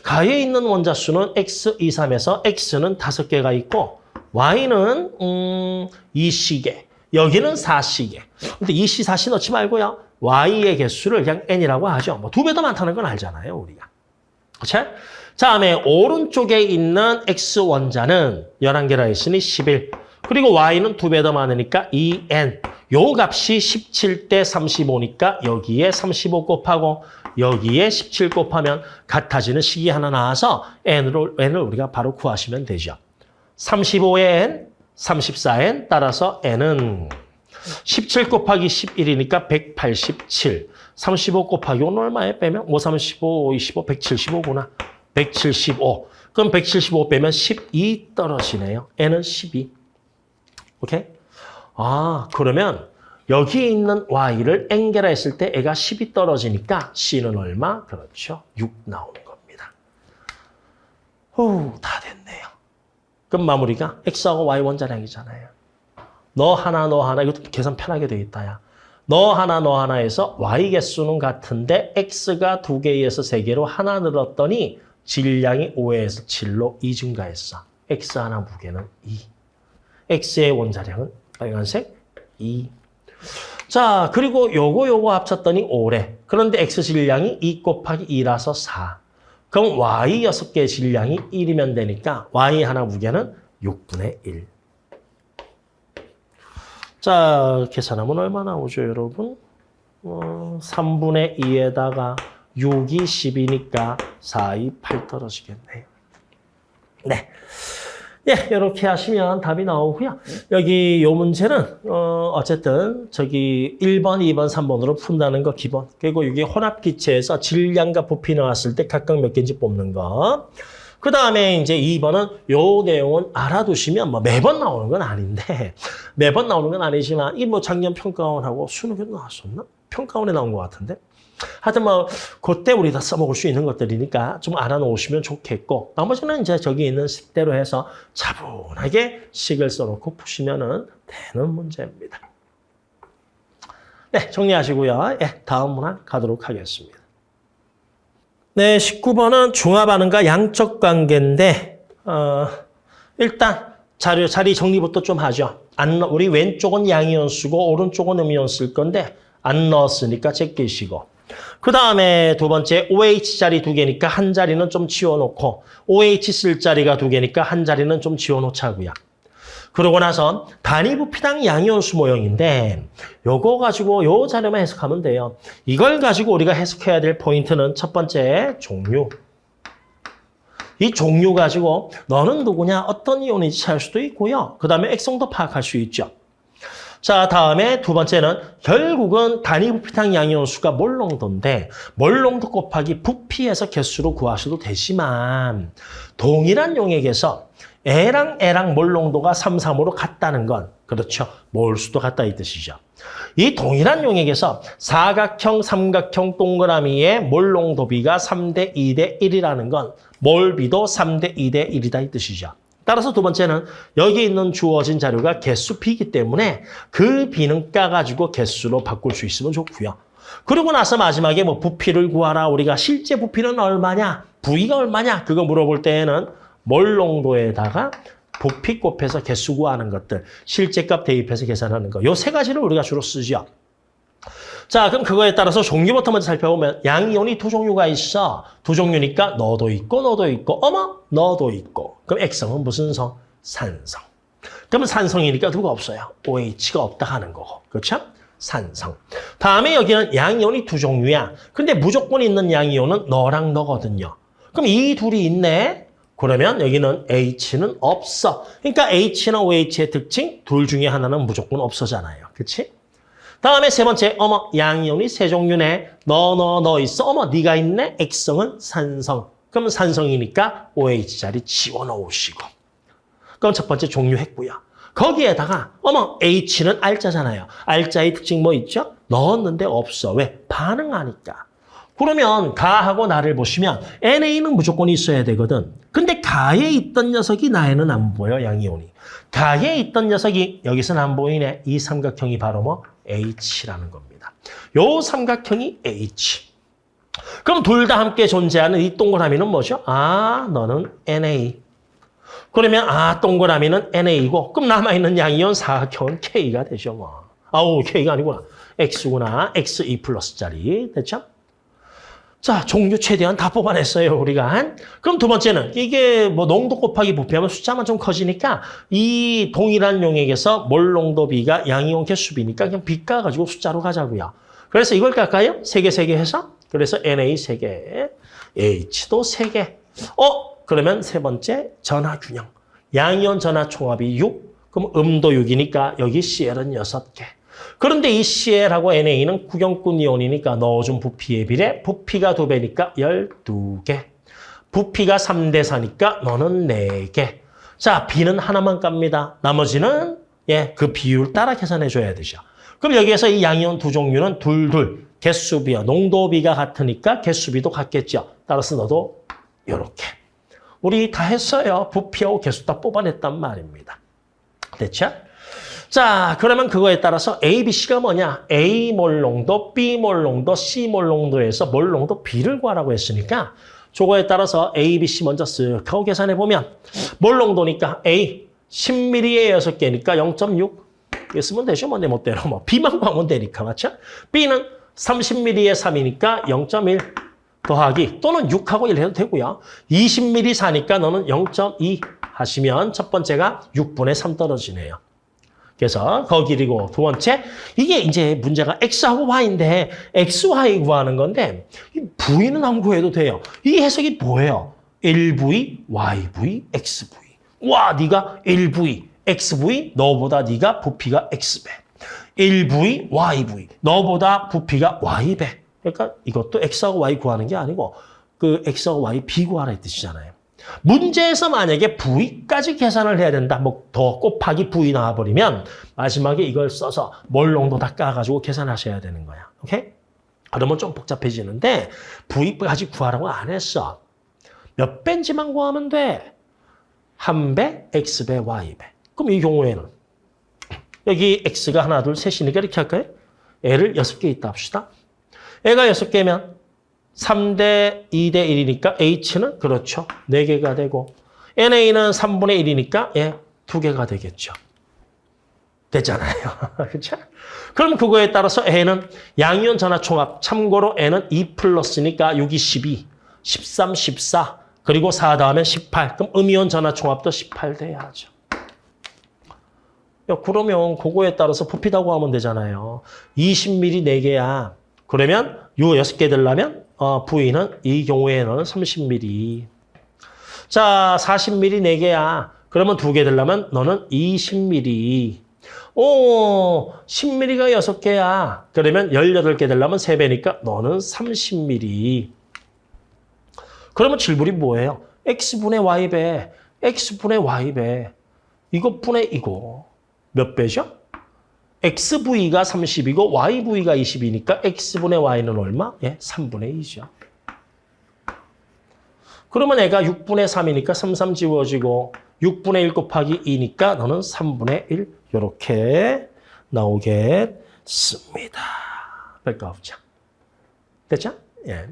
가에 있는 원자수는 X, 2, 3에서 X는 5개가 있고 Y는 2C개, 여기는 4C개. 근데 2C, 4C 넣지 말고요. Y의 개수를 그냥 N이라고 하죠. 뭐 2배 더 많다는 건 알잖아요, 우리가. 그렇죠? 다음에 오른쪽에 있는 X 원자는 11개라 했으니 11. 그리고 Y는 2배 더 많으니까 2N. 요 값이 17대 35니까 여기에 35 곱하고 여기에 17 곱하면 같아지는 식이 하나 나와서 N을 우리가 바로 구하시면 되죠. 35의 N, 34N 따라서 N은 17 곱하기 11이니까 187. 35 곱하기 5는 얼마에 빼면? 35, 25, 175구나. 175. 그럼 175 빼면 12 떨어지네요. N은 12. 오케이? 그러면 여기 있는 Y를 N개라 했을 때 애가 10이 떨어지니까 C는 얼마? 그렇죠. 6 나오는 겁니다. 다 됐네요. 그럼 마무리가 X하고 Y 원자량이잖아요. 너 하나, 이것도 계산 편하게 돼 있다, 야. 너 하나 해서 Y 개수는 같은데 X가 2개에서 3개로 하나 늘었더니 질량이 5에서 7로 2 증가했어. X 하나 무게는 2. X의 원자량은 빨간색 2. 자, 그리고 요거 합쳤더니 5래. 그런데 X 질량이 2 곱하기 2라서 4. 그럼 Y 6개의 질량이 1이면 되니까 Y 하나 무게는 6분의 1. 자, 계산하면 얼마 나오죠, 여러분? 3분의 2에다가 6이 10이니까 4, 2, 8 떨어지겠네요. 네. 예, 이렇게 하시면 답이 나오고요. 여기 요 문제는 어쨌든 저기 1번, 2번, 3번으로 푼다는 거 기본. 그리고 이게 혼합기체에서 질량과 부피 나왔을 때 각각 몇 개인지 뽑는 거. 그 다음에 이제 2번은 요 내용은 알아두시면 뭐 매번 나오는 건 아닌데 매번 나오는 건 아니지만 이 뭐 작년 평가원하고 수능에도 나왔었나? 평가원에 나온 것 같은데. 하여튼 뭐 그때 우리 다 써먹을 수 있는 것들이니까 좀 알아놓으시면 좋겠고 나머지는 이제 저기 있는 식대로 해서 차분하게 식을 써놓고 푸시면은 되는 문제입니다. 네, 정리하시고요. 네, 다음 문항 가도록 하겠습니다. 네, 19번은 중화반응과 양적 관계인데 일단 자리 정리부터 좀 하죠. 우리 왼쪽은 양이온 쓰고 오른쪽은 음이온 쓸 건데 안 넣었으니까 제끼시고 그 다음에 두 번째 OH 자리 2개니까 한 자리는 좀 지워놓고 OH 쓸 자리가 2개니까 한 자리는 좀 지워놓자고요. 그러고 나서 단위 부피당 양이온수 모형인데 요거 가지고 요 자료만 해석하면 돼요. 이걸 가지고 우리가 해석해야 될 포인트는 첫 번째 종류. 이 종류 가지고 너는 누구냐 어떤 이온인지 찾을 수도 있고요. 그 다음에 액성도 파악할 수 있죠. 자, 다음에 두 번째는 결국은 단위 부피당 양이온수가 몰농도인데 몰농도 곱하기 부피에서 개수로 구하셔도 되지만 동일한 용액에서 A랑 L랑 몰농도가 3, 3으로 같다는 건 그렇죠. 몰수도 같다 이 뜻이죠. 이 동일한 용액에서 사각형, 삼각형, 동그라미의 몰농도비가 3대 2대 1이라는 건 몰비도 3대 2대 1이다 이 뜻이죠. 따라서 두 번째는 여기 있는 주어진 자료가 개수 B이기 때문에 그 B는 까가지고 개수로 바꿀 수 있으면 좋고요. 그리고 나서 마지막에 뭐 부피를 구하라. 우리가 실제 부피는 얼마냐? V가 얼마냐? 그거 물어볼 때에는 몰농도에다가 부피 곱해서 개수 구하는 것들, 실제값 대입해서 계산하는 거. 요 세 가지를 우리가 주로 쓰죠. 자, 그럼 그거에 따라서 종류부터 먼저 살펴보면 양이온이 두 종류가 있어. 두 종류니까 너도 있고 너도 있고 어머 너도 있고. 그럼 액성은 무슨 성? 산성. 그러면 산성이니까 누가 없어요? OH가 없다 하는 거고. 그렇죠? 산성. 다음에 여기는 양이온이 두 종류야. 근데 무조건 있는 양이온은 너랑 너거든요. 그럼 이 둘이 있네. 그러면 여기는 H는 없어. 그러니까 H나 OH의 특징 둘 중에 하나는 무조건 없어잖아요. 그렇지? 다음에 세 번째, 어머, 양이온이 세 종류네. 너 있어. 어머, 네가 있네. 액성은 산성. 그럼 산성이니까 OH 자리 지워놓으시고. 그럼 첫 번째 종류 했고요. 거기에다가 어머, H는 알자잖아요. 알자의 특징 뭐 있죠? 넣었는데 없어. 왜? 반응하니까. 그러면 가하고 나를 보시면 NA는 무조건 있어야 되거든. 근데 가에 있던 녀석이 나에는 안 보여, 양이온이. 가에 있던 녀석이 여기서는 안 보이네. 이 삼각형이 바로 뭐? H라는 겁니다. 요 삼각형이 H. 그럼 둘 다 함께 존재하는 이 동그라미는 뭐죠? 아, 너는 NA. 그러면 아, 동그라미는 NA고 그럼 남아있는 양이온 사각형은 K가 되죠. 뭐. 아우, K가 아니구나. X구나. XE 플러스짜리. 됐죠? 자, 종류 최대한 다 뽑아냈어요, 우리가. 그럼 두 번째는 이게 뭐 농도 곱하기 부피하면 숫자만 좀 커지니까 이 동일한 용액에서 몰 농도 B가 양이온 개수 B니까 그냥 B 까가지고 숫자로 가자고요. 그래서 이걸 깎아요? 3개 해서. 그래서 NA 3개, H도 3개. 그러면 세 번째 전하균형. 양이온 전하 총합이 6. 그럼 음도 6이니까 여기 CL은 6개. 그런데 이 CL하고 NA는 구경꾼 이온이니까 넣어준 부피에 비례 부피가 2배니까 12개. 부피가 3대 4니까 너는 4개. 자, B는 하나만 깝니다. 나머지는 그 비율 따라 계산해 줘야 되죠. 그럼 여기에서 이 양이온 두 종류는 둘 개수비와 농도비가 같으니까 개수비도 같겠죠. 따라서 너도 이렇게. 우리 다 했어요. 부피하고 개수 다 뽑아냈단 말입니다. 됐죠? 자, 그러면 그거에 따라서 A, B, C가 뭐냐? A 몰 농도, B 몰 농도, C 몰 농도에서 몰 농도 B를 구하라고 했으니까 저거에 따라서 A, B, C 먼저 쓱 하고 계산해보면 몰 농도니까 A 10ml에 6개니까 0.6 이렇게 쓰면 되죠. 뭐 내 멋대로. 뭐 B만 구하면 되니까. 맞죠? B는 30ml에 3이니까 0.1 더하기 또는 6하고 1 해도 되고요. 20ml 사니까 너는 0.2 하시면 첫 번째가 6분의 3 떨어지네요. 그래서 거기리고 두 번째 이게 이제 문제가 X하고 Y인데 XY 구하는 건데 V는 안 구해도 돼요. 이 해석이 뭐예요? LV, YV, XV. 와, 네가 LV, XV 너보다 네가 부피가 X배. LV, YV 너보다 부피가 Y배. 그러니까 이것도 X하고 Y 구하는 게 아니고 그 X하고 Y B 구하라 이 뜻이잖아요. 문제에서 만약에 V까지 계산을 해야 된다. 뭐 더 곱하기 V 나와버리면 마지막에 이걸 써서 몰롱도 다 까가지고 계산하셔야 되는 거야. 오케이? 그러면 좀 복잡해지는데 V까지 구하라고 안 했어. 몇 배인지만 구하면 돼. 1배, X배, Y배. 그럼 이 경우에는 여기 X가 하나, 둘, 셋이니까 이렇게 할까요? 애를 6개 있다 합시다. 애가 6개면 3대 2대 1이니까 H는 그렇죠. 4개가 되고 NA는 3분의 1이니까 2개가 되겠죠. 됐잖아요. 그렇죠? 그럼 그거에 따라서 N은 양이온 전화 총합. 참고로 N은 2 플러스니까 6이 12, 13, 14, 그리고 4 다음에 18. 그럼 음이온 전화 총합도 18 돼야죠. 야, 그러면 그거에 따라서 부피다고 하면 되잖아요. 20ml 4개야. 그러면 요 6개 되려면 V는 이 경우에는 30ml. 자, 40ml 4개야. 그러면 2개 되려면 너는 20ml. 오, 10ml가 6개야. 그러면 18개 되려면 3배니까 너는 30ml. 그러면 질문이 뭐예요? X분의 Y배, X분의 Y배. 이것분의 이거. 몇 배죠? XV가 30이고 YV가 20이니까 X분의 Y는 얼마? 3분의 2죠. 그러면 애가 6분의 3이니까 3 지워지고 6분의 1 곱하기 2니까 너는 3분의 1 이렇게 나오겠습니다. 별거 없죠. 됐죠? 예.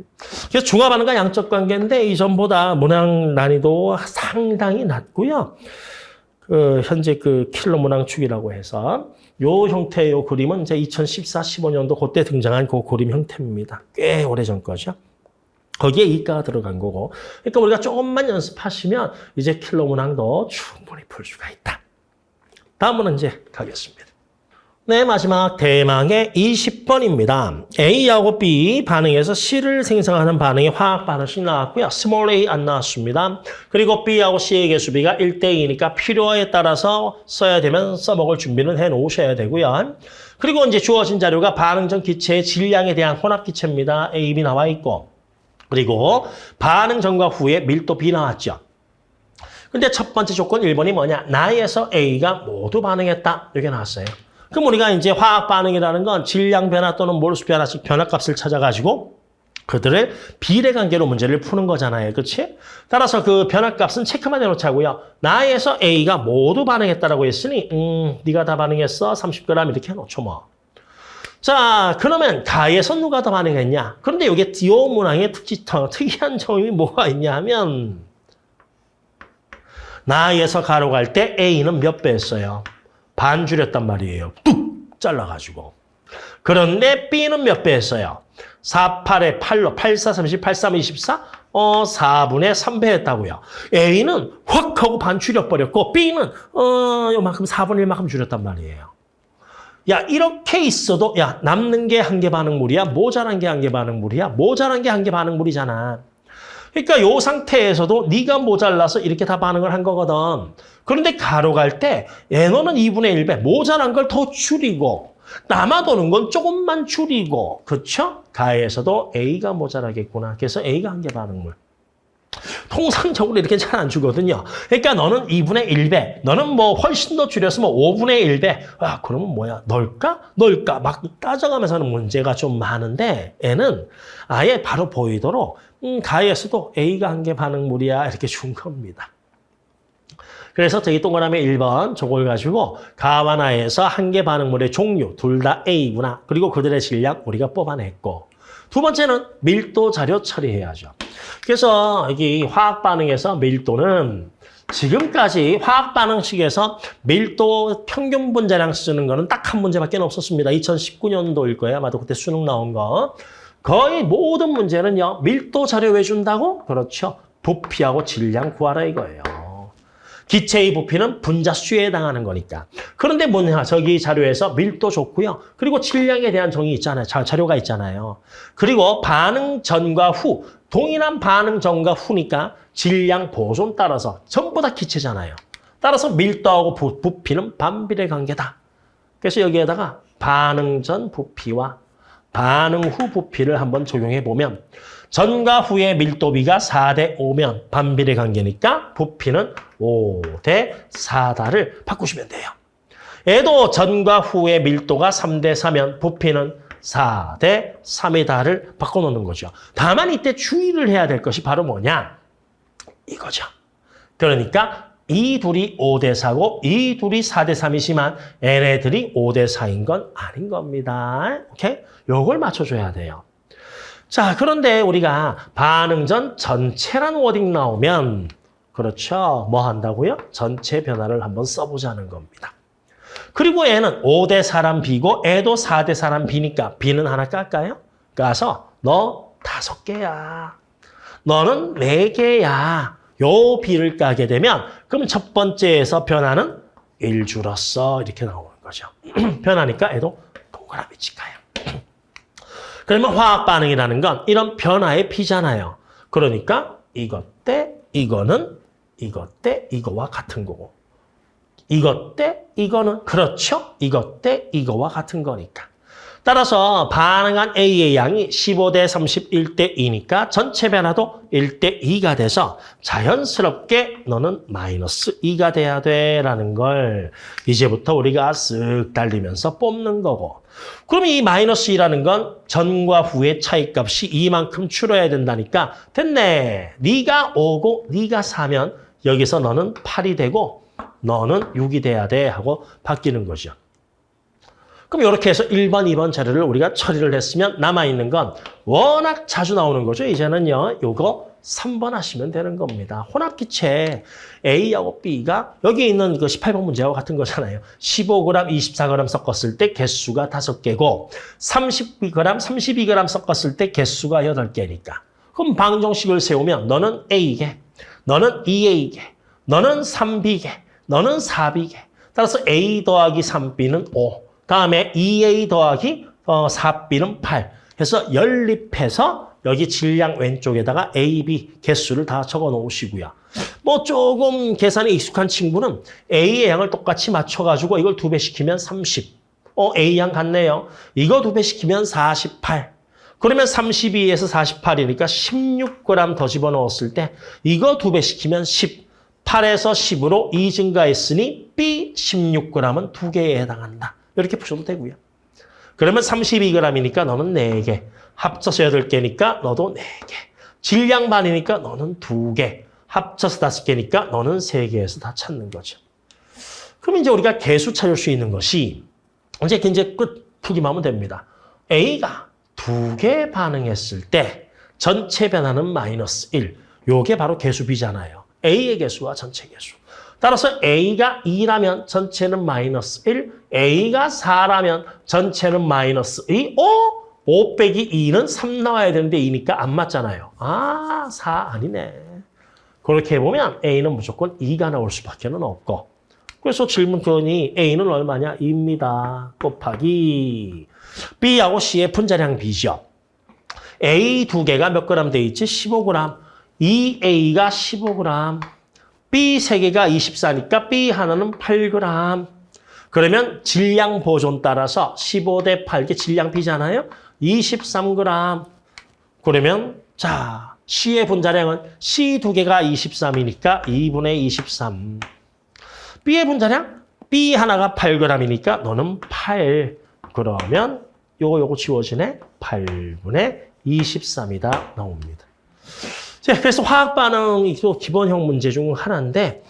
그래서 중합하는가 양적 관계인데 이전보다 문항 난이도 상당히 낮고요. 현재 킬러 문항축이라고 해서 요 형태의 요 그림은 이제 2014, 15년도 그때 등장한 그 그림 형태입니다. 꽤 오래전 거죠. 거기에 이가가 들어간 거고. 그러니까 우리가 조금만 연습하시면 이제 킬러 문항도 충분히 풀 수가 있다. 다음 문제 가겠습니다. 네, 마지막 대망의 20번입니다. A하고 B 반응에서 C를 생성하는 반응이 화학 반응식 나왔고요. 스몰 a 안 나왔습니다. 그리고 B하고 C의 개수비가 1대2니까 필요에 따라서 써야 되면 써먹을 준비는 해놓으셔야 되고요. 그리고 이제 주어진 자료가 반응 전 기체의 질량에 대한 혼합 기체입니다. A, B 나와 있고. 그리고 반응 전과 후에 밀도 B 나왔죠. 근데 첫 번째 조건 1번이 뭐냐? 나에서 A가 모두 반응했다. 이게 나왔어요. 그럼 우리가 이제 화학 반응이라는 건 질량 변화 또는 몰수 변화씩 변화값을 찾아가지고 그들을 비례 관계로 문제를 푸는 거잖아요. 그렇지? 따라서 그 변화값은 체크만 해놓자고요. 나에서 A가 모두 반응했다라고 했으니 네가 다 반응했어. 30g 이렇게 해놓죠 뭐. 자, 그러면 가에서 누가 더 반응했냐? 그런데 이게 디오 문항의 특이한 점이 뭐가 있냐 하면 나에서 가로 갈 때 A는 몇 배 했어요? 반 줄였단 말이에요. 뚝 잘라가지고. 그런데 B는 몇 배 했어요? 4, 8에 8로 8, 4, 30, 8, 3, 24? 4분의 3배 했다고요. A는 확 하고 반 줄여버렸고 B는 요만큼 4분의 1만큼 줄였단 말이에요. 야, 이렇게 있어도 야, 남는 게 한 개 반응물이야? 모자란 게 한 개 반응물이야? 모자란 게 한 개 반응물이잖아. 그러니까 요 상태에서도 네가 모자라서 이렇게 다 반응을 한 거거든. 그런데 가로 갈 때 n어는 2분의 1배, 모자란 걸 더 줄이고 남아도는 건 조금만 줄이고 그렇죠? 가에서도 A가 모자라겠구나. 그래서 A가 한 개 반응물. 통상적으로 이렇게 잘 안 주거든요. 그러니까 너는 2분의 1배, 너는 뭐 훨씬 더 줄였으면 5분의 1배. 아, 그러면 뭐야? 넓까? 막 따져가면서 하는 문제가 좀 많은데 N은 아예 바로 보이도록 가에서도 A가 한 개 반응물이야 이렇게 준 겁니다. 그래서 저기 동그라미 1번 저걸 가지고 가와 나에서 한 개 반응물의 종류 둘 다 A구나. 그리고 그들의 질량 우리가 뽑아냈고 두 번째는 밀도 자료 처리해야죠. 그래서 여기 화학 반응에서 밀도는 지금까지 화학 반응식에서 밀도 평균 분자량 쓰는 거는 딱 한 문제밖에 없었습니다. 2019년도일 거예요. 아마도 그때 수능 나온 거. 거의 모든 문제는요. 밀도 자료 왜 준다고? 그렇죠. 부피하고 질량 구하라 이거예요. 기체의 부피는 분자수에 해당하는 거니까. 그런데 뭐냐, 저기 자료에서 밀도 좋고요. 그리고 질량에 대한 정의 있잖아요. 자료가 있잖아요. 그리고 반응 전과 후, 동일한 반응 전과 후니까 질량 보존 따라서 전부 다 기체잖아요. 따라서 밀도하고 부피는 반비례 관계다. 그래서 여기에다가 반응 전 부피와 반응 후 부피를 한번 적용해 보면 전과 후의 밀도비가 4대 5면 반비례 관계니까 부피는 5대 4다를 바꾸시면 돼요. 얘도 전과 후의 밀도가 3대 4면 부피는 4대 3이다를 바꿔놓는 거죠. 다만 이때 주의를 해야 될 것이 바로 뭐냐? 이거죠. 그러니까 이 둘이 5대 4고 이 둘이 4대 3이지만 얘네들이 5대 4인 건 아닌 겁니다. 오케이? 요걸 맞춰줘야 돼요. 자, 그런데 우리가 반응 전 전체란 워딩 나오면 그렇죠. 뭐 한다고요? 전체 변화를 한번 써보자는 겁니다. 그리고 얘는 5대 4란 B고 얘도 4대 4란 B니까 B는 하나 깎아요? 까서 너 5개야. 너는 4개야. 요 B를 까게 되면 그럼 첫 번째에서 변화는 1 줄었어. 이렇게 나오는 거죠. 변화니까 얘도 동그라미 찍어요. 그러면 화학 반응이라는 건 이런 변화의 P잖아요. 그러니까 이것 대 이거는 이것 대 이거와 같은 거고 이것 대 이거는 그렇죠? 이것 대 이거와 같은 거니까. 따라서 반응한 A의 양이 15대 31대 2니까 전체 변화도 1대 2가 돼서 자연스럽게 너는 마이너스 2가 돼야 돼라는 걸 이제부터 우리가 쓱 달리면서 뽑는 거고. 그럼 이 마이너스 2라는 건 전과 후의 차이값이 이만큼 줄어야 된다니까 됐네. 네가 5고 네가 4면 여기서 너는 8이 되고 너는 6이 돼야 돼 하고 바뀌는 거죠. 그럼 이렇게 해서 1번, 2번 자료를 우리가 처리를 했으면 남아있는 건 워낙 자주 나오는 거죠. 이제는요. 요거 3번 하시면 되는 겁니다. 혼합기체 A하고 B가 여기 있는 그 18번 문제하고 같은 거잖아요. 15g, 24g 섞었을 때 개수가 5개고 30g, 32g 섞었을 때 개수가 8개니까. 그럼 방정식을 세우면 너는 A개, 너는 2A개, 너는 3B개, 너는 4B개. 따라서 A 더하기 3B는 5. 다음에 2A 더하기 4B는 8. 해서 연립해서 여기 질량 왼쪽에다가 A, B 개수를 다 적어 놓으시고요. 뭐 조금 계산에 익숙한 친구는 A의 양을 똑같이 맞춰가지고 이걸 2배 시키면 30. A 양 같네요. 이거 2배 시키면 48. 그러면 32에서 48이니까 16g 더 집어넣었을 때 이거 2배 시키면 10. 8에서 10으로 2 증가했으니 B 16g은 2개에 해당한다. 이렇게 푸셔도 되고요. 그러면 32g이니까 너는 4개. 합쳐서 8개니까 너도 4개. 질량 반이니까 너는 2개. 합쳐서 5개니까 너는 3개에서 다 찾는 거죠. 그럼 이제 우리가 개수 찾을 수 있는 것이 이제 끝 풀기만 하면 됩니다. A가 2개 반응했을 때 전체 변화는 마이너스 1. 요게 바로 개수 B잖아요. A의 개수와 전체 개수. 따라서 A가 2라면 전체는 마이너스 1, A가 4라면 전체는 마이너스 2, 5 빼기 2는 3 나와야 되는데 2니까 안 맞잖아요. 4 아니네. 그렇게 해보면 A는 무조건 2가 나올 수밖에 없고. 그래서 질문권이 A는 얼마냐? 2입니다. 곱하기 B하고 C의 분자량 B죠. A 2개가 몇 그램 돼 있지? 15g. 2A가 15g. B 3개가 24니까 B 하나는 8g. 그러면 질량 보존 따라서 15대 8개 질량 B잖아요. 23g. 그러면 자 C의 분자량은 C 2개가 23이니까 2분의 23. B의 분자량? B 하나가 8g이니까 너는 8. 그러면 요거 지워지네. 8분의 23이다 나옵니다. 자, 그래서 화학 반응이 기본형 문제 중 하나인데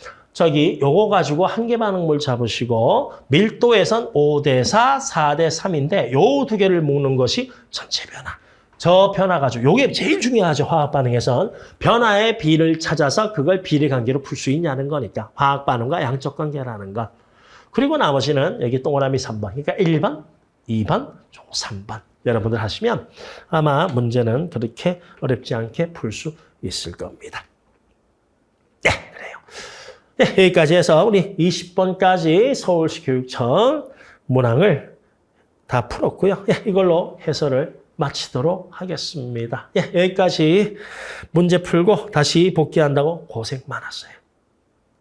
요거 가지고 한계 반응물 잡으시고 밀도에선 5대 4, 4대 3인데 요 두 개를 묶는 것이 전체 변화. 저 변화 가지고 요게 제일 중요하죠. 화학 반응에선 변화의 B를 찾아서 그걸 비례 관계로 풀 수 있냐는 거니까 화학 반응과 양적 관계라는 것. 그리고 나머지는 여기 동그라미 3번. 그러니까 1번, 2번, 3번. 여러분들 하시면 아마 문제는 그렇게 어렵지 않게 풀 수 있을 겁니다. 네, 그래요. 네, 여기까지 해서 우리 20번까지 서울시 교육청 문항을 다 풀었고요. 네, 이걸로 해설을 마치도록 하겠습니다. 네, 여기까지 문제 풀고 다시 복귀한다고 고생 많았어요.